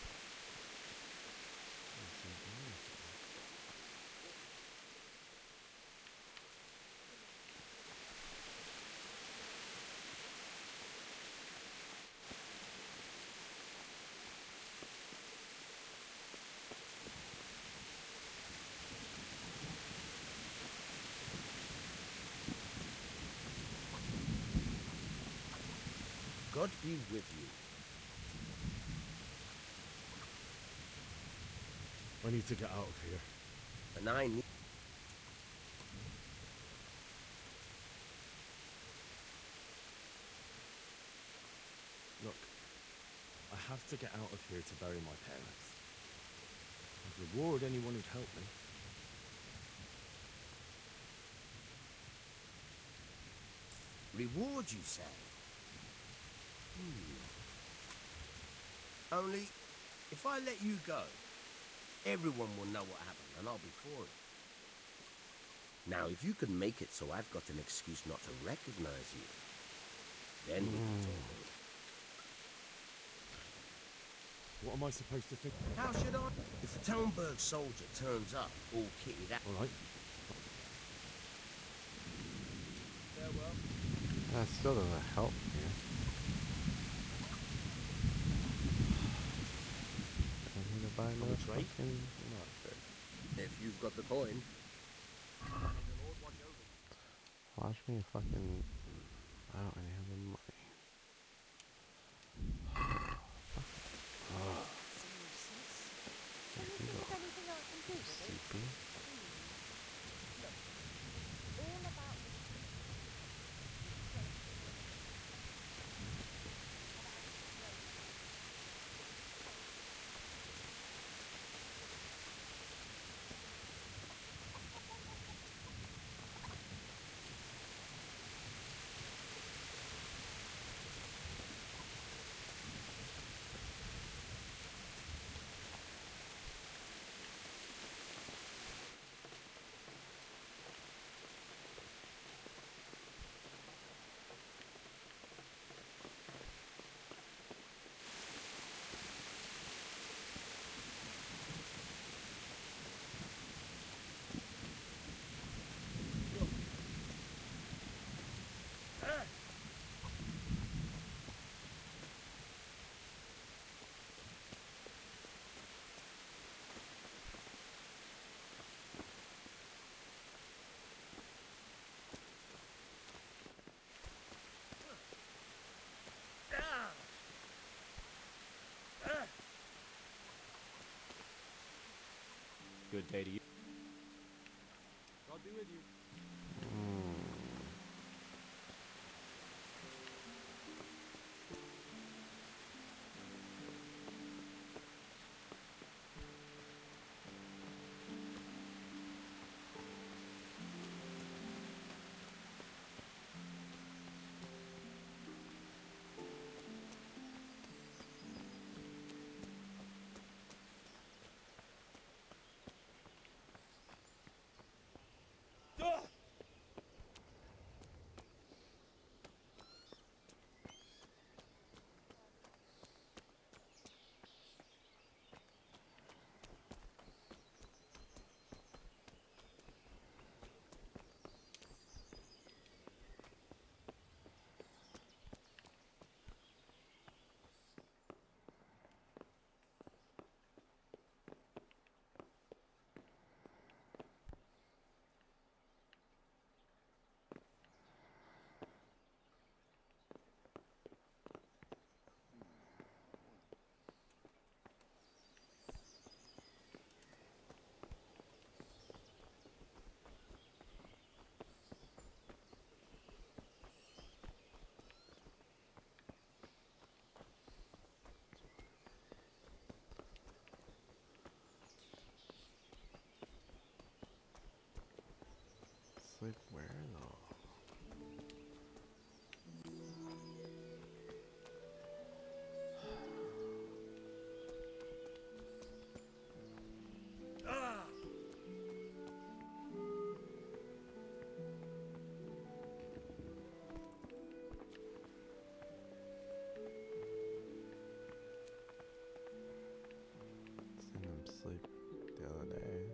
Can't seem to do anything. God be with you. I need to get out of here. And I need... Look, I have to get out of here to bury my parents. I'd reward anyone who'd help me. Reward, you say? Only, if I let you go, everyone will know what happened and I'll be for it. Now, if you can make it so I've got an excuse not to recognize you, then we can talk. What am I supposed to think? How should I? If a Townburg soldier turns up all kitted out... All right. Farewell. That still doesn't help me. I need to buy another trade? fucking outfit. If you've got the coin. Watch me fucking... I don't really have the money. Ugh. All about Good day to you. God be with you. Sleep where though? Seen him sleep the other day.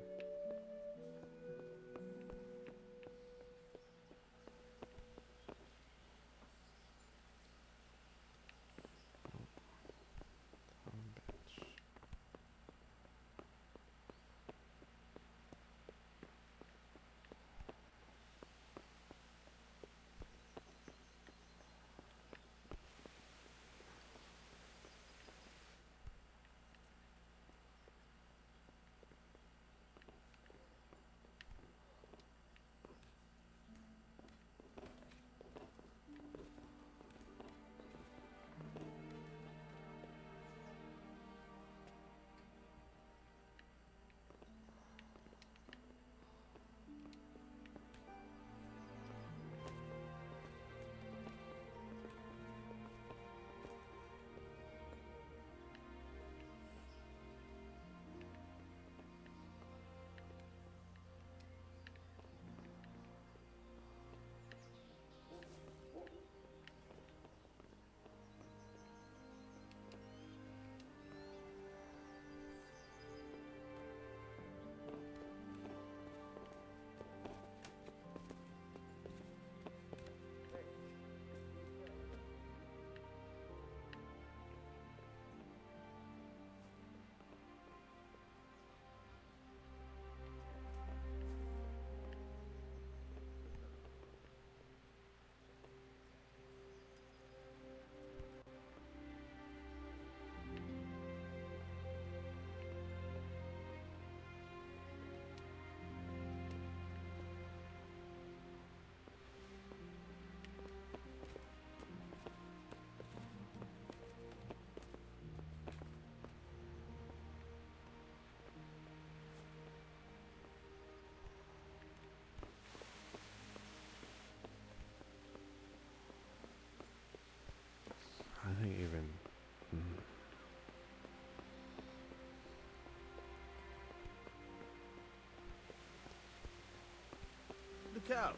Look out!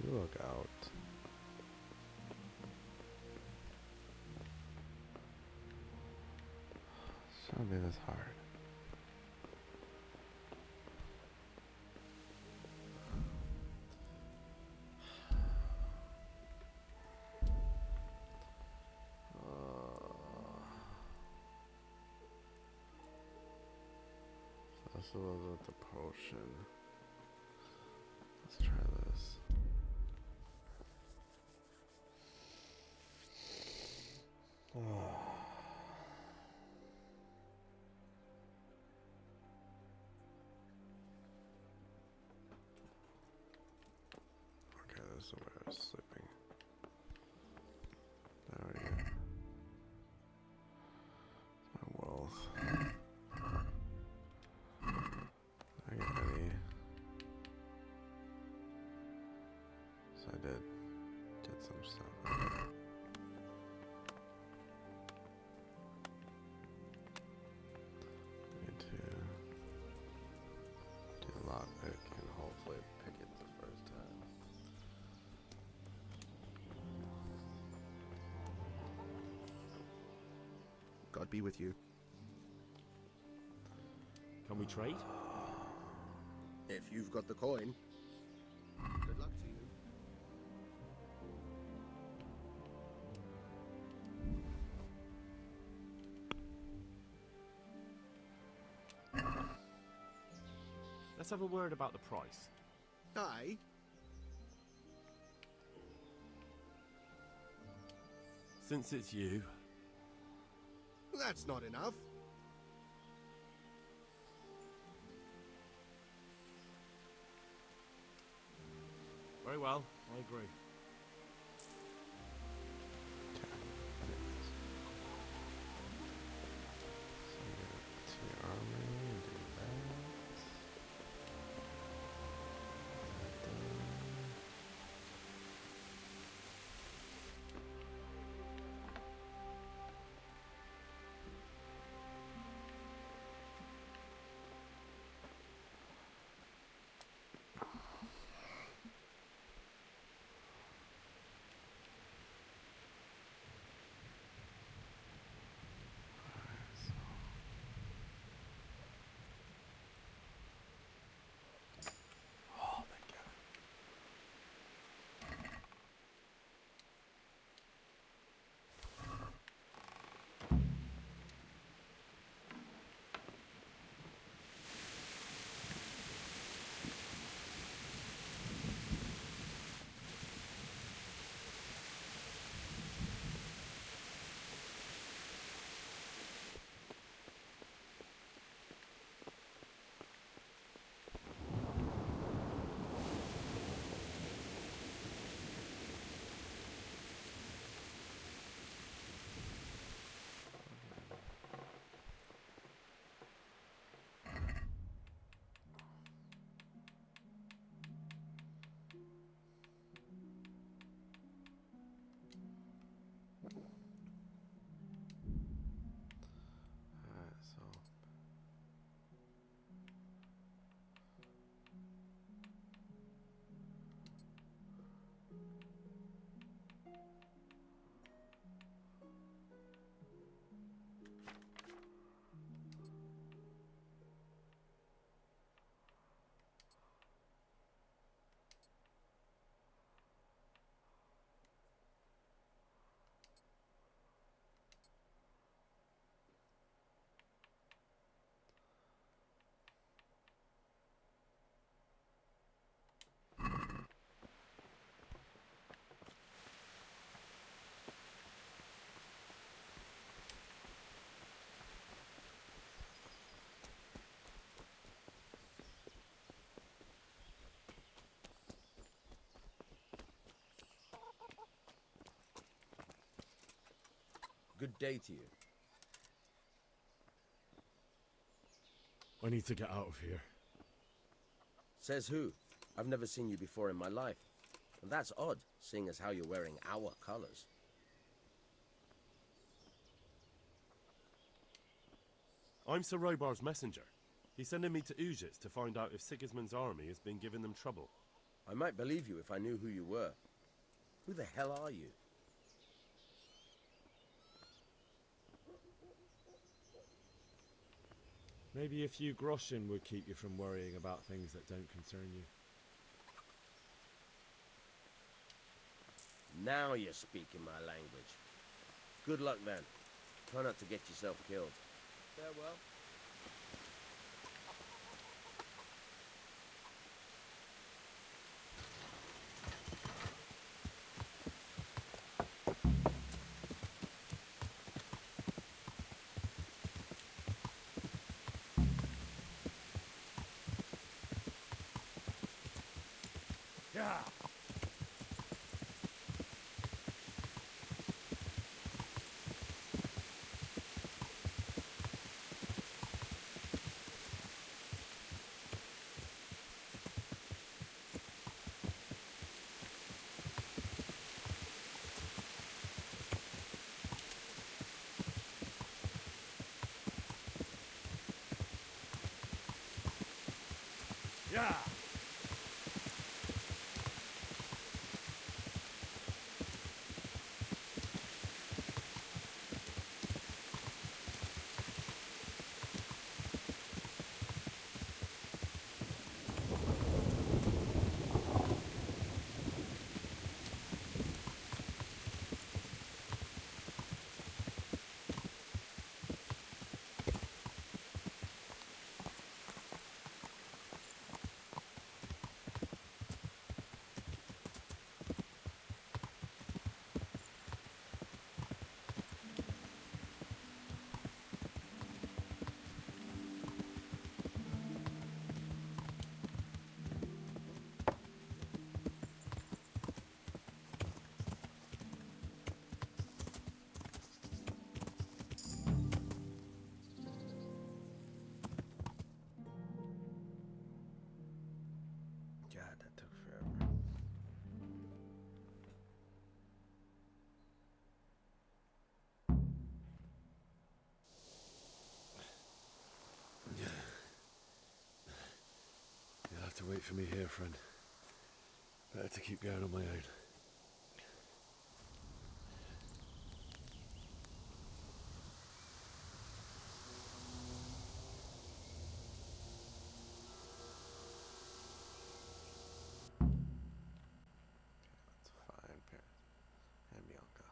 You look out. Shouldn't be this hard. This was with the potion. Let's try this. Okay, this is where I was sleeping. There we go. My wealth. I get any. So I did get some stuff. Okay. Need to get a lockpick and hopefully pick it the first time. God be with you. Can we trade? If you've got the coin. Good luck to you. Let's have a word about the price. Aye. Since it's you. That's not enough. Very well, I agree. Good day to you. I need to get out of here. Says who? I've never seen you before in my life. And that's odd, seeing as how you're wearing our colors. I'm Sir Robar's messenger. He's sending me to Ujits to find out if Sigismund's army has been giving them trouble. I might believe you if I knew who you were. Who the hell are you? Maybe a few groschen would keep you from worrying about things that don't concern you. Now you're speaking my language. Good luck then. Try not to get yourself killed. Farewell. Yeah. Yeah. God, that took forever. You'll have to wait for me here, friend. Better to keep going on my own. That's fine, Paris. And Bianca.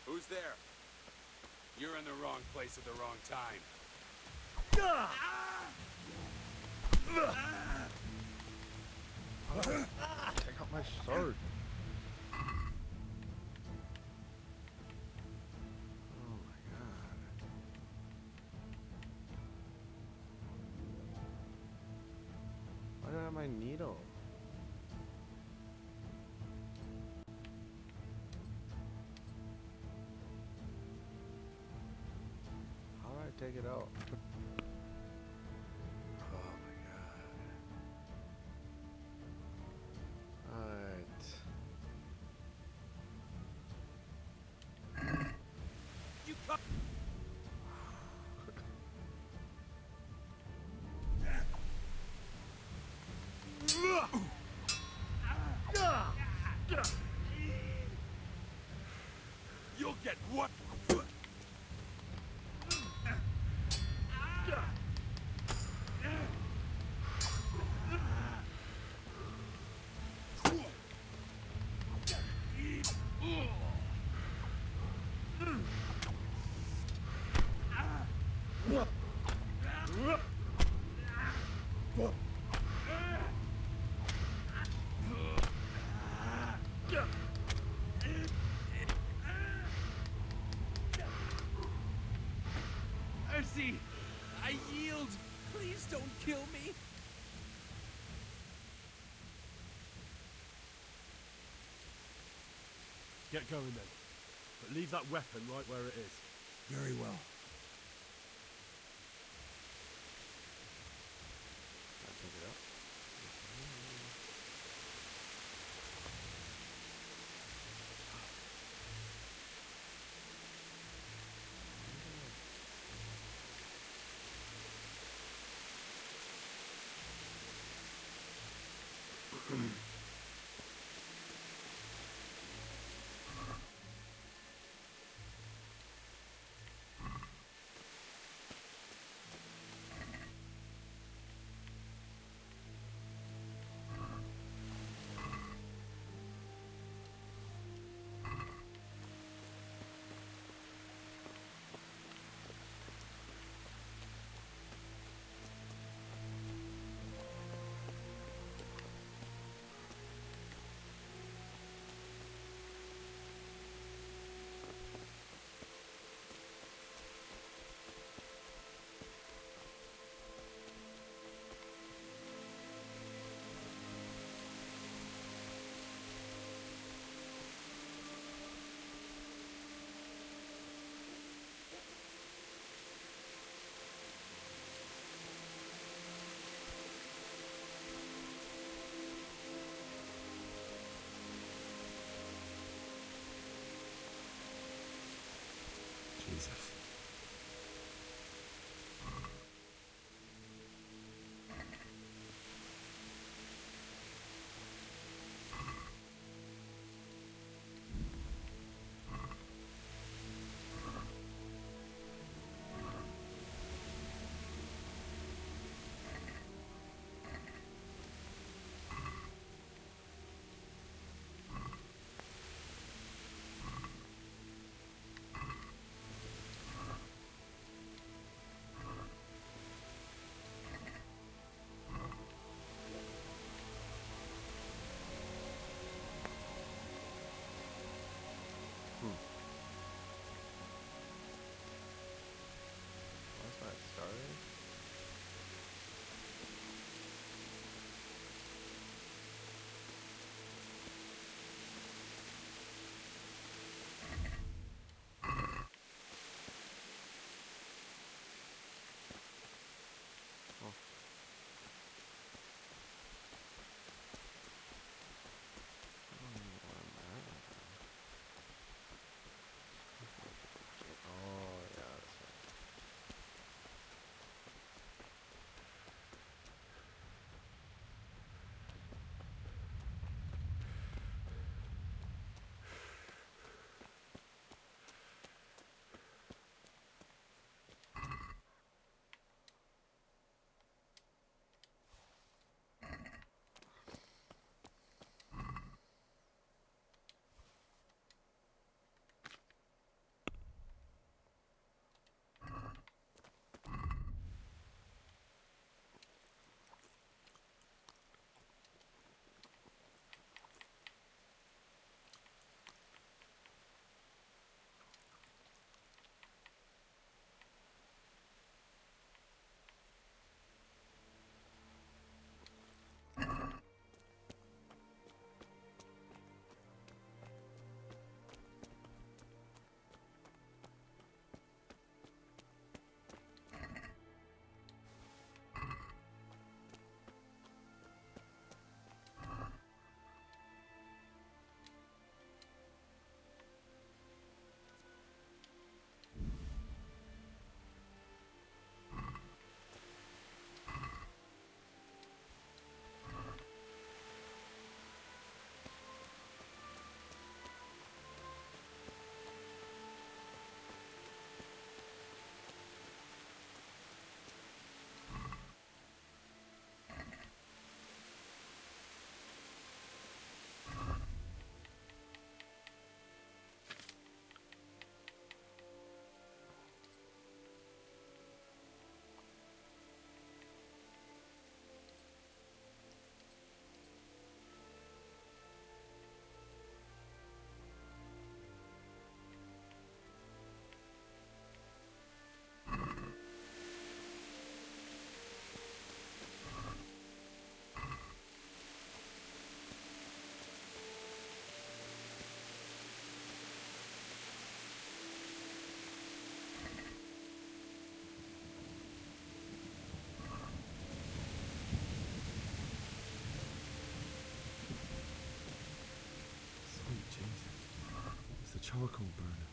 Who's there? You're in the wrong place at the wrong time. Take out my sword. Oh my god. Why do I have my needle? How do I take it out? Oh my god. Alright. You come. You'll get what? don't kill me! Get going then. But leave that weapon right where it is. Very well. I pick it up. charcoal burner.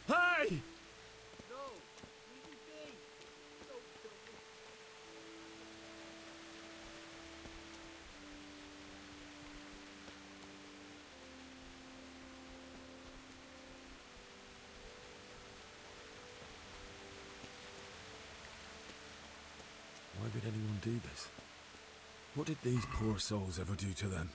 Hey! No! Leave me be! Don't kill me! Why would anyone do this? What did these poor souls ever do to them?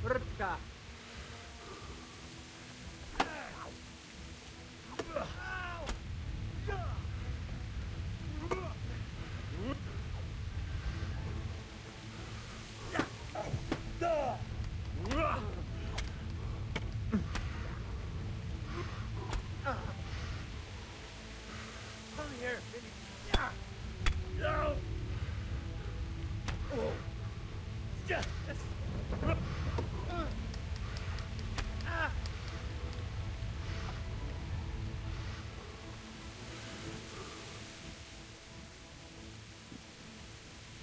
Rtka. Come here, Vinny. No.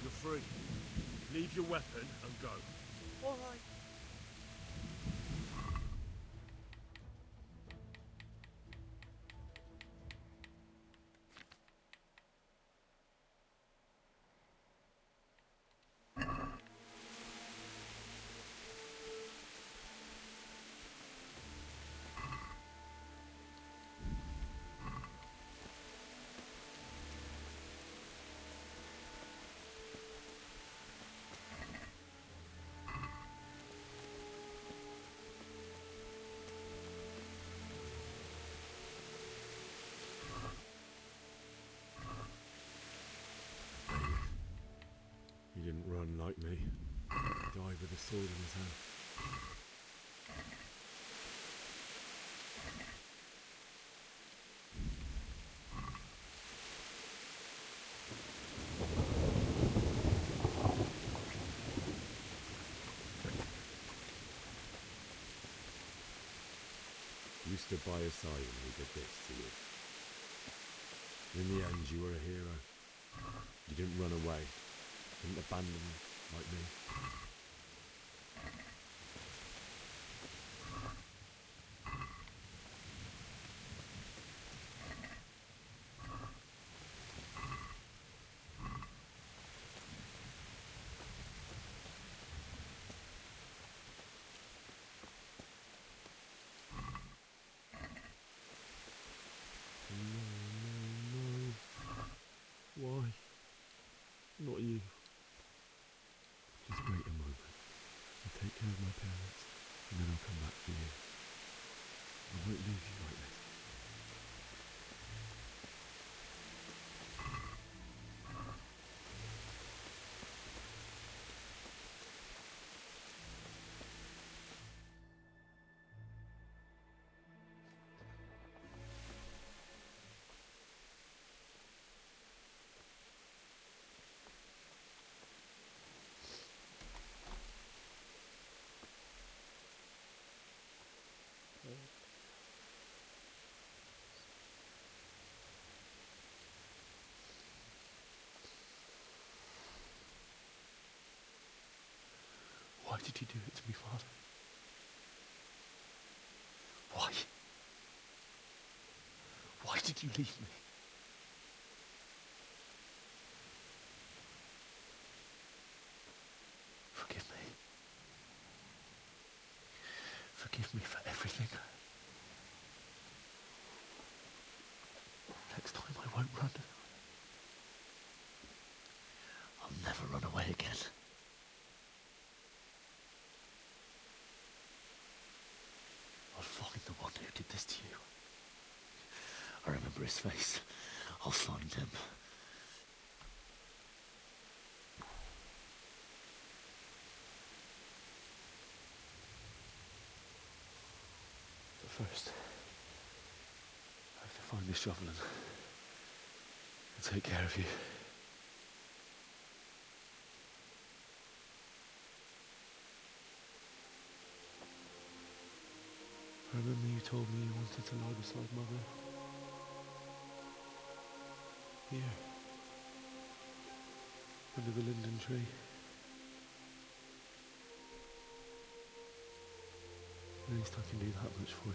You're free. Leave your weapon and go. All right. He didn't run like me. He died with a sword in his hand. You stood by his side when he did this to you. In the end, you were a hero. You didn't run away. Didn't abandon me like me. No. Why? Not you. Just wait a moment. I'll take care of my parents, and then I'll come back for you. I won't leave you like this. Why did you do it to me, Father? Why? Why did you leave me? Forgive me. Forgive me for everything. Next time I won't run. I'll never run away again. I'll find the one who did this to you. I remember his face. I'll find him. But first, I have to find this shovel and take care of you. I remember you told me you wanted to lie beside Mother. Here. Under the linden tree. At least I can do that much for you.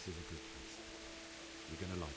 This is a good place. You're gonna like it.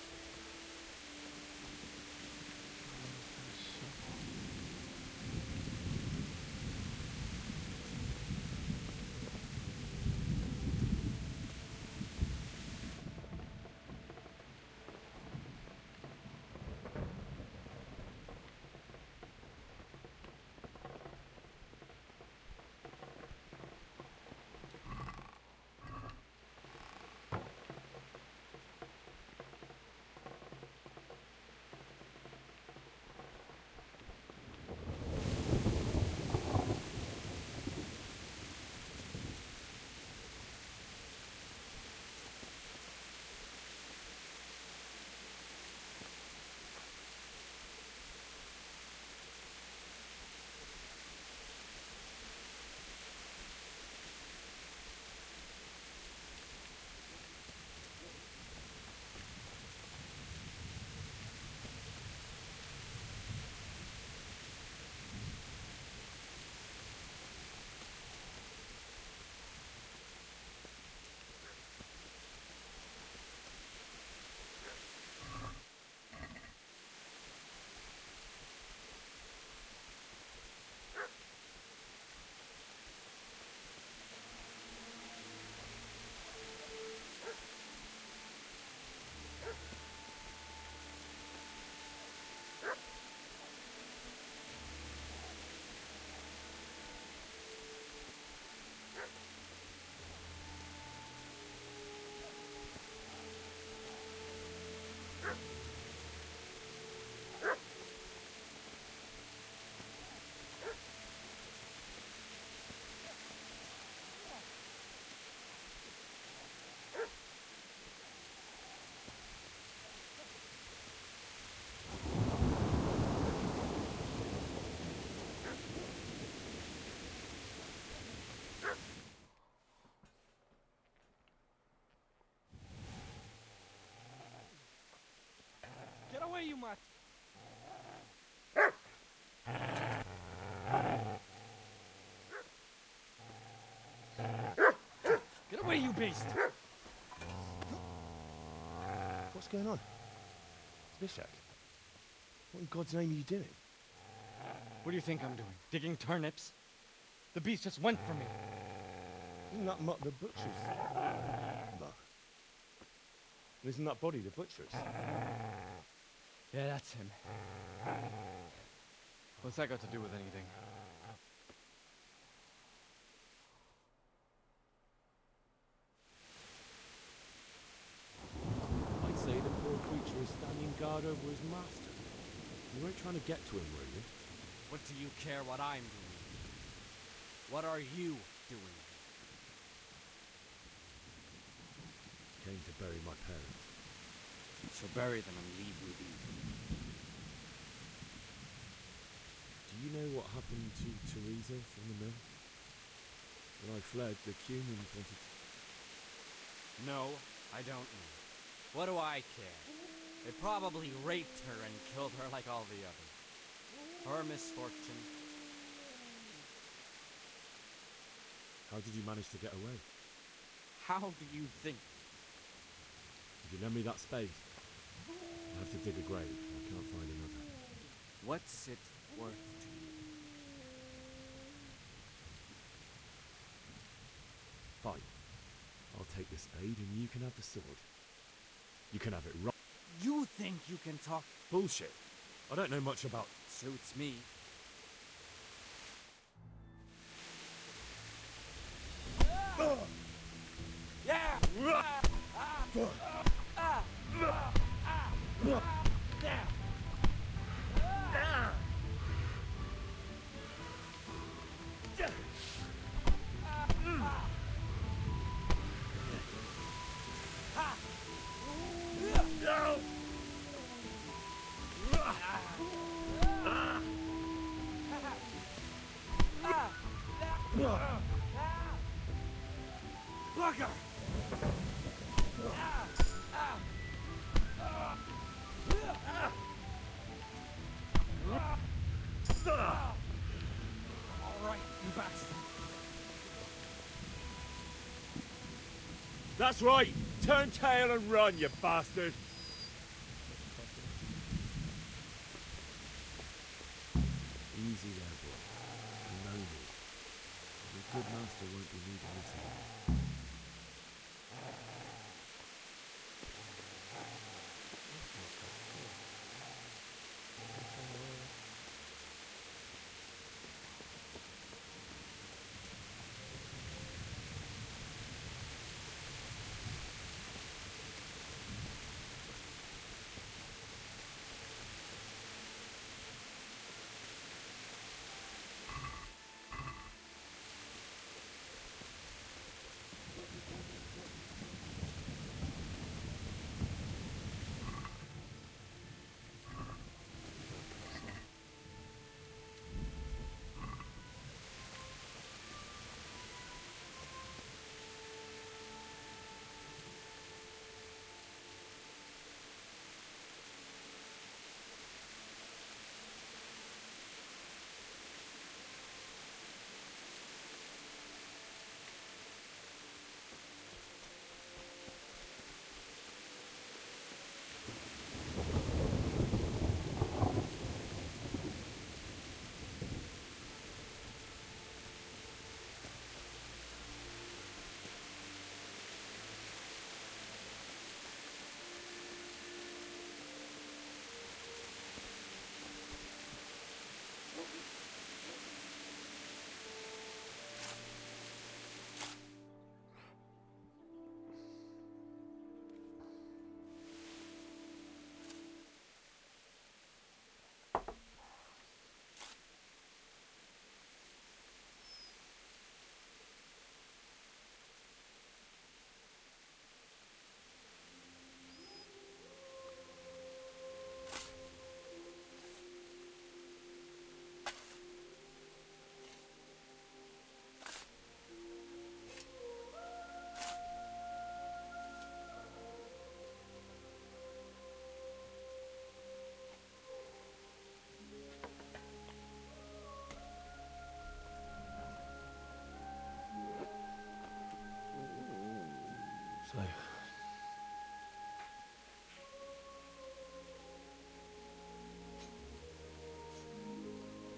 Get away, you mutt! Get away, you beast! What's going on? Zbyszek, what in God's name are you doing? What do you think I'm doing? Digging turnips? The beast just went for me. Isn't that Mutt the butcher's? No. Isn't that body the butcher's? Yeah, that's him. What's that got to do with anything? I'd say the poor creature is standing guard over his master. You weren't trying to get to him, were you? What do you care what I'm doing? What are you doing? Came to bury my parents. So bury them and leave me be. Do you know what happened to Teresa from the mill? When I fled, the Cumans wanted to... No, I don't know. What do I care? They probably raped her and killed her like all the others. Her misfortune. How did you manage to get away? How do you think? If you lend me that spade, I'll have to dig a grave. I can't find another. What's it worth to you? Fine. I'll take the spade and you can have the sword. You can have it right. You think you can talk? Bullshit. I don't know much about... Suits me. Yeah! Bugger! All right, you bastard. That's right! turn tail and run, you bastard! Easy there, boy. You know me. Your good master won't be needing this again. So,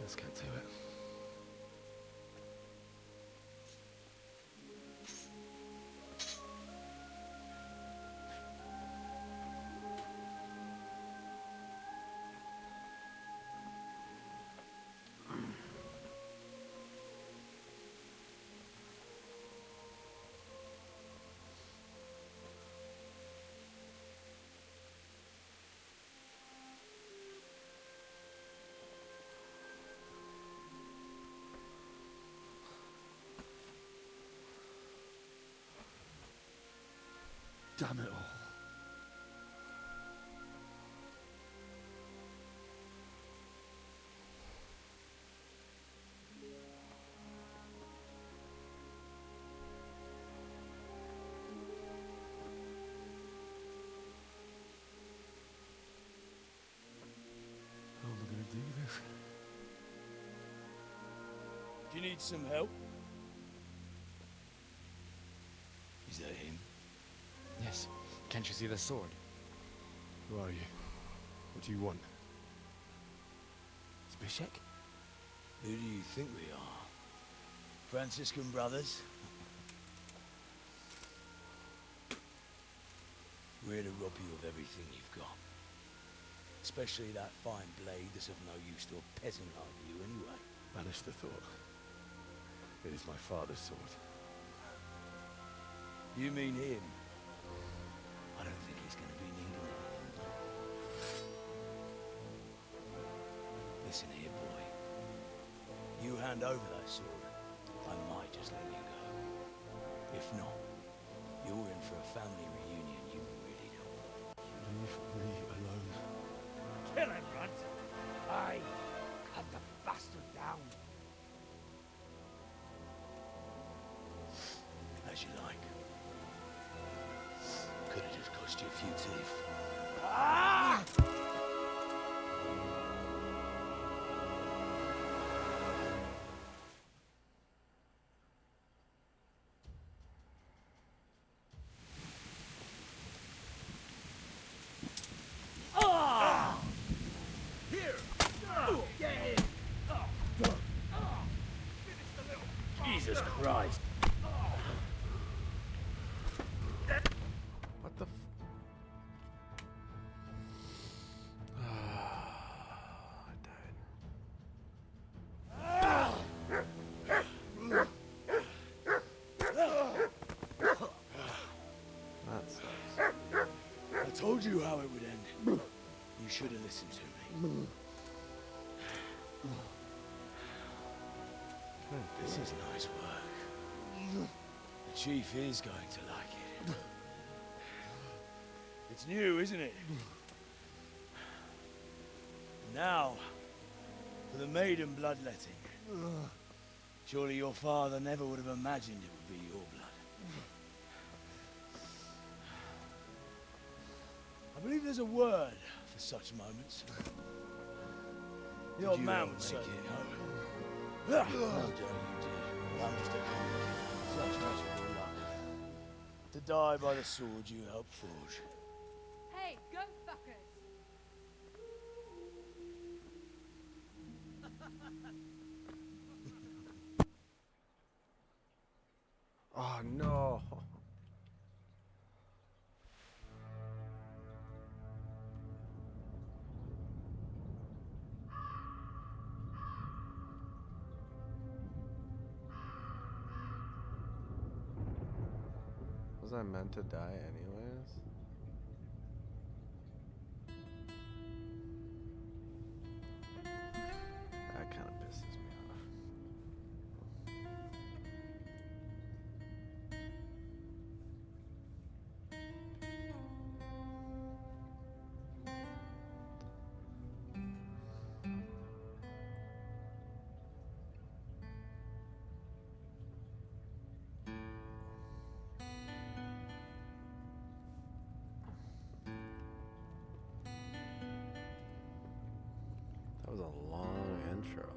let's get to it. Damn it all. How am I going to do this? Do you need some help? Is that him? Yes. Can't you see the sword? Who are you? What do you want? Zbyszek? Who do you think we are? Franciscan brothers? We're here to rob you of everything you've got. Especially that fine blade that's of no use to a peasant like you anyway. Banish the thought. It is my father's sword. You mean him? I don't think he's going to be needing it. Listen here, boy. You hand over that sword, I might just let you go. If not, you're in for a family reunion you really don't want. Leave me alone. Kill him, Runt! Aye! Cut the bastard down! As you like. Could have just cost you a few teeth. Ah! Jesus Christ. What the f... I died. That sucks. I told you how it would end. You should have listened to me. This is nice work. The chief is going to like it. It's new, isn't it? Now, for the maiden bloodletting. Surely your father never would have imagined it would be your blood. I believe there's a word for such moments. The old man would certainly know. Well done, you did. I'm just a comic. Such miserable luck. To die by the sword you helped forge. Hey, go fuckers! Oh no. Was I meant to die anyways? That kind of pisses me off. That was a long intro.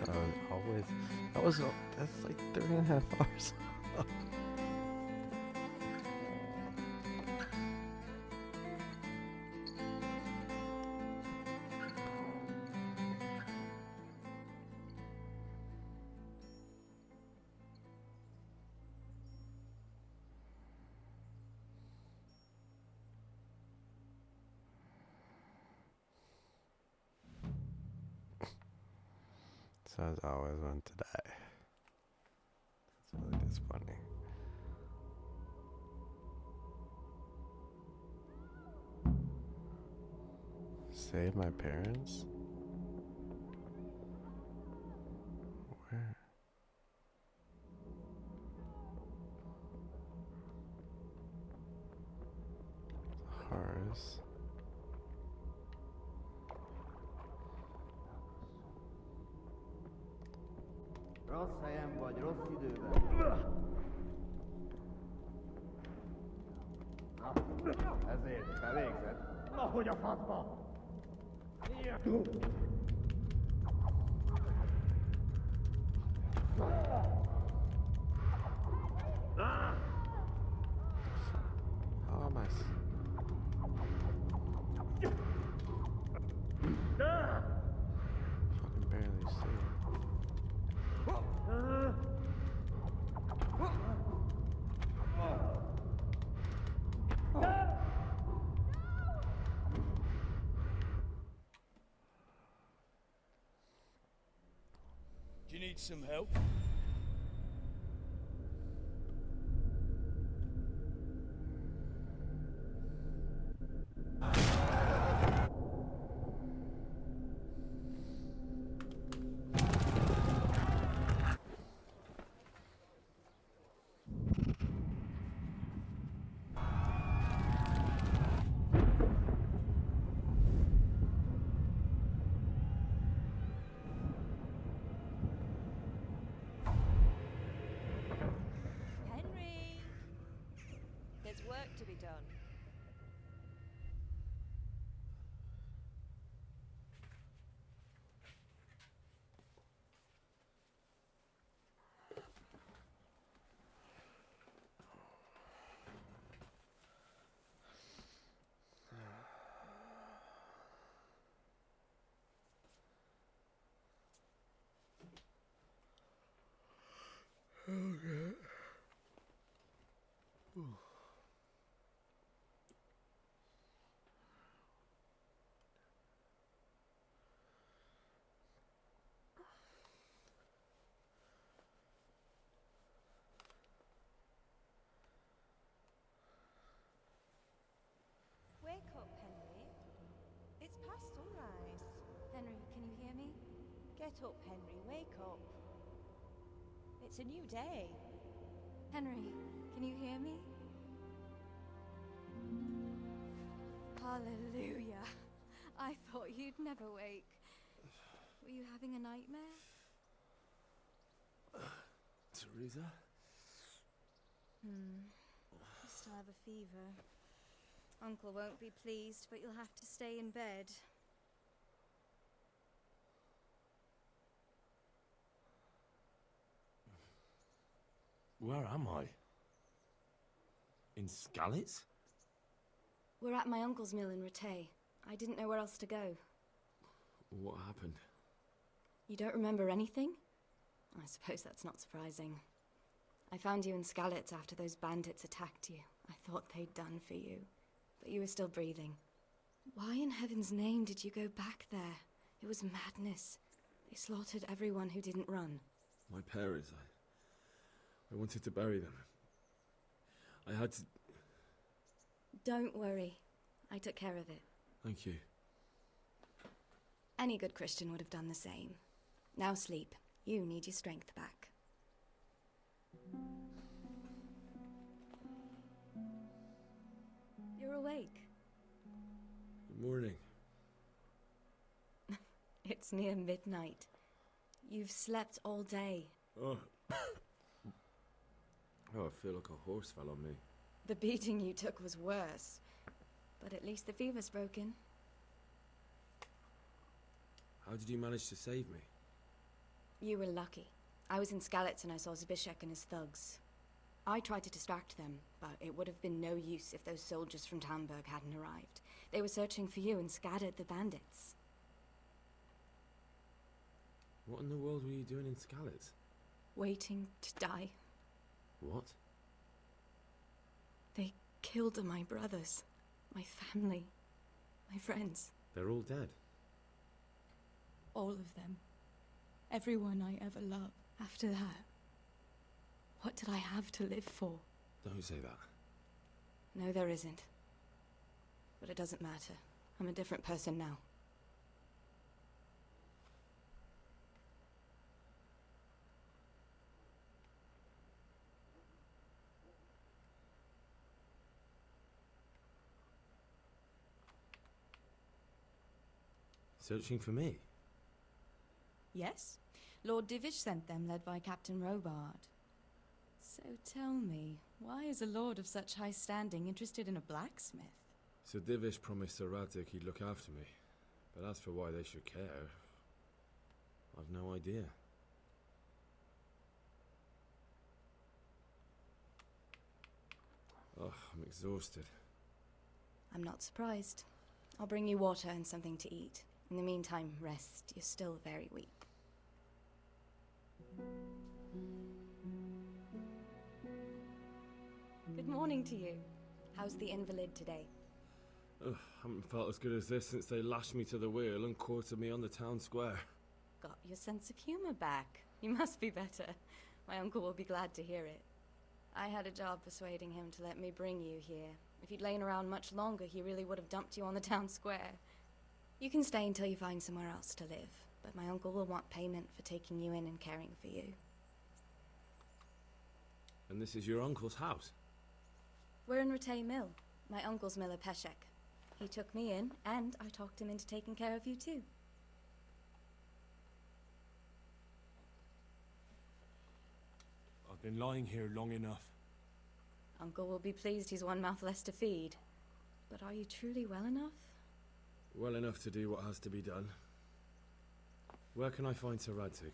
So always, that's like 3.5 hours. So I was always meant to die. That's really disappointing. Save my parents? Where? Horse. Rossz helyen vagy, rossz időben. Na, ezért felégzett. Na, hogy a faszba! How am I? need some help? Henry! There's work to be done. Okay. Wake up, Henry. It's past sunrise. Henry, can you hear me? Get up, Henry. Wake up. It's a new day. Henry, can you hear me? Hallelujah. I thought you'd never wake. Were you having a nightmare? Teresa? You still have a fever. Uncle won't be pleased, but you'll have to stay in bed. Where am I? In Skalitz? We're at my uncle's mill in Rattay. I didn't know where else to go. What happened? You don't remember anything? I suppose that's not surprising. I found you in Skalitz after those bandits attacked you. I thought they'd done for you, but you were still breathing. Why in heaven's name did you go back there? It was madness. They slaughtered everyone who didn't run. My parents, I wanted to bury them. I had to... Don't worry. I took care of it. Thank you. Any good Christian would have done the same. Now sleep. You need your strength back. You're awake. Good morning. It's near midnight. You've slept all day. Oh. Oh, I feel like a horse fell on me. The beating you took was worse. But at least the fever's broken. How did you manage to save me? You were lucky. I was in Skalitz and I saw Zbyszek and his thugs. I tried to distract them, but it would have been no use if those soldiers from Tamburg hadn't arrived. They were searching for you and scattered the bandits. What in the world were you doing in Skalitz? Waiting to die. What? They killed my brothers, my family, my friends. They're all dead. All of them. Everyone I ever loved. After that, what did I have to live for? Don't say that. No, there isn't. But it doesn't matter. I'm a different person now. Searching for me? Yes. Lord Divish sent them, led by Captain Robard. So tell me, why is a lord of such high standing interested in a blacksmith? So Divish promised Sir Radzik he'd look after me. But as for why they should care, I've no idea. Oh, I'm exhausted. I'm not surprised. I'll bring you water and something to eat. In the meantime, rest. You're still very weak. Good morning to you. How's the invalid today? Ugh, haven't felt as good as this since they lashed me to the wheel and quartered me on the town square. Got your sense of humor back. You must be better. My uncle will be glad to hear it. I had a job persuading him to let me bring you here. If you'd lain around much longer, he really would have dumped you on the town square. You can stay until you find somewhere else to live, but my uncle will want payment for taking you in and caring for you. And this is your uncle's house? We're in Rattay Mill. My uncle's miller Peshek. He took me in, and I talked him into taking care of you too. I've been lying here long enough. Uncle will be pleased he's one mouth less to feed. But are you truly well enough? Well enough to do what has to be done. Where can I find Sir Radzig?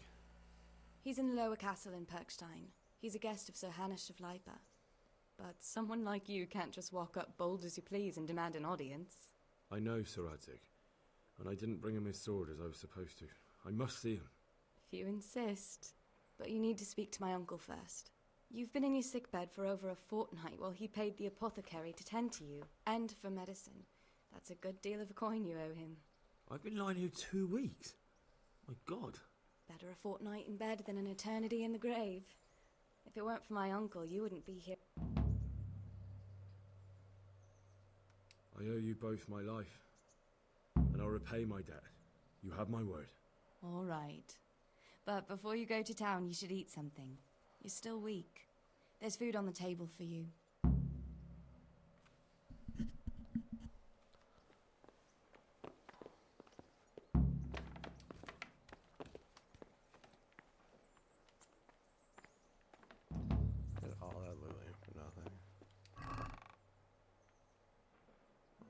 He's in the lower castle in Perkstein. He's a guest of Sir Hanush of Leipa. But someone like you can't just walk up bold as you please and demand an audience. I know Sir Radzig, and I didn't bring him his sword as I was supposed to. I must see him. If you insist. But you need to speak to my uncle first. You've been in your sickbed for over a fortnight while he paid the apothecary to tend to you, and for medicine. That's a good deal of coin you owe him. I've been lying here 2 weeks. My God. Better a fortnight in bed than an eternity in the grave. If it weren't for my uncle, you wouldn't be here. I owe you both my life, and I'll repay my debt. You have my word. All right. But before you go to town, you should eat something. You're still weak. There's food on the table for you. Did all that looting for nothing.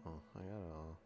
Oh, I got it all.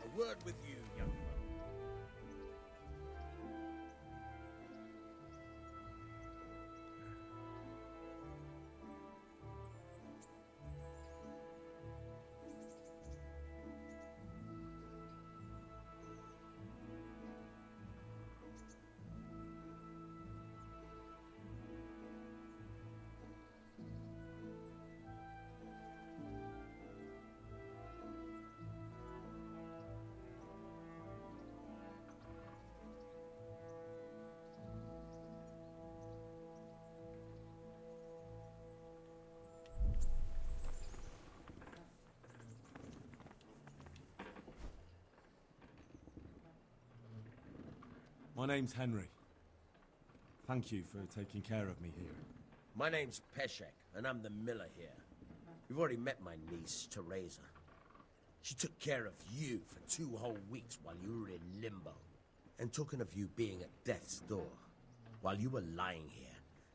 A word with you, young fellow. My name's Henry. Thank you for taking care of me here. My name's Peshek, and I'm the miller here. You've already met my niece, Teresa. She took care of you for 2 whole weeks while you were in limbo. And talking of you being at death's door, while you were lying here,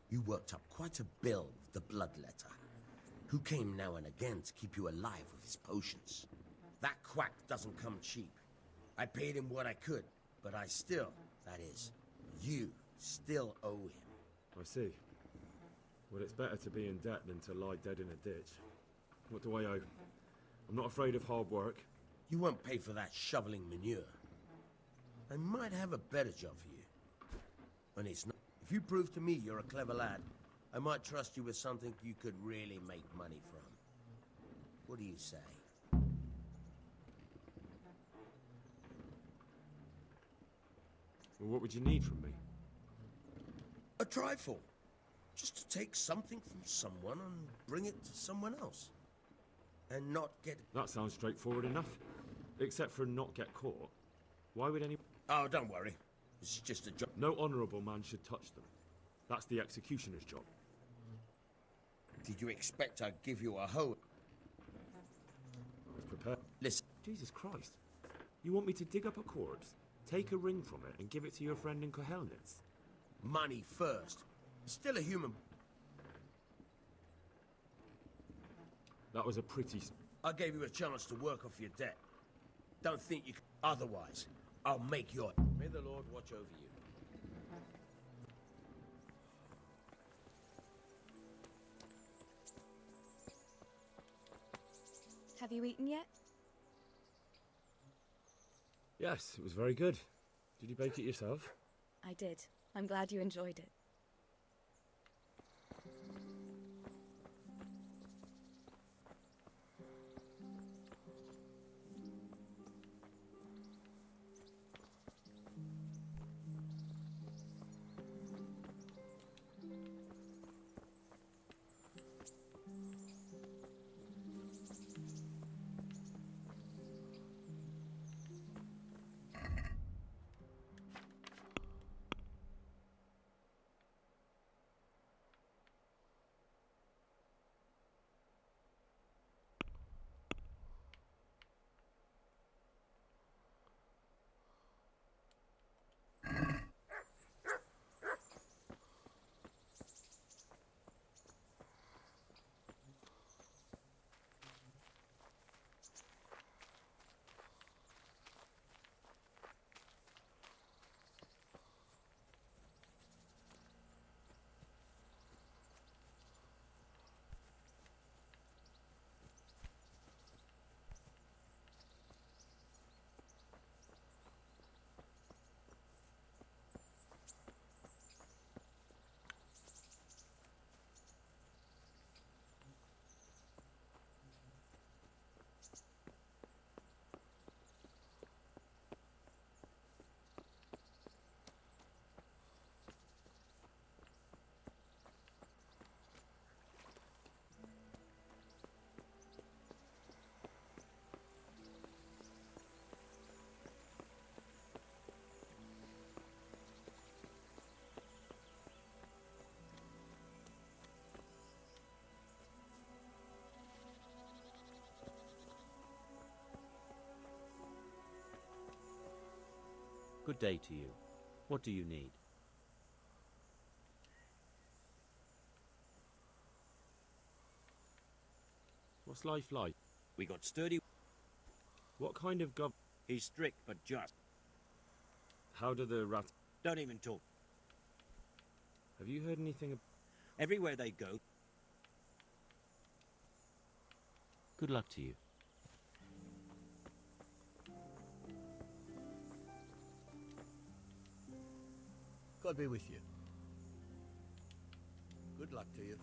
you worked up quite a bill with the bloodletter, who came now and again to keep you alive with his potions. That quack doesn't come cheap. I paid him what I could, but I still, that is, you still owe him. I see. Well, it's better to be in debt than to lie dead in a ditch. What do I owe? I'm not afraid of hard work. You won't pay for that shoveling manure. I might have a better job for you. And it's not. If you prove to me you're a clever lad, I might trust you with something you could really make money from. What do you say? Well, what would you need from me? A trifle. Just to take something from someone and bring it to someone else. And not get... That sounds straightforward enough. Except for not get caught. Why would any... Oh, don't worry. It's just a job. No honourable man should touch them. That's the executioner's job. Did you expect I'd give you a hoe? I was prepared. Listen. Jesus Christ. You want me to dig up a corpse, take a ring from it, and give it to your friend in Kohelnitz? Money first. Still a human. That was a pretty... I gave you a chance to work off your debt. Don't think you can. Otherwise, I'll make your... May the Lord watch over you. Have you eaten yet? Yes, it was very good. Did you bake it yourself? I did. I'm glad you enjoyed it. Good day to you. What do you need? What's life like? We got sturdy... What kind of gov... He's strict but just. How do the rats... Don't even talk. Have you heard anything... Everywhere they go... Good luck to you. God be with you. Good luck to you.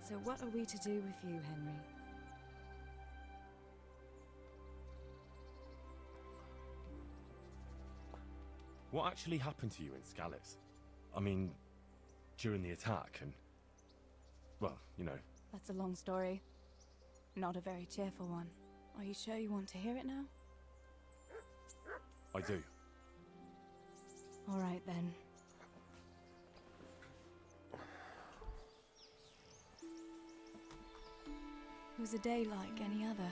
So what are we to do with you, Henry? What actually happened to you in Skalitz? I mean, during the attack and... well, you know. That's a long story. Not a very cheerful one. Are you sure you want to hear it now? I do. All right, then. It was a day like any other.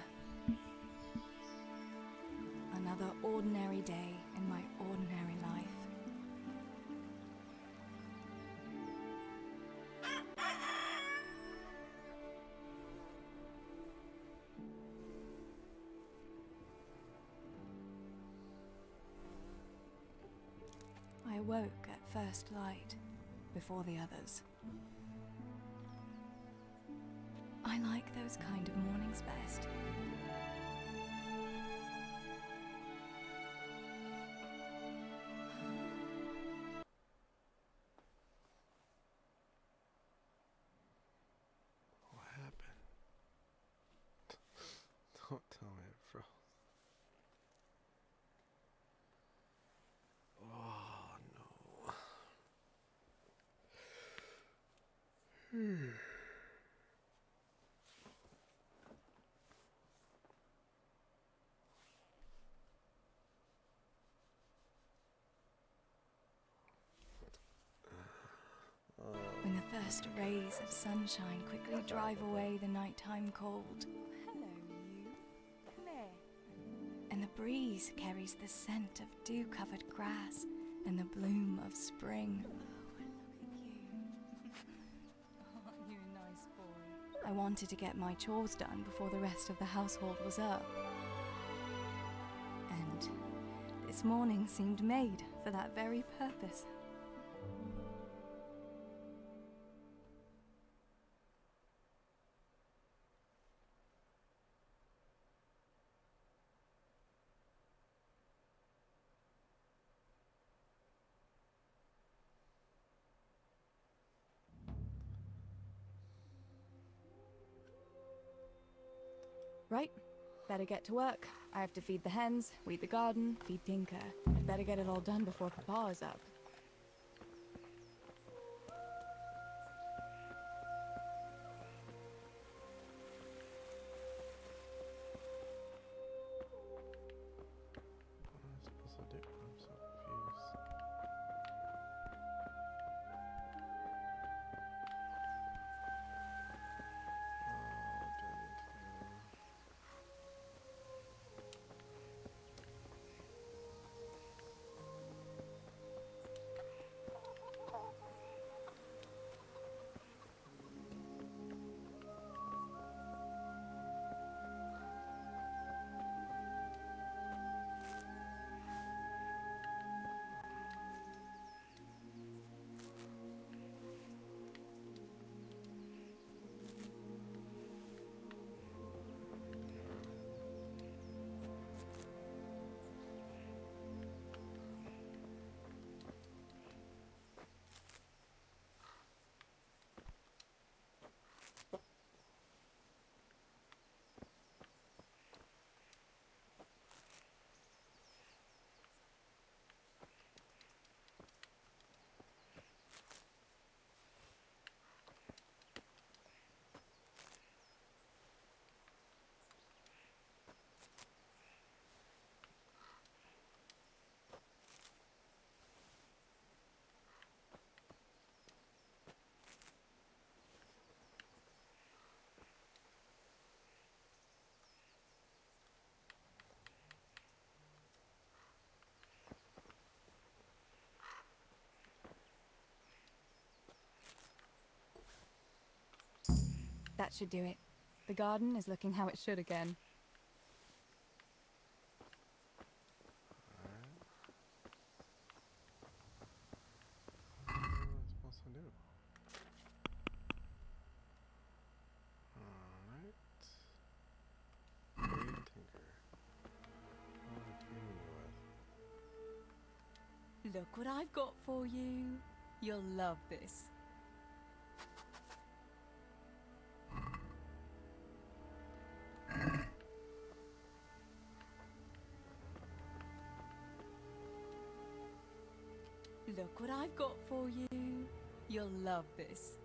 Another ordinary day in my ordinary life. I woke at first light, before the others. I like those kind of mornings best. What happened? Don't tell me it froze. Oh no. When the first rays of sunshine quickly drive away the nighttime cold. Hello, you. Come here. And the breeze carries the scent of dew-covered grass and the bloom of spring. Aren't you a nice boy? I wanted to get my chores done before the rest of the household was up. And this morning seemed made for that very purpose. Right, better get to work. I have to feed the hens, weed the garden, feed Tinker. I'd better get it all done before Papa is up. What am I supposed to do? I'm so confused. What do I need to do? That should do it. The garden is looking how it should again. What am I supposed to do? Alright. Feed Tinker. What am I feeding you with? Look what I've got for you. You'll love this. Look what I've got for you. You'll love this.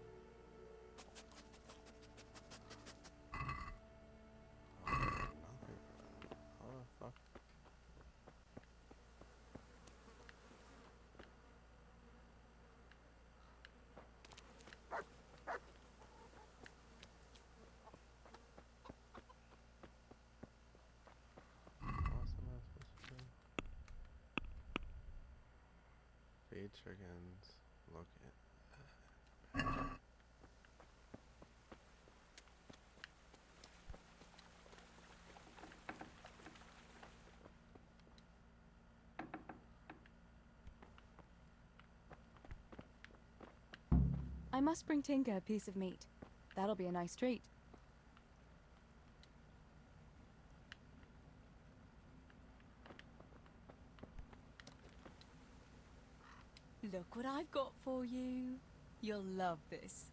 Feed chickens. Look at. I must bring Tinker a piece of meat. That'll be a nice treat. Look what I've got for you. You'll love this.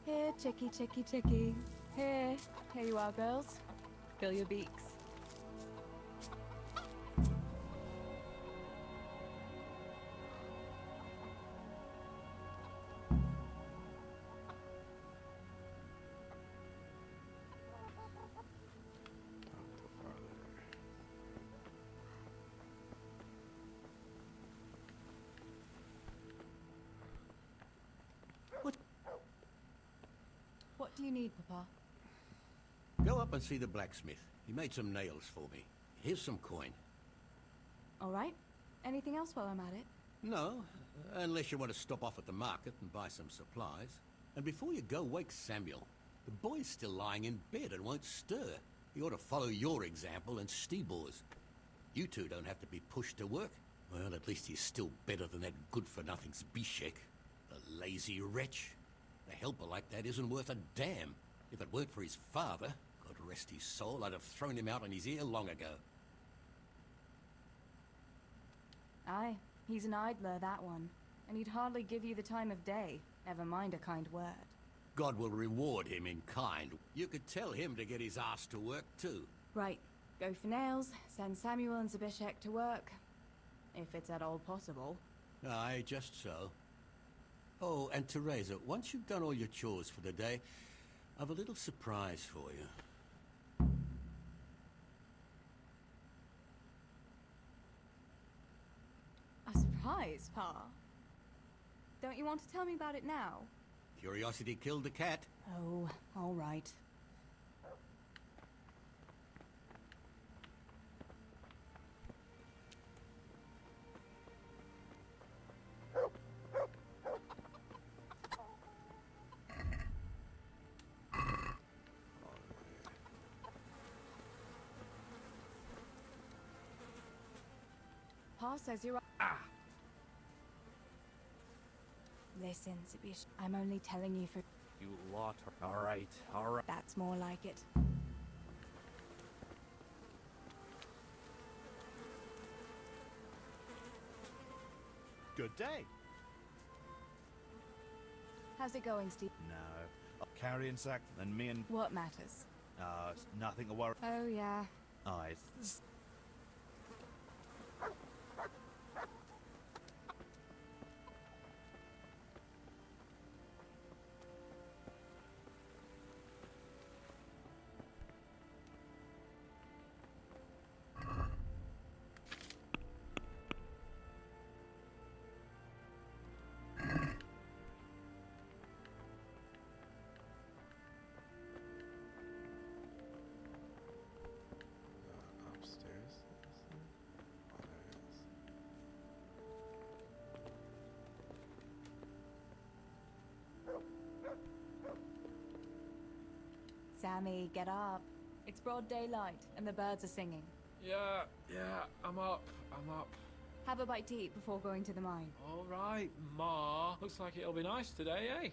Here, chickie, chickie, chickie. Here you are, girls. Fill your beaks. What do you need, Papa? Go up and see the blacksmith. He made some nails for me. Here's some coin. All right. Anything else while I'm at it? No, unless you want to stop off at the market and buy some supplies. And before you go, wake Samuel. The boy's still lying in bed and won't stir. He ought to follow your example and Stebor's. You two don't have to be pushed to work. Well, at least he's still better than that good-for-nothing Zbyszek. The lazy wretch. A helper like that isn't worth a damn. If it weren't for his father, God rest his soul, I'd have thrown him out on his ear long ago. Aye, he's an idler, that one. And he'd hardly give you the time of day, never mind a kind word. God will reward him in kind. You could tell him to get his ass to work, too. Right, go for nails, send Samuel and Zbyszek to work. If it's at all possible. Aye, just so. Oh, and Teresa, once you've done all your chores for the day, I've a little surprise for you. A surprise, Pa? Don't you want to tell me about it now? Curiosity killed the cat. Oh, all right. Pa says you're... Ah! Listen, Zibish, I'm only telling you for... You lot. Alright, alright. That's more like it. Good day. How's it going, Steve? No. A carrying sack and me and... What matters? It's nothing to worry. Oh, yeah. It's... Upstairs. Oh, there it is. Sammy, get up. It's broad daylight, and the birds are singing. Yeah, I'm up. Have a bite to eat before going to the mine. All right, Ma. Looks like it'll be nice today, eh?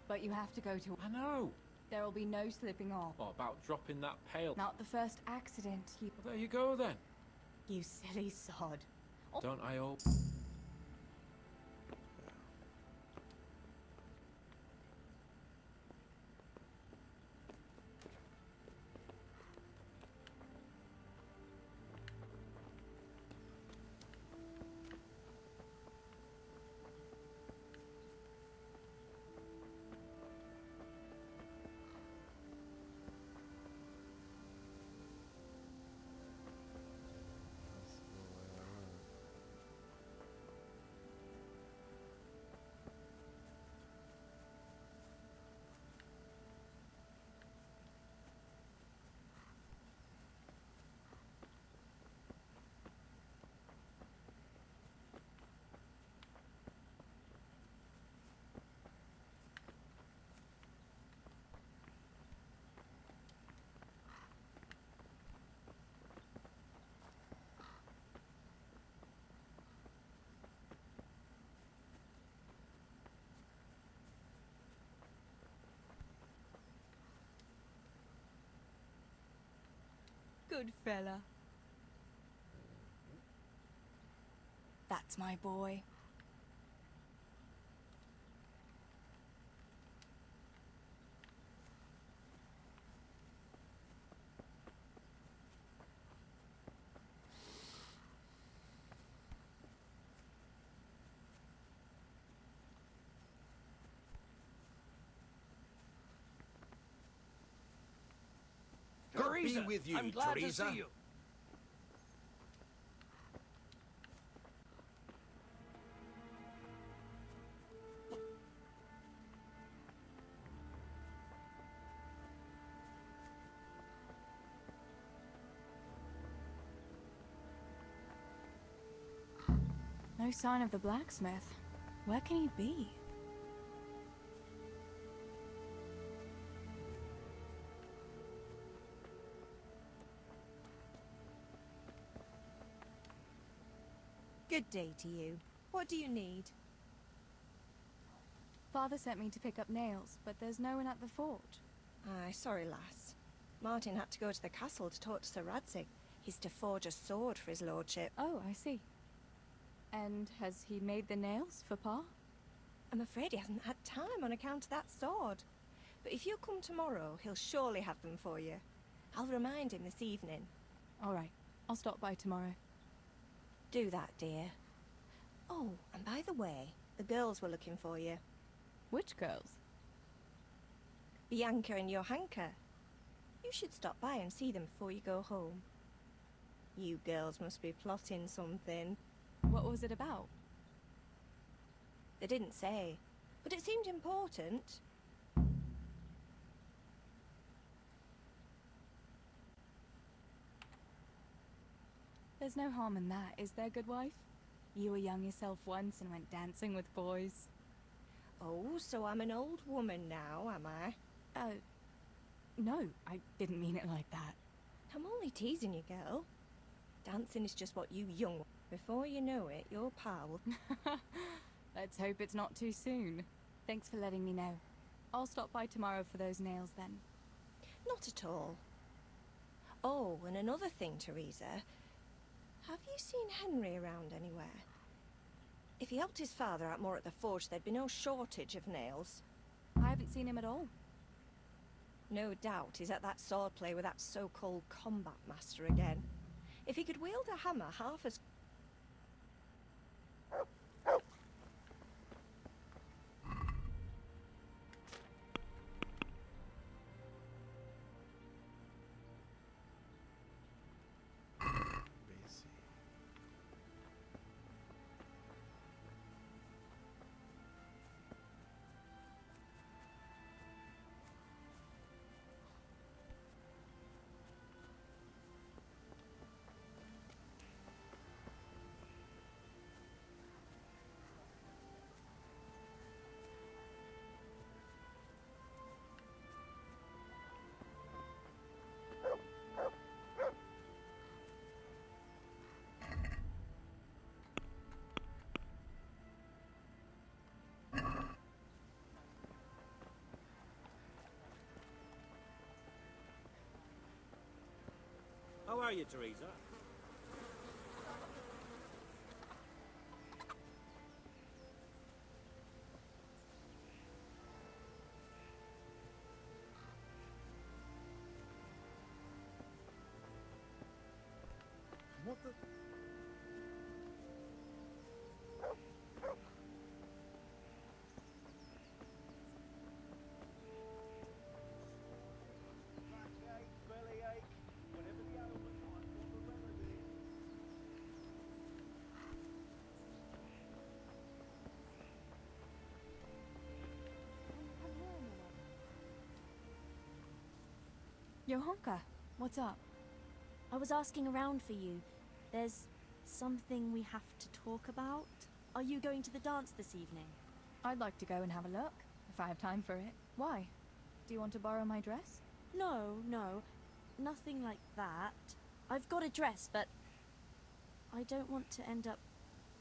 But you have to go to... I know. There'll be no slipping off. What about dropping that pail? Not the first accident, you... Well, there you go, then. You silly sod. Oh. Don't I hope? That's the way I run. Good fella. That's my boy. God be with you, I'm glad Teresa. to see you. No sign of the blacksmith. Where can he be? Good day to you. What do you need? Father sent me to pick up nails, but there's no one at the fort. Aye, sorry, lass. Martin had to go to the castle to talk to Sir Radzig. He's to forge a sword for his lordship. Oh, I see. And has he made the nails for Pa? I'm afraid he hasn't had time on account of that sword. But if you come tomorrow, he'll surely have them for you. I'll remind him this evening. All right, I'll stop by tomorrow. Do that, dear. Oh, and by the way, the girls were looking for you. Which girls? Bianca and Johanka. You should stop by and see them before you go home. You girls must be plotting something. What was it about? They didn't say, but it seemed important. There's no harm in that, is there, good wife? You were young yourself once and went dancing with boys. Oh, so I'm an old woman now, am I? No, I didn't mean it like that. I'm only teasing you, girl. Dancing is just what you young... Before you know it, your pal will... Let's hope it's not too soon. Thanks for letting me know. I'll stop by tomorrow for those nails then. Not at all. Oh, and another thing, Teresa. Have you seen Henry around anywhere? If he helped his father out more at the forge, there'd be no shortage of nails. I haven't seen him at all. No doubt he's at that swordplay with that so-called combat master again. If he could wield a hammer half as... How are you, Teresa? What the... Johanka, what's up? I was asking around for you. There's something we have to talk about. Are you going to the dance this evening? I'd like to go and have a look, if I have time for it. Why? Do you want to borrow my dress? No, nothing like that. I've got a dress, but I don't want to end up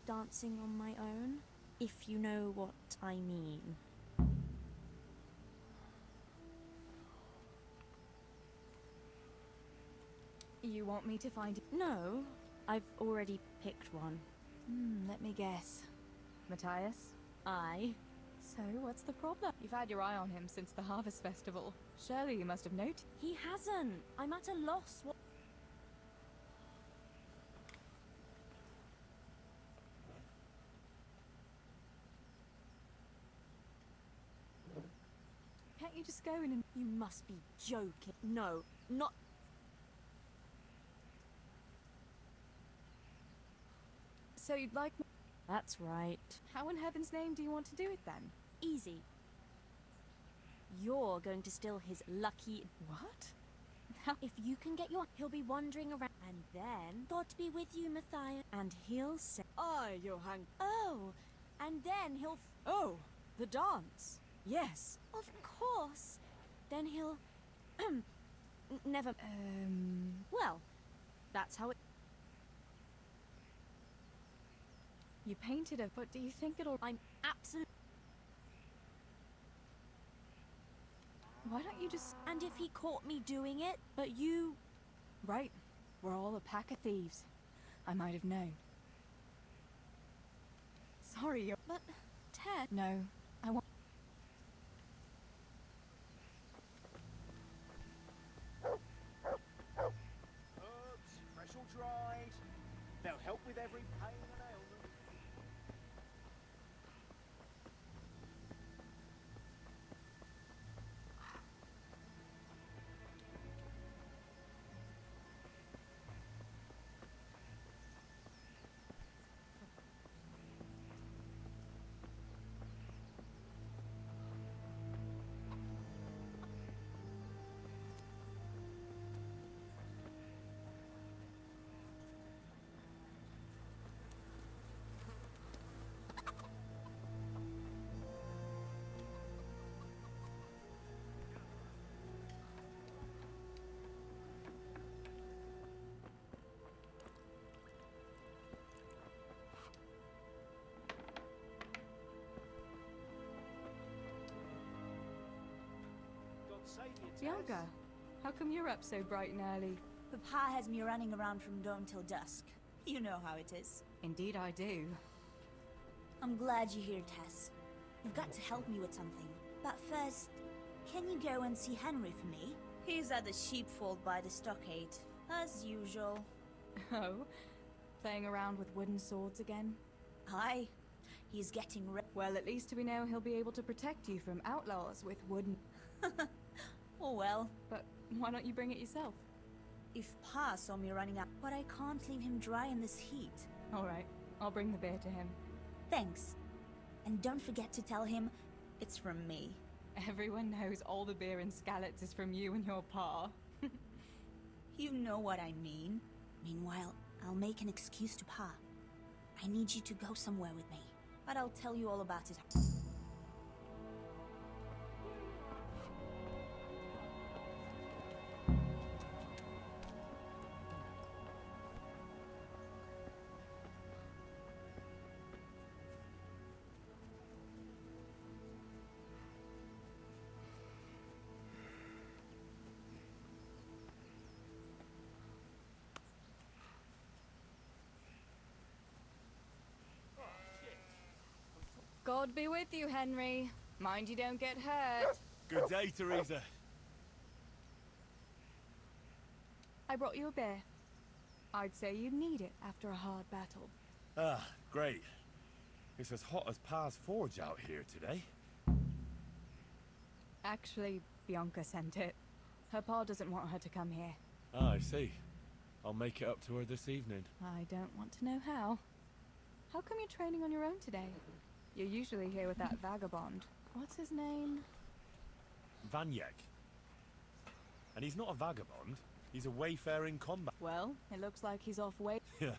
dancing on my own, if you know what I mean. You want me to find... No, I've already picked one. Let me guess. Matthias? Aye. So, what's the problem? You've had your eye on him since the Harvest Festival. Surely you must have noted. He hasn't. I'm at a loss. What... Can't you just go in and... You must be joking. No, not... So you'd like me... That's right. How in heaven's name do you want to do it then? Easy. You're going to steal his lucky... What? If you can get your... He'll be wandering around. And then... God be with you, Matthias. And he'll say... Aye, Johann. Oh. And then he'll... Oh, the dance. Yes. Of course. Then he'll... Never... Well, that's how it... You painted it, but do you think it'll... I'm absolutely... Why don't you just... And if he caught me doing it, but you... Right. We're all a pack of thieves. I might have known. Sorry, you're... But, Ted... No, I won't... Herbs, fresh or dried. They'll help with every pain and ailment. save you, Tess. Bianca, how come you're up so bright and early? Papa has me running around from dawn till dusk. You know how it is. Indeed I do. I'm glad you're here, Tess. You've got to help me with something. But first, can you go and see Henry for me? He's at the sheepfold by the stockade, as usual. Oh? Playing around with wooden swords again? Aye. He's getting well, at least we know he'll be able to protect you from outlaws with wooden... Oh well. But why don't you bring it yourself? If Pa saw me running up, but I can't leave him dry in this heat. Alright, I'll bring the beer to him. Thanks. And don't forget to tell him it's from me. Everyone knows all the beer in Skalitz is from you and your pa. You know what I mean. Meanwhile, I'll make an excuse to Pa. I need you to go somewhere with me, but I'll tell you all about it. God be with you, Henry. Mind you don't get hurt. Good day, Teresa. I brought you a beer. I'd say you'd need it after a hard battle. Ah, great. It's as hot as Pa's Forge out here today. Actually, Bianca sent it. Her pa doesn't want her to come here. Ah, I see. I'll make it up to her this evening. I don't want to know how. How come you're training on your own today? You're usually here with that vagabond. What's his name? Vanyek. And he's not a vagabond. He's a wayfaring combat. Well, it looks like he's off way. Yeah.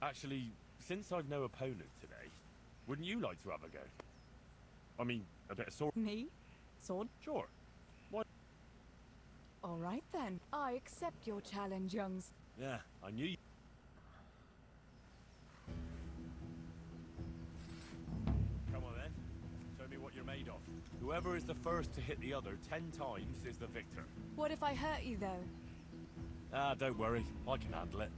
Actually, since I've no opponent today, wouldn't you like to have a go? I mean, a bit of sword. Me? Sword? Sure. What? All right then. I accept your challenge, youngs. Yeah, I knew you. Come on then. Show me what you're made of. Whoever is the first to hit the other 10 times is the victor. What if I hurt you, though? Ah, don't worry. I can handle it.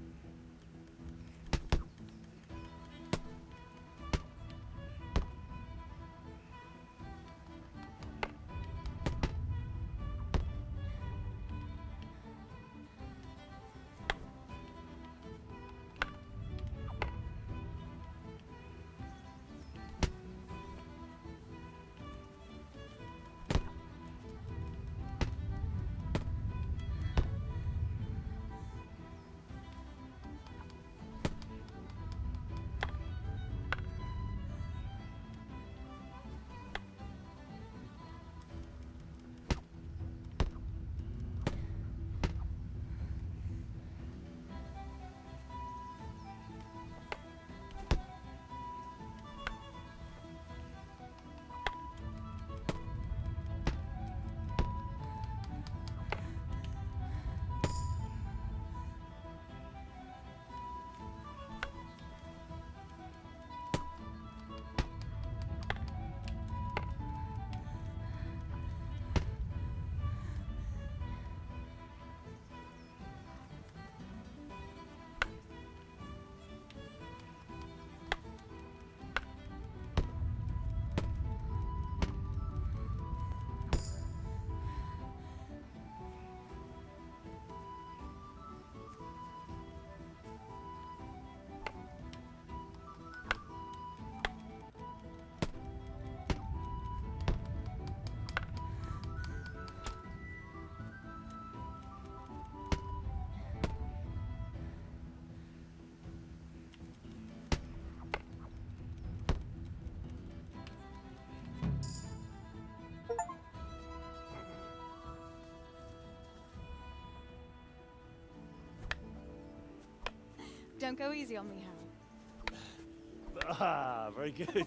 Don't go easy on me, Harold. Ah, very good.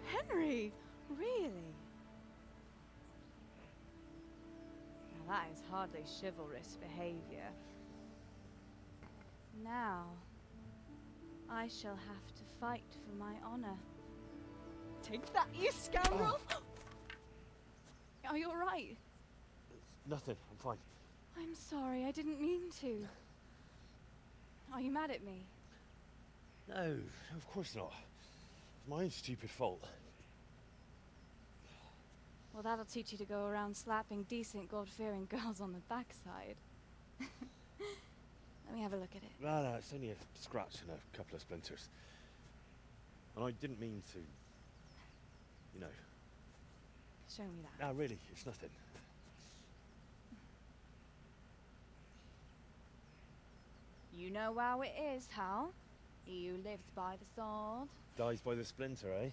Henry, really? Now that is hardly chivalrous behavior. Now, I shall have to fight for my honor. Take that, you scoundrel! Are you alright? Nothing, I'm fine. I'm sorry, I didn't mean to. Are you mad at me? No, of course not. It's my own stupid fault. Well, that'll teach you to go around slapping decent, God-fearing girls on the backside. Let me have a look at it. No, it's only a scratch and a couple of splinters. And I didn't mean to, you know. Show me that. No, really, it's nothing. You know how it is, Hal. He who lives by the sword Dies by the splinter, eh?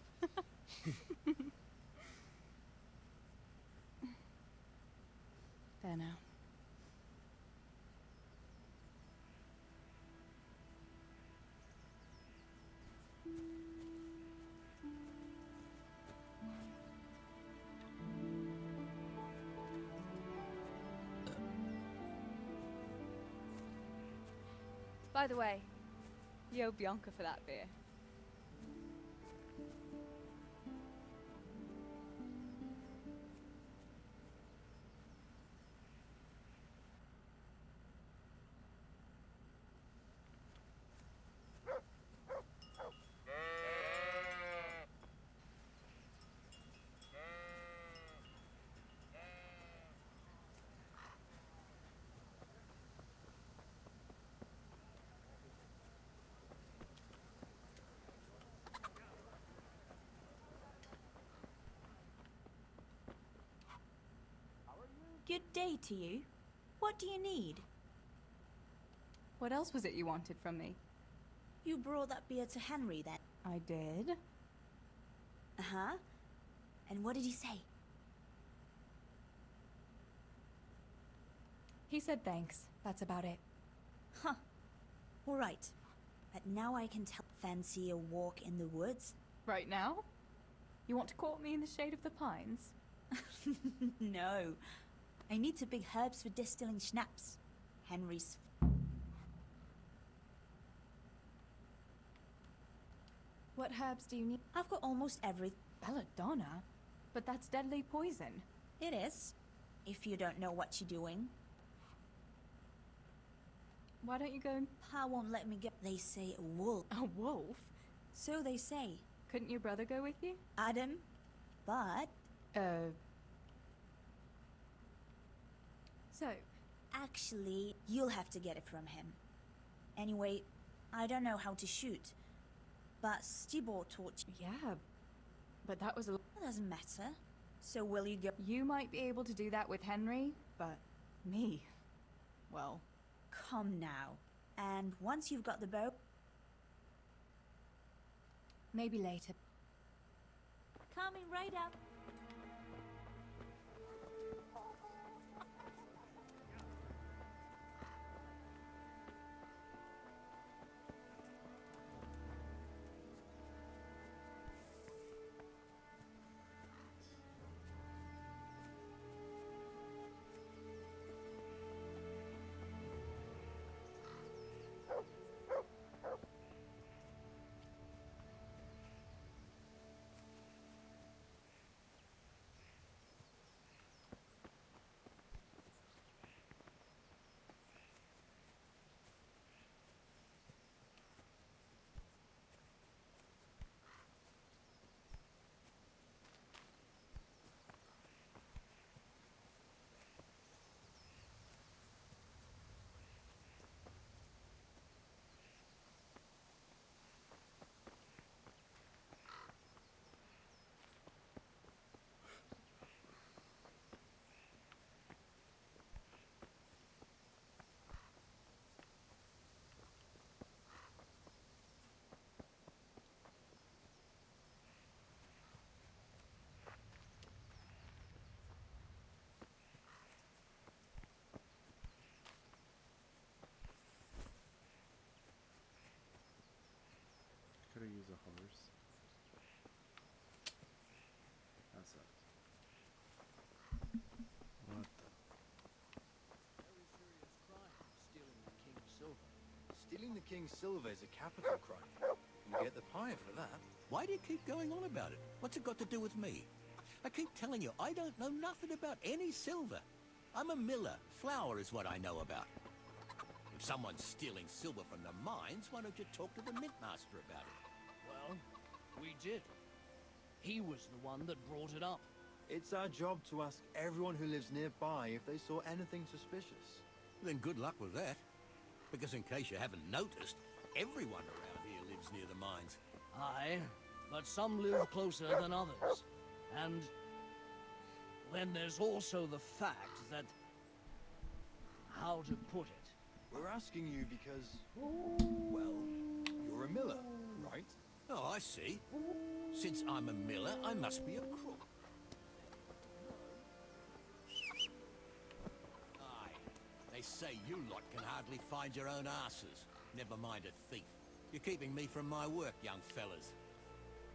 There now. By the way, you owe Bianca for that beer. Good day to you. What do you need? What else was it you wanted from me? You brought that beer to Henry then? I did. Uh-huh. And what did he say? He said thanks. That's about it. Huh. All right. But now I can tell. Fancy a walk in the woods? Right now? You want to court me in the shade of the pines? No. I need to pick herbs for distilling schnapps. Henry's... What herbs do you need? I've got almost every... Belladonna? But that's deadly poison. It is. If you don't know what you're doing. Why don't you go and... Pa won't let me go. They say a wolf. A wolf? So they say. Couldn't your brother go with you? Adam? But... So... Actually, you'll have to get it from him. Anyway, I don't know how to shoot. But Stibor taught you. Yeah, but that was a... It doesn't matter. So will you go... You might be able to do that with Henry, but me... Well... Come now. And once you've got the bow... Maybe later. Coming right up. Could have used a horse. That's it. What the? Very serious crime, stealing the king's silver. Stealing the king's silver is a capital crime. You get the pie for that. Why do you keep going on about it? What's it got to do with me? I keep telling you, I don't know nothing about any silver. I'm a miller. Flour is what I know about. If someone's stealing silver from the mines, why don't you talk to the mint master about it? Well, we did. He was the one that brought it up. It's our job to ask everyone who lives nearby if they saw anything suspicious. Then good luck with that. Because in case you haven't noticed, everyone around here lives near the mines. Aye, but some live closer than others. And then there's also the fact that... how to put it? We're asking you because, well, you're a miller, right? Oh, I see. Since I'm a miller, I must be a crook. Aye, they say you lot can hardly find your own asses. Never mind a thief. You're keeping me from my work, young fellas.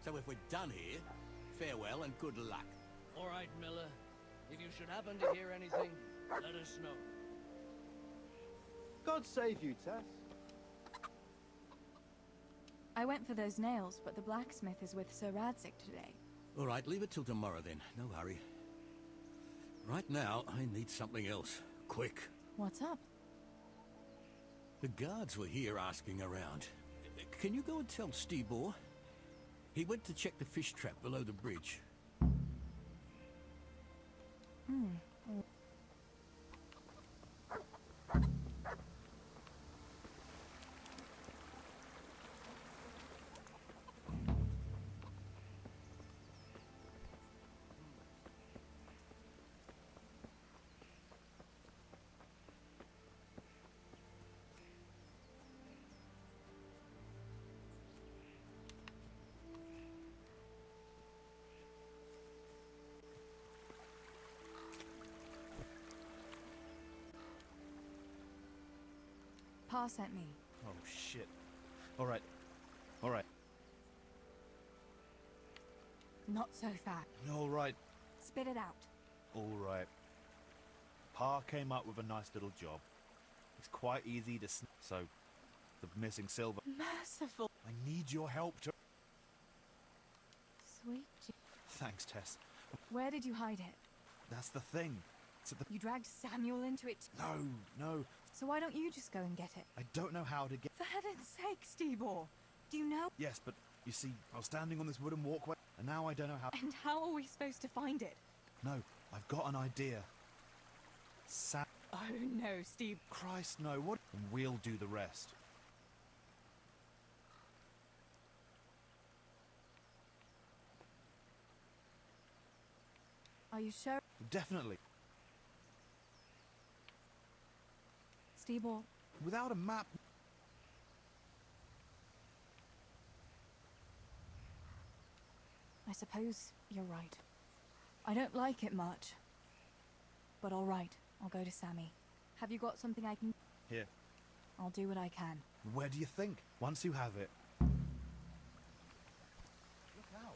So if we're done here, farewell and good luck. All right, Miller. If you should happen to hear anything, let us know. God save you, Tess. I went for those nails, but the blacksmith is with Sir Radzik today. All right, leave it till tomorrow then. No hurry. Right now, I need something else. Quick. What's up? The guards were here asking around. Can you go and tell Stibor? He went to check the fish trap below the bridge. Pa sent me. Oh, shit. All right. All right. Not so fast. All right. Spit it out. All right. Pa came up with a nice little job. It's quite easy to so, the missing silver. Merciful. I need your help to... Sweet. Thanks, Tess. Where did you hide it? That's the thing. It's at the... You dragged Samuel into it. No. So why don't you just go and get it? I don't know how to get... For heaven's sake, Stibor! Do you know? Yes, but you see, I was standing on this wooden walkway, and now I don't know how... And how are we supposed to find it? No, I've got an idea. Oh no, Steve. Christ, no, what? And we'll do the rest. Are you sure? Definitely. Stibor. Without a map... I suppose you're right. I don't like it much. But all right, I'll go to Sammy. Have you got something I can... Here. I'll do what I can. Where do you think? Once you have it... Look out.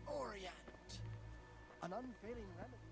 Orient. An unfailing remedy.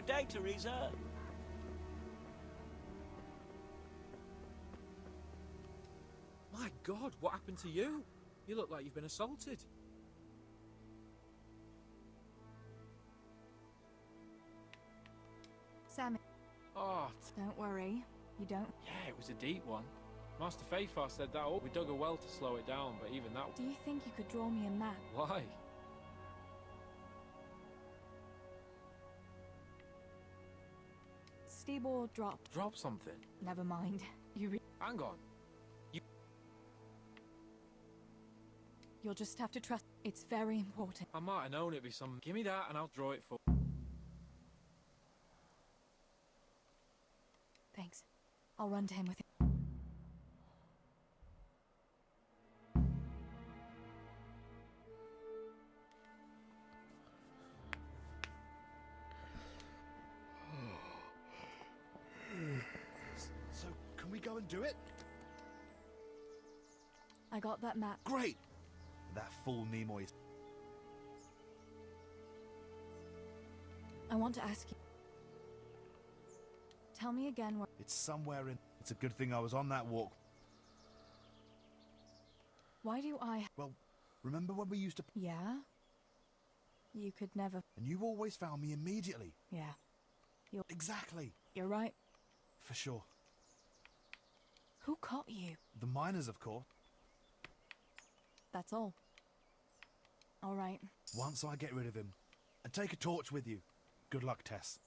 Good day, Teresa. My God, what happened to you? You look like you've been assaulted. Sammy. Oh, Don't worry. You don't. yeah, it was a deep one. Master Faithfar said that we dug a well to slow it down, but even that... Do you think you could draw me a map? Why? Stibor dropped. Drop something. Never mind. Hang on. You'll just have to trust. It's very important. I might have known it'd be some... Give me that and I'll draw it for... Thanks. I'll run to him with it. So, can we go and do it? I got that map. Great! That fool Nimoy is... I want to ask you. Tell me again where... It's somewhere in... It's a good thing I was on that walk. Why do I... Well, remember when we used to... Yeah? You could never... And you always found me immediately. Yeah. You're... Exactly. You're right. For sure. Who caught you? The miners, of course. That's all. All right. Once I get rid of him. And take a torch with you. Good luck, Tess.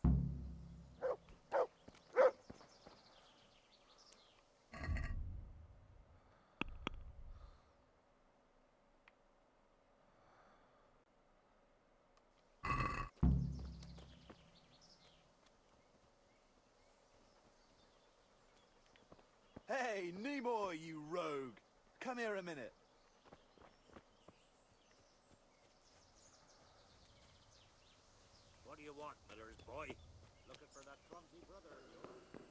Hey, Nimoy, you rogue! Come here a minute. What do you want, Miller's boy? Looking for that clumsy brother of yours?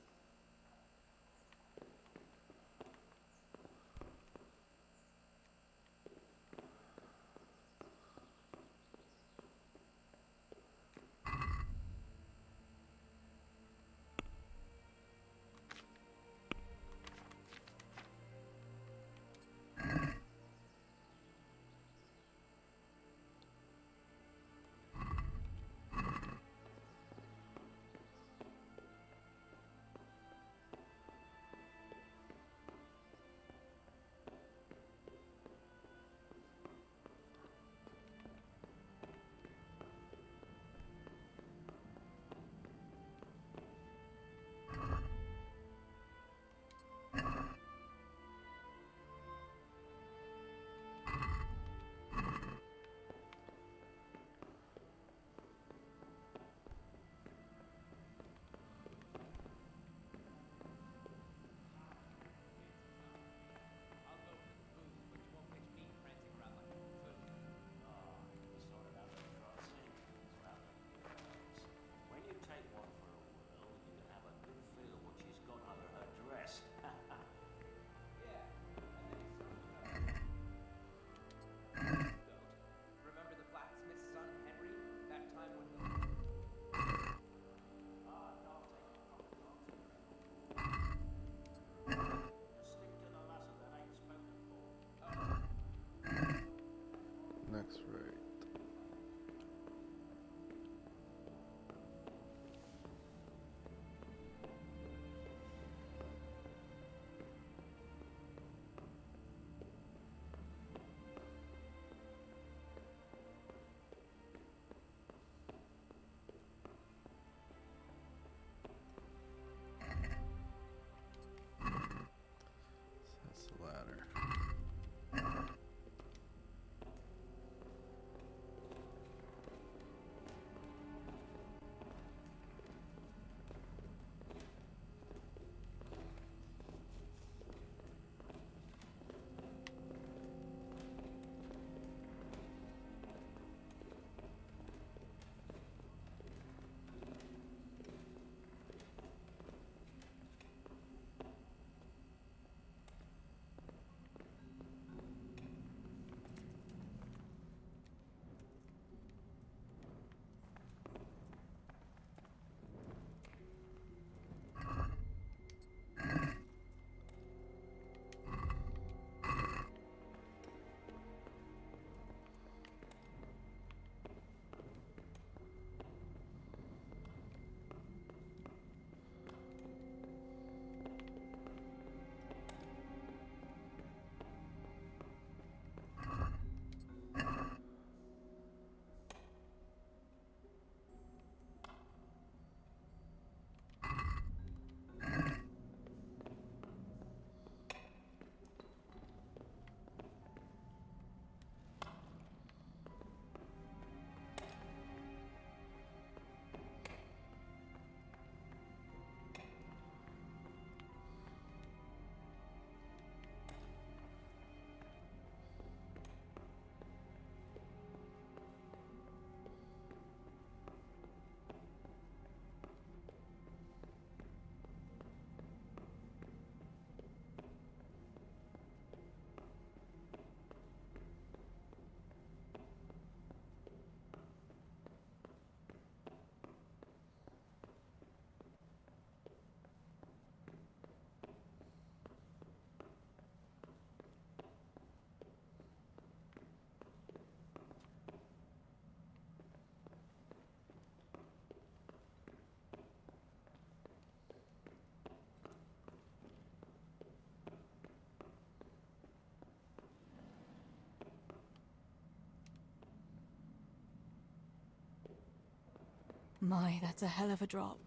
My, that's a hell of a drop.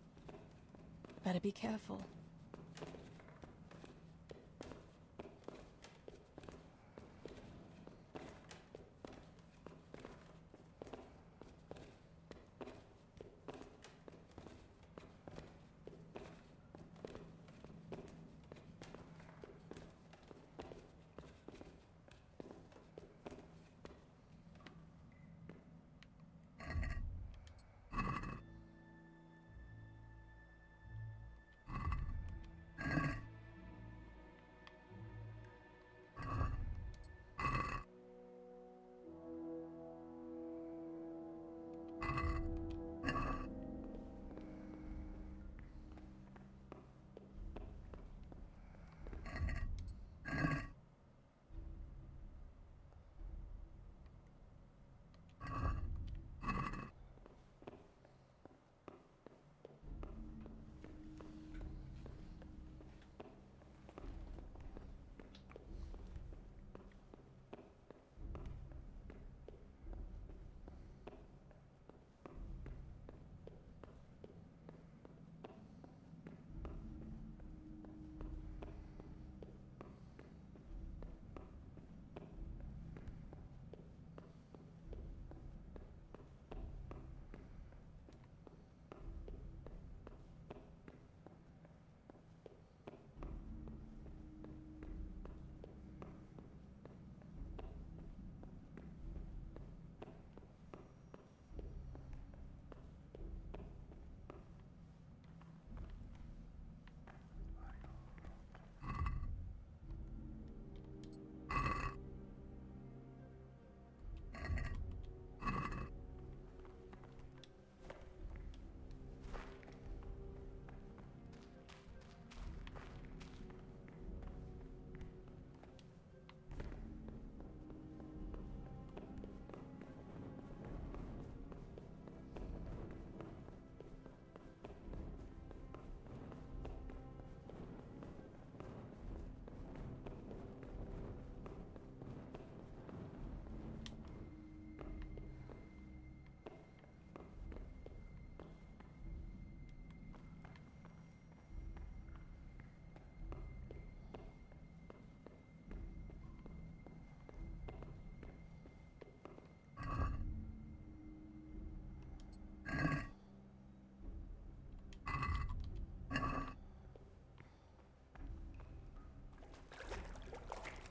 Better be careful.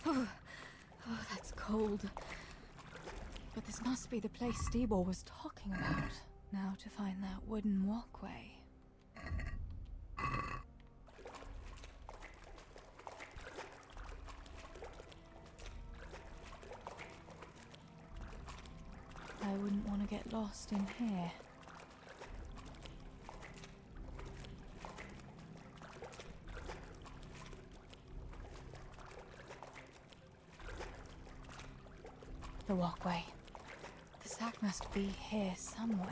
Oh, that's cold. But this must be the place Stebor was talking about. Now to find that wooden walkway. I wouldn't want to get lost in here. The walkway. The sack must be here somewhere.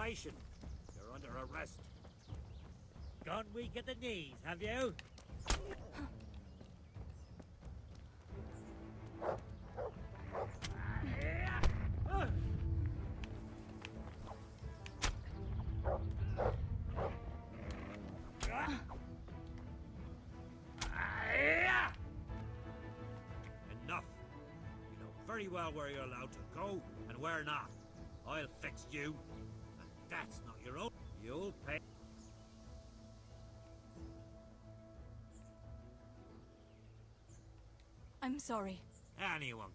situation. You're under arrest. Gone weak at the knees, have you? Enough. You know very well where you're allowed to go and where not. I'll fix you. And that's not your own. You'll pay. I'm sorry. Anyone.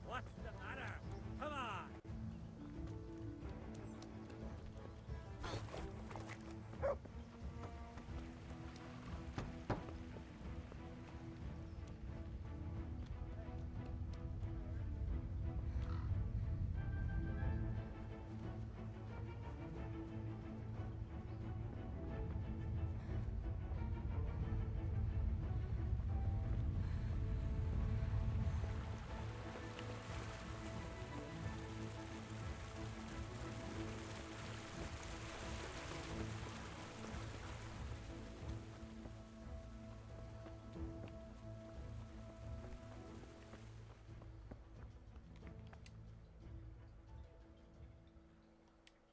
What's the matter? Come on.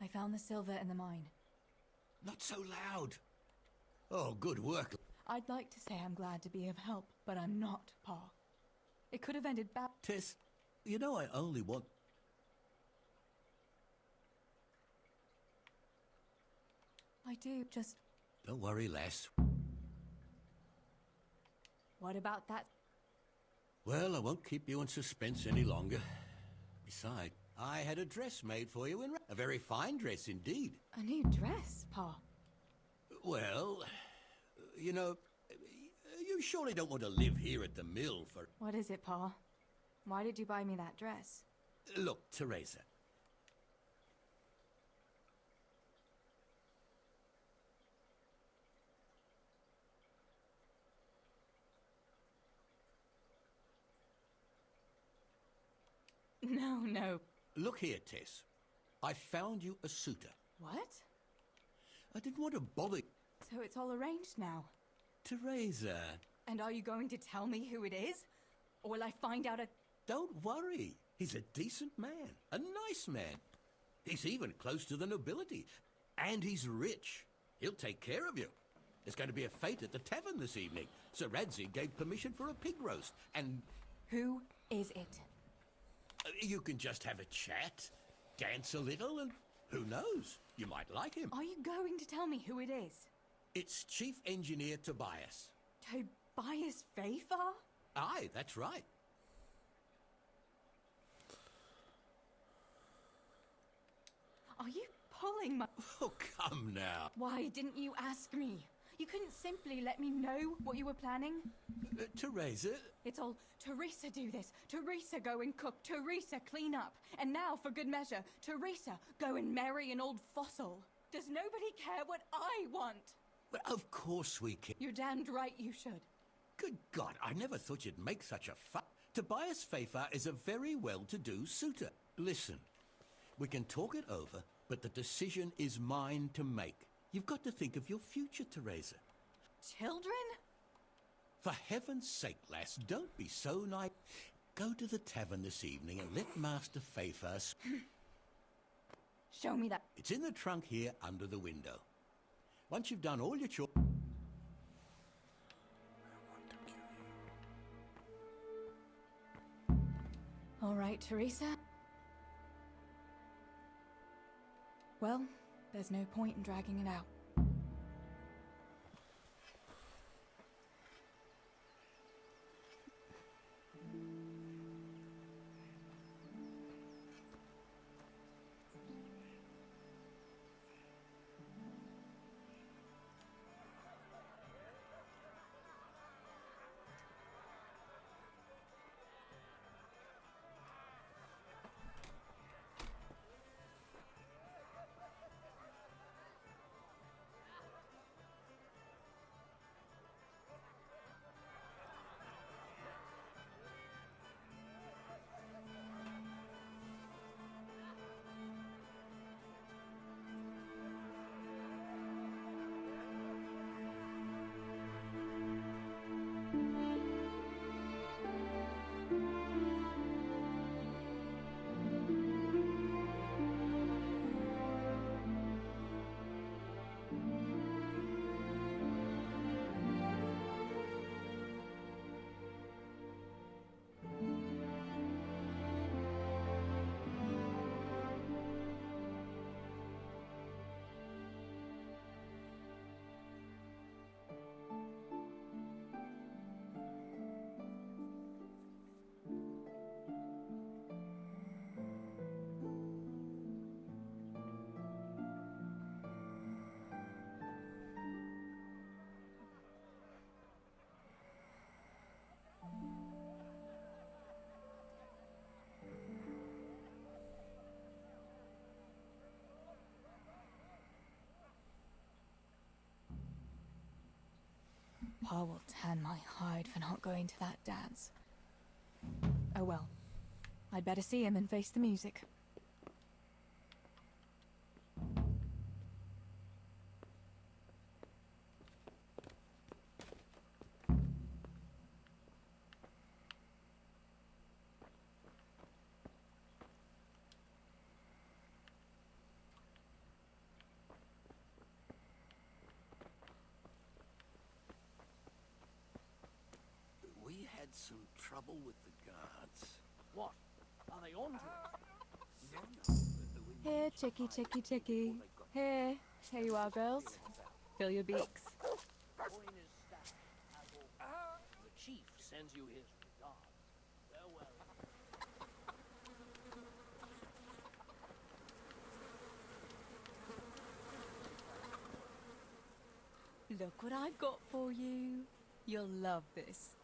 I found the silver in the mine. Not so loud. Oh, good work. I'd like to say I'm glad to be of help, but I'm not, Pa. It could have ended bad. Tess, you know I only want... I do, just... Don't worry, lass. What about that? Well, I won't keep you in suspense any longer. Besides, I had a dress made for you in... A very fine dress indeed. A new dress, Pa? Well, you know, you surely don't want to live here at the mill for... What is it, Pa? Why did you buy me that dress? Look, Teresa. No. Look here, Tess. I found you a suitor. What? I didn't want to bother... So it's all arranged now? Teresa. And are you going to tell me who it is? Or will I find out Don't worry. He's a decent man. A nice man. He's even close to the nobility. And he's rich. He'll take care of you. There's going to be a fete at the tavern this evening. Sir Radzig gave permission for a pig roast, and... Who is it? You can just have a chat, dance a little, and who knows? You might like him. Are you going to tell me who it is? It's Chief Engineer Tobias. Tobias Fafar? Aye, that's right. Are you pulling my... Oh, come now. Why didn't you ask me? You couldn't simply let me know what you were planning? Teresa? It's all, Teresa do this, Teresa go and cook, Teresa clean up. And now, for good measure, Teresa go and marry an old fossil. Does nobody care what I want? Well, of course we can. You're damned right you should. Good God, I never thought you'd make such a fuss. Tobias Fafar is a very well-to-do suitor. Listen, we can talk it over, but the decision is mine to make. You've got to think of your future, Teresa. Children? For heaven's sake, lass, don't be so naive. Go to the tavern this evening and let Master Fafar... Show me that. It's in the trunk here under the window. Once you've done all your chores... All right, Teresa. Well, there's no point in dragging it out. Pa will tan my hide for not going to that dance. Oh well. I'd better see him and face the music. We had some trouble with the guards. What? Are they on to Here, chickie, chickie, chickie. Here. Here you are, girls. Fill your beaks. Coin is stacked, as always. The chief sends you his regards. Farewell. Look what I've got for you. You'll love this.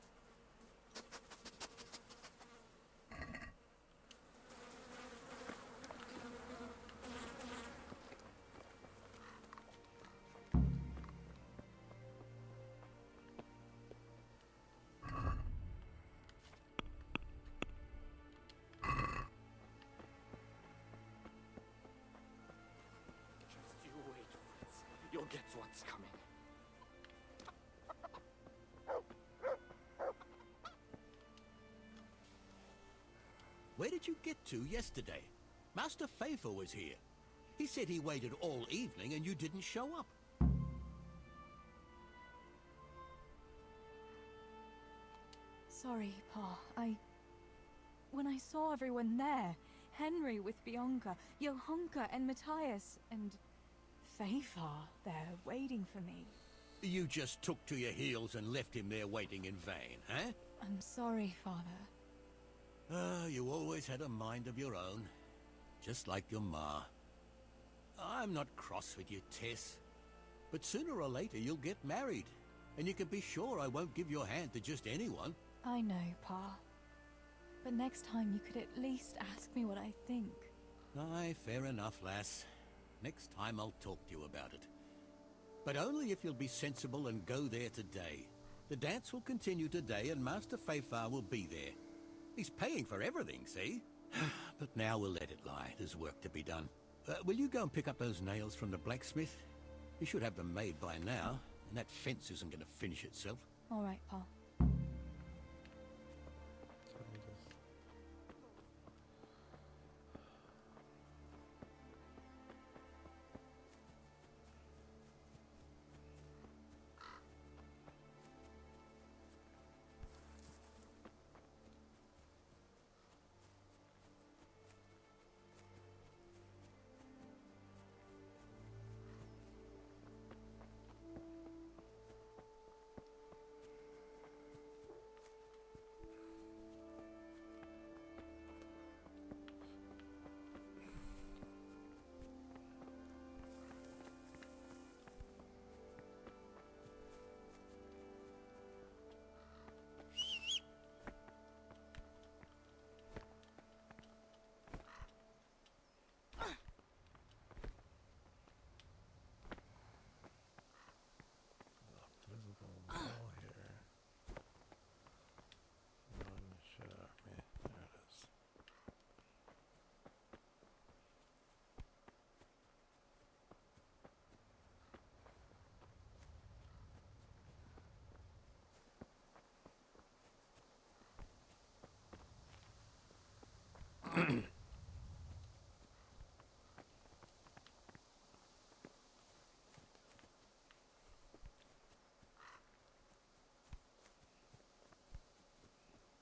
Just you wait, Fritz. You'll get what's coming. Where did you get to yesterday? Master Faithful was here. He said he waited all evening and you didn't show up. Sorry, Pa. When I saw everyone there, Henry with Bianca, Johanka and Matthias, and Faithful there waiting for me. You just took to your heels and left him there waiting in vain, eh? I'm sorry, Father. You always had a mind of your own. Just like your ma. I'm not cross with you, Tess. But sooner or later you'll get married. And you can be sure I won't give your hand to just anyone. I know, Pa. But next time you could at least ask me what I think. Aye, fair enough, lass. Next time I'll talk to you about it. But only if you'll be sensible and go there today. The dance will continue today and Master Faithful will be there. He's paying for everything, see? But now we'll let it lie. There's work to be done. Will you go and pick up those nails from the blacksmith? You should have them made by now, and that fence isn't going to finish itself. All right, Pa.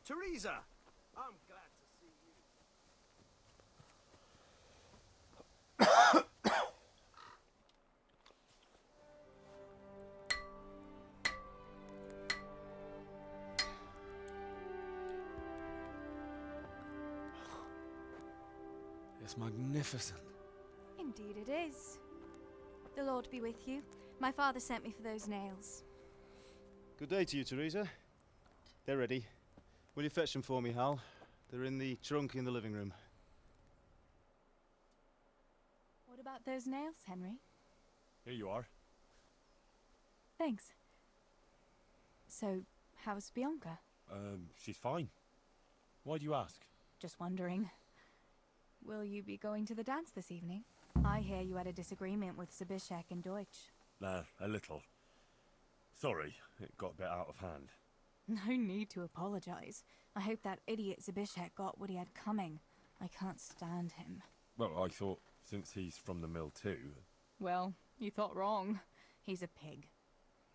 Teresa! I'm glad to see you. It's magnificent. Indeed it is. The Lord be with you. My father sent me for those nails. Good day to you, Teresa. They're ready. Will you fetch them for me, Hal? They're in the trunk in the living room. What about those nails, Henry? Here you are. Thanks. So, how's Bianca? She's fine. Why do you ask? Just wondering. Will you be going to the dance this evening? I hear you had a disagreement with Zbyszek and Deutsch. A little. Sorry, it got a bit out of hand. No need to apologize. I hope that idiot Zbyszek got what he had coming. I can't stand him. Well, I thought, since he's from the mill too... Well, you thought wrong. He's a pig.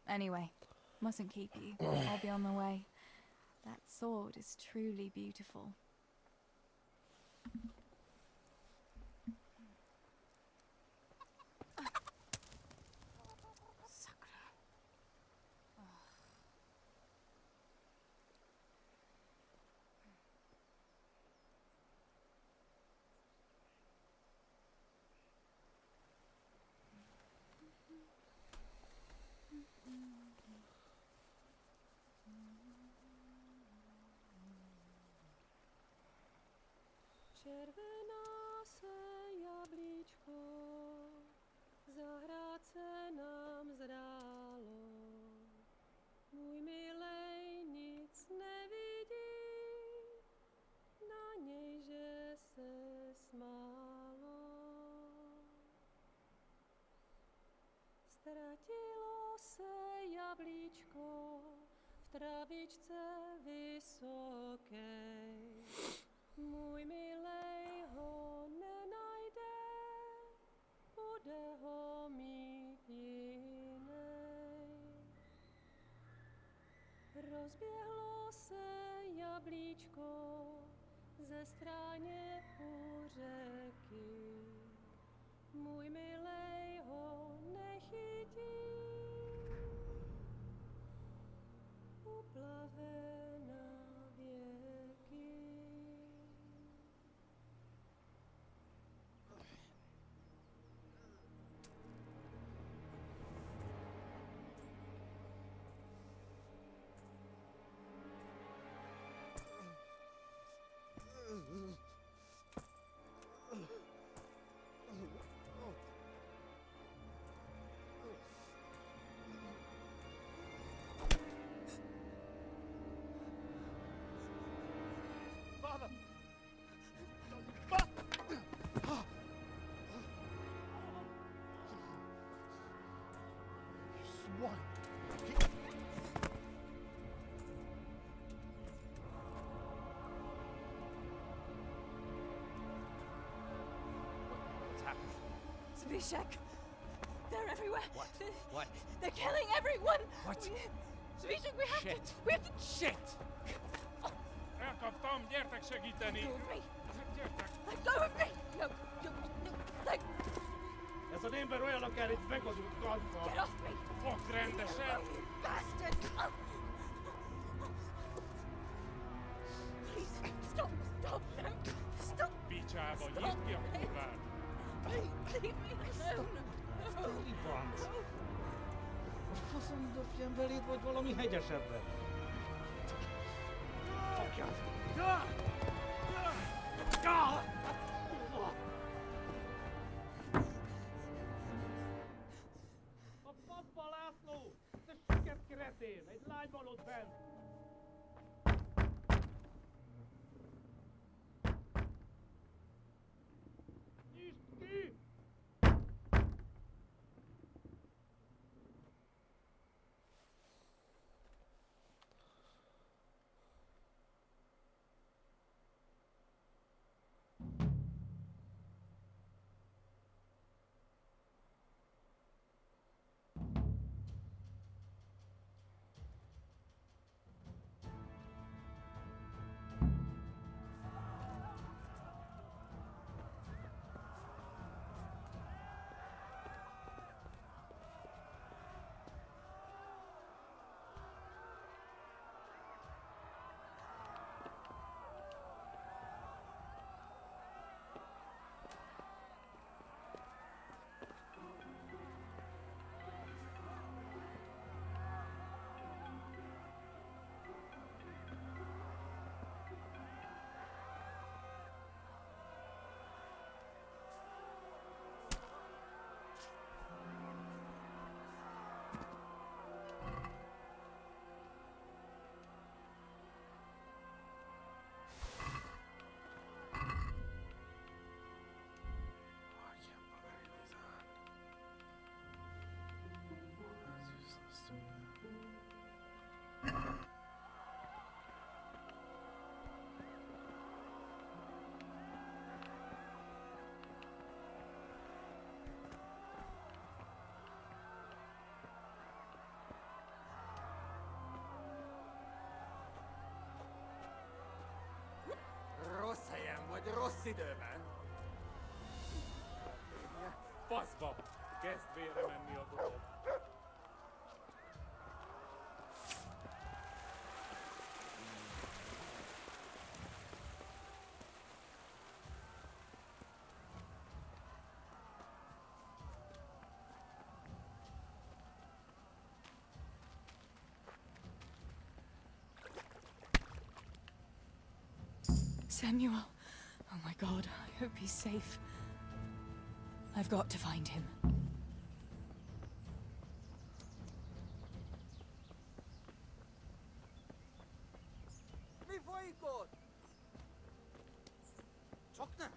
Anyway, mustn't keep you. I'll be on the way. That sword is truly beautiful. Červená se jablíčko, zahrát se nám zdálo. Můj milej nic nevidí, na něj, že se smálo. Ztratilo se jablíčko v travičce vysoké. Můj milej ho nenajde, bude ho mít jinej. Rozběhlo se jablíčko ze stráně u řeky. Můj milej ho nechytí, uplave na věky. Zbyszek! They're everywhere! What? What? They're killing everyone! What? Zbyszek, we have Shit! to... We have to... Shit! Elkaptam, gyertek segíteni! Let go of me! Gyertek! Let go of me! No, no, no, let... Ez az ember olyan, akár egy megadott karddal. Get off me! Fogd rendesen! You bastard! Please, stop, stop, no! Stop! Picsába, nyisd ki a kurvát! Leave me alone! No! Deliverance! Most faszom dobjam beléd, vagy valami hegyesebbre? Fogjad! A pappa László! Te siket kretén! Egy lány van ott bent! Nyisd ki! rossz időben? Faszba! Kezd vére menni a dolog. Samuel. Oh my god, I hope he's safe. I've got to find him. Mi folyik ott? Csak nem.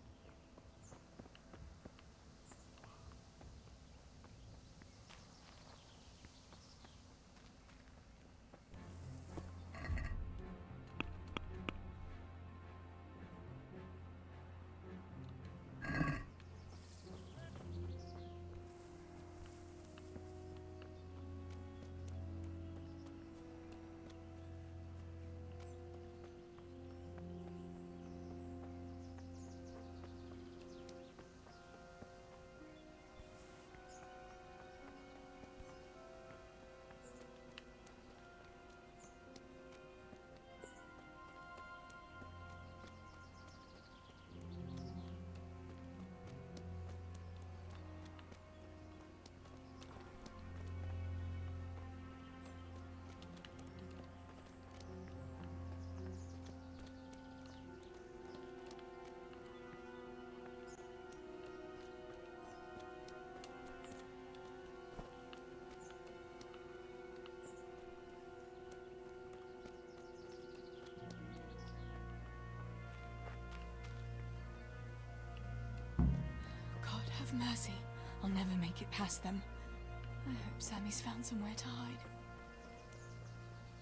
God have mercy. I'll never make it past them. I hope Sammy's found somewhere to hide.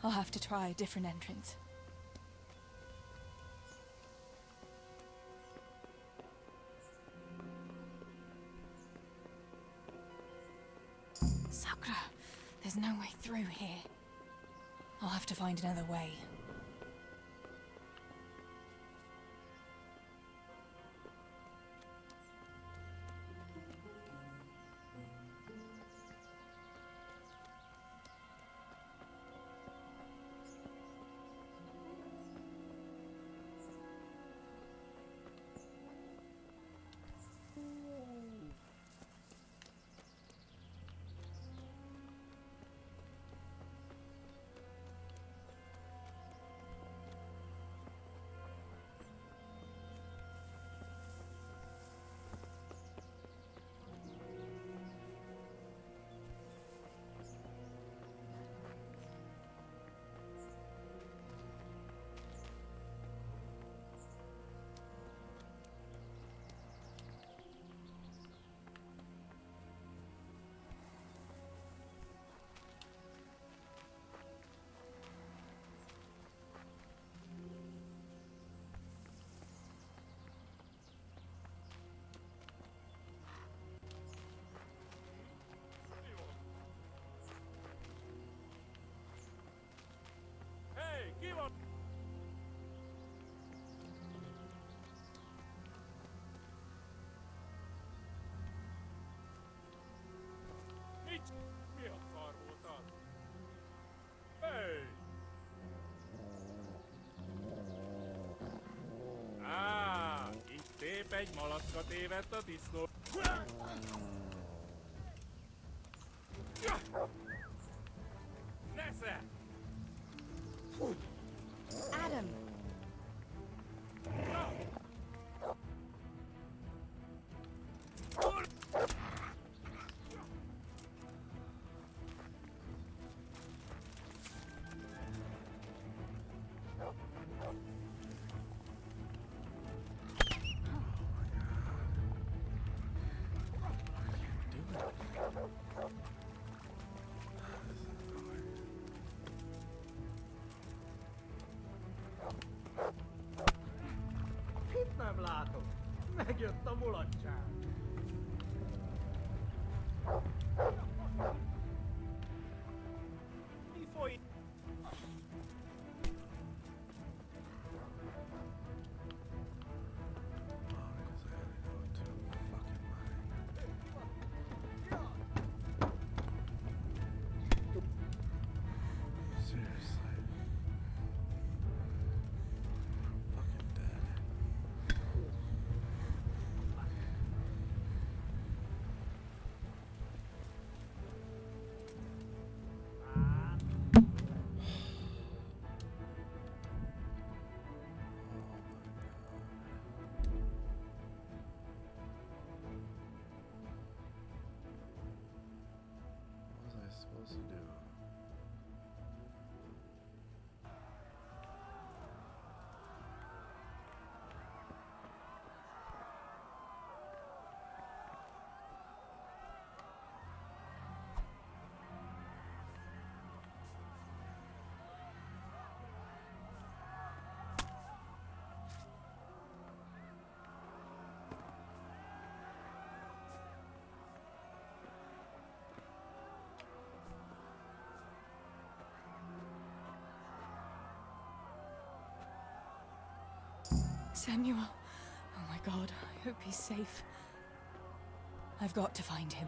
I'll have to try a different entrance. Sakura, there's no way through here. I'll have to find another way. Hei, kiva! Mit? Mi a szar volt az? Hei! Itt épp egy malacka tévedt a disznó. Nesze! Adam! Itt nem látok. Megjött a mulatság. Mi folyik? Samuel. Oh my god, I hope he's safe. I've got to find him.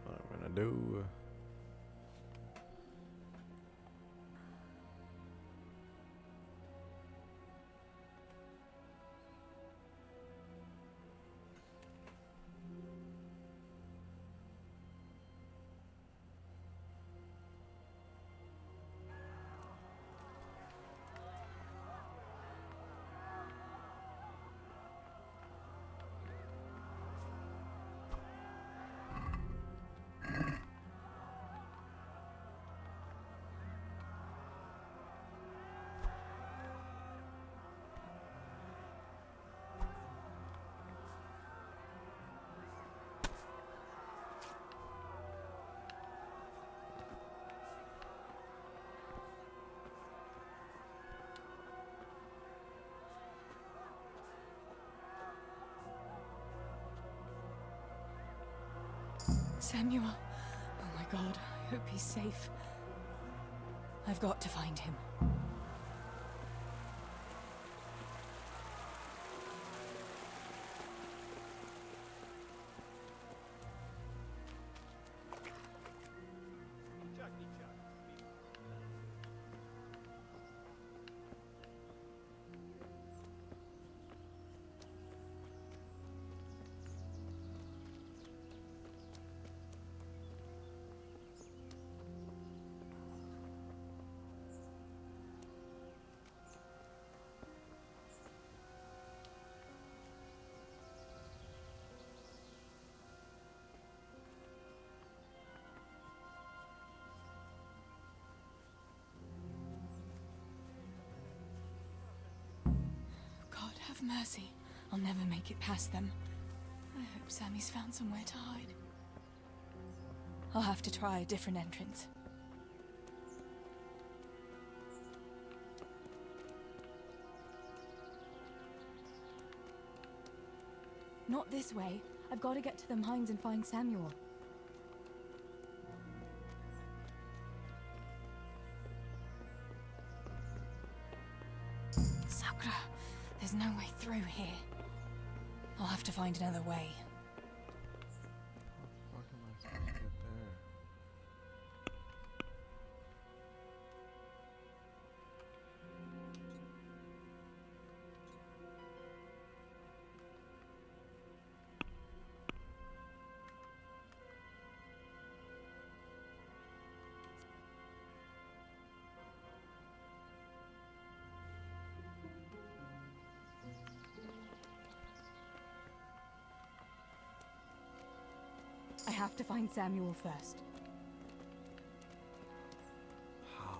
What I'm gonna do. Samuel. Oh my god, I hope he's safe. I've got to find him. Have mercy. I'll never make it past them. I hope Sammy's found somewhere to hide. I'll have to try a different entrance. Not this way. I've got to get to the mines and find Samuel. Sakura, there's no way through here. I'll have to find another way. How am I supposed to get there? I have to find Samuel first. How?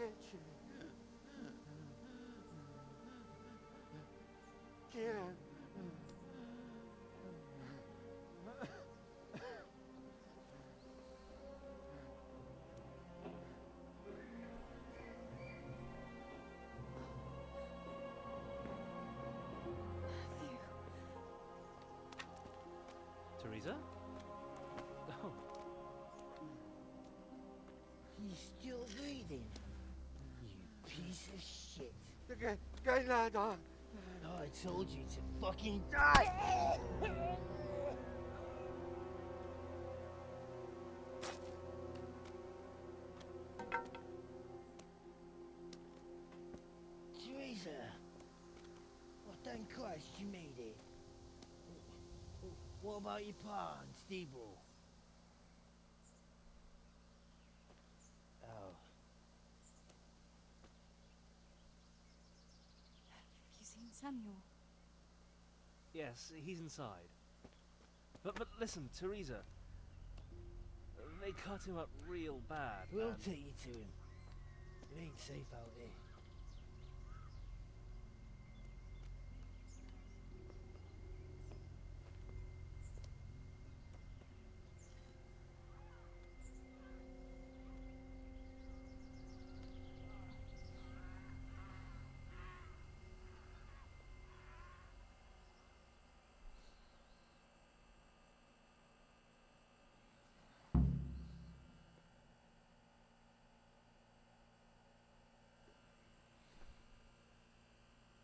bitch. Get him. Teresa? Oh. He's still breathing. You piece of shit. Get that on. Oh, I told you to fucking die. Teresa. Well, thank Christ you made it. What about your pa and Steve-O? Oh. Have you seen Samuel? Yes, he's inside. But listen, Teresa. They cut him up real bad. We'll and- take you to him. It ain't safe out there.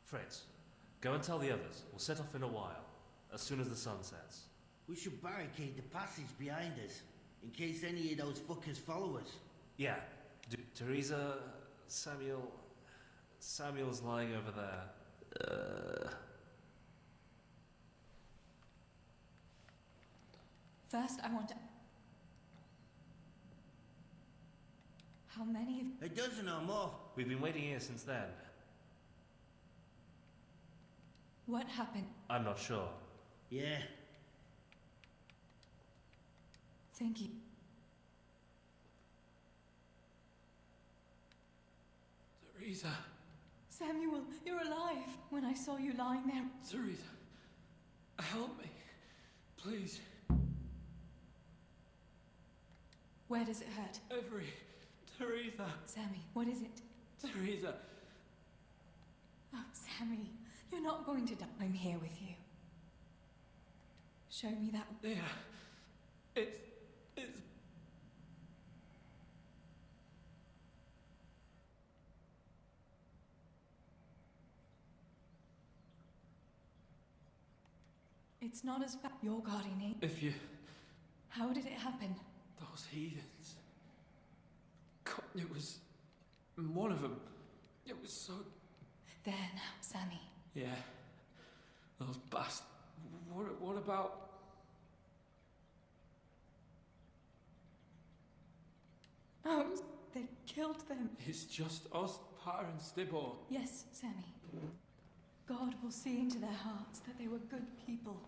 Fritz, go and tell the others. We'll set off in a while, as soon as the sun sets. We should barricade the passage behind us, in case any of those fuckers follow us. Yeah. Teresa, Samuel's lying over there. First, I want to... How many of... A dozen or more. We've been waiting here since then. What happened? I'm not sure. Yeah. Thank you. Teresa. Samuel, you're alive. When I saw you lying there... Teresa. Help me. Please. Where does it hurt? Teresa. Sammy, what is it? Teresa. Oh, Sammy, you're not going to die. I'm here with you. Show me that. Yeah. It's... It's not as bad. Your guardian angel. If you... How did it happen? Those heathens. God, it was... one of them. It was so... There now, Sammy. Yeah. Those bastards. What about... Oh, they killed them. It's just us, Pa and Stibbo. Yes, Sammy. God will see into their hearts that they were good people.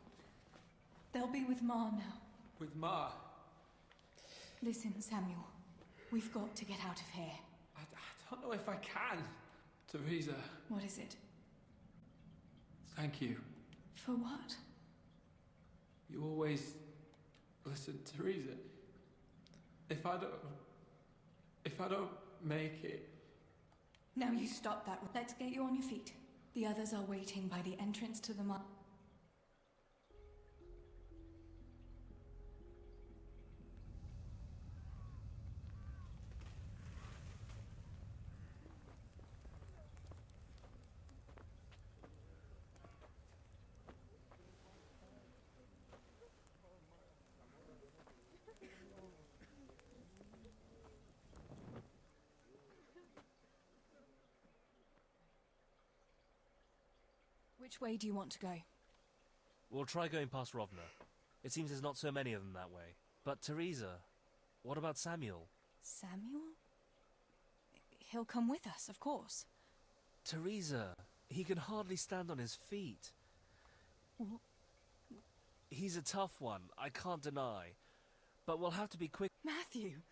They'll be with Ma now. With Ma? Listen, Samuel. We've got to get out of here. I don't know if I can. Teresa. What is it? Thank you. For what? You always listen, Teresa. If I don't make it... Now you stop that. Let's get you on your feet. The others are waiting by the entrance to the mine. Which way do you want to go? We'll try going past Rovna. It seems there's not so many of them that way. But Teresa, what about Samuel? Samuel? He'll come with us, of course. Teresa, he can hardly stand on his feet. He's a tough one, I can't deny. But we'll have to be quick. Matthew!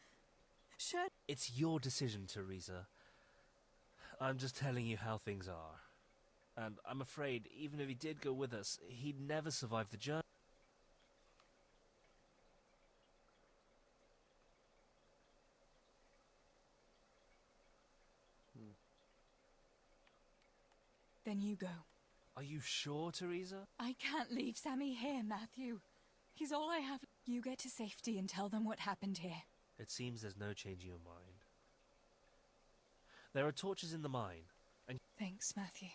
Sure. It's your decision, Teresa. I'm just telling you how things are. And I'm afraid, even if he did go with us, he'd never survive the journey. Then you go. Are you sure, Teresa? I can't leave Sammy here, Matthew. He's all I have. You get to safety and tell them what happened here. It seems there's no changing your mind. There are torches in the mine, and... Thanks, Matthew.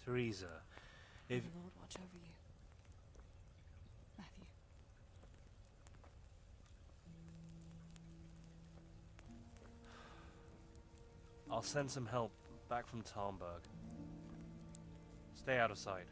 Teresa, if... May the Lord watch over you. Matthew. I'll send some help back from Talmberg. Stay out of sight.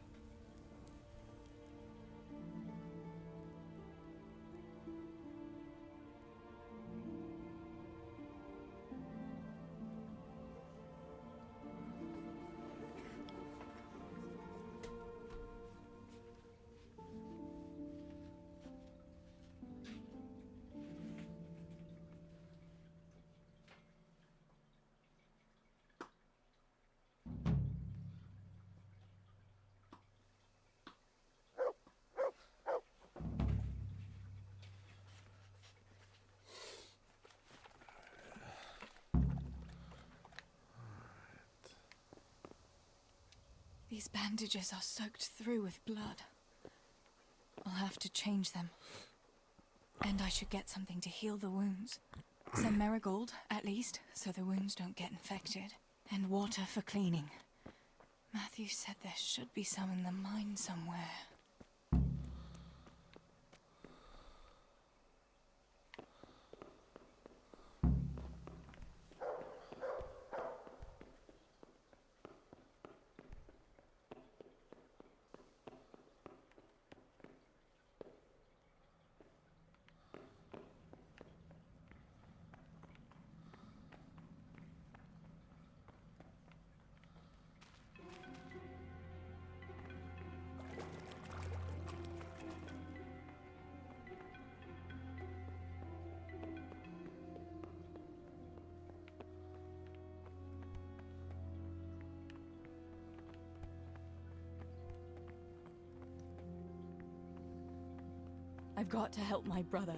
These bandages are soaked through with blood. I'll have to change them. And I should get something to heal the wounds. Some marigold, at least, so the wounds don't get infected. And water for cleaning. Matthew said there should be some in the mine somewhere. I've got to help my brother.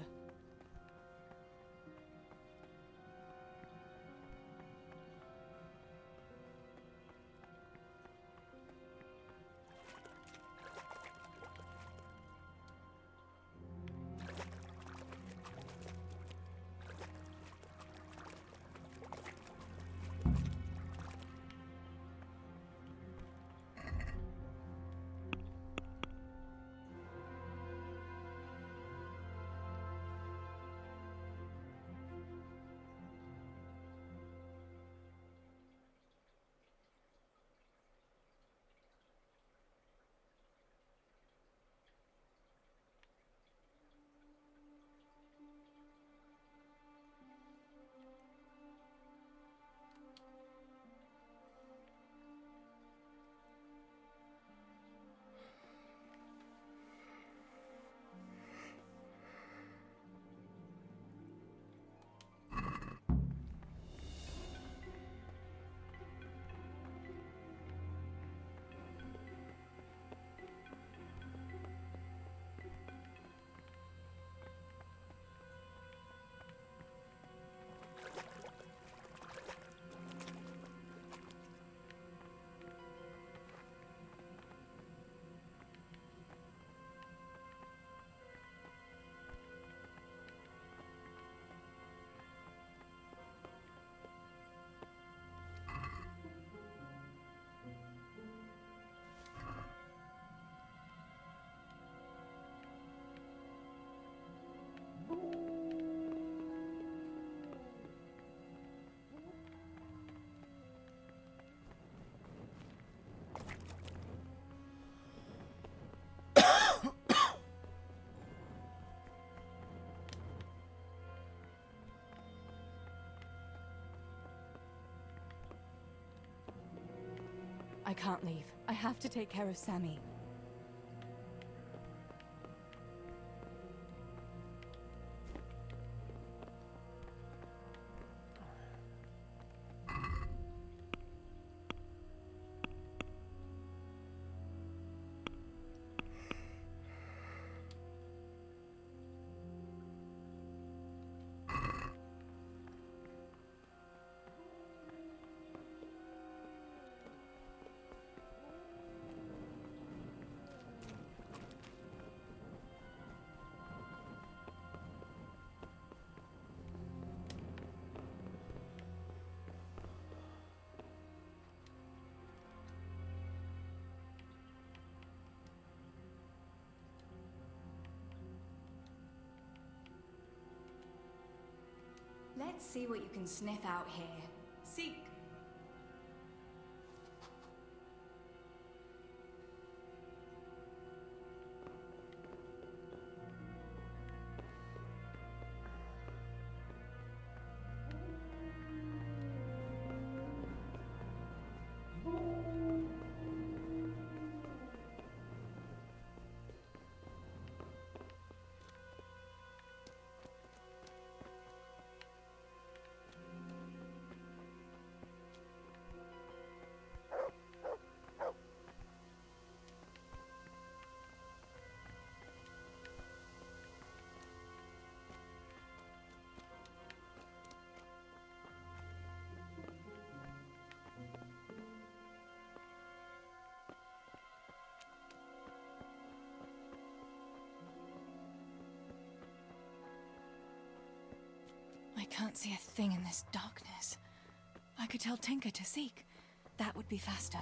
I can't leave. I have to take care of Sammy. Let's see what you can sniff out here. Seek. I can't see a thing in this darkness. I could tell Tinker to seek. That would be faster.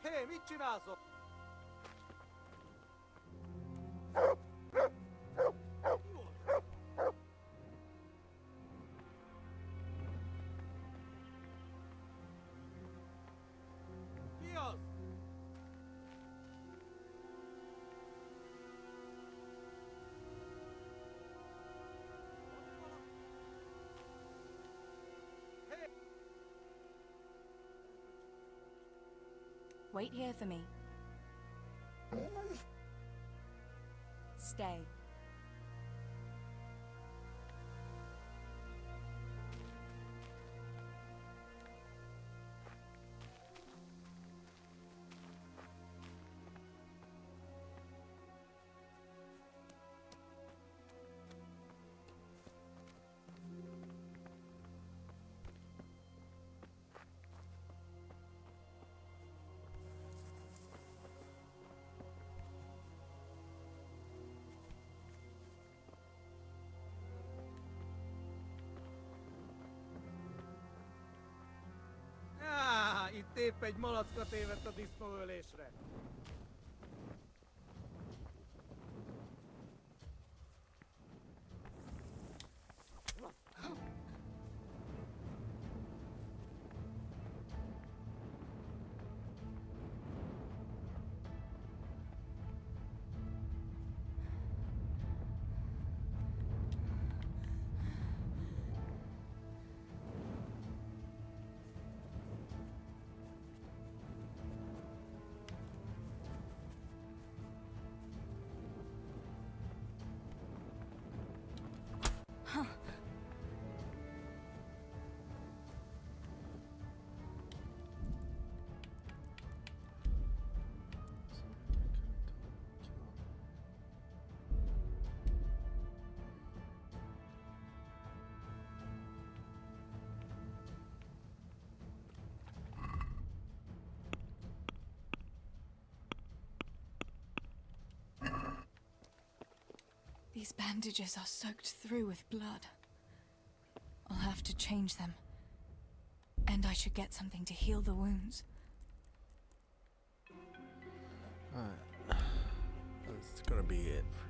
Hé, mit csinálsz ott? Ki az? Wait here for me. Stay. Itt épp egy malacka tévedt a disznóölésre. These bandages are soaked through with blood. I'll have to change them. And I should get something to heal the wounds. Alright. That's gonna be it for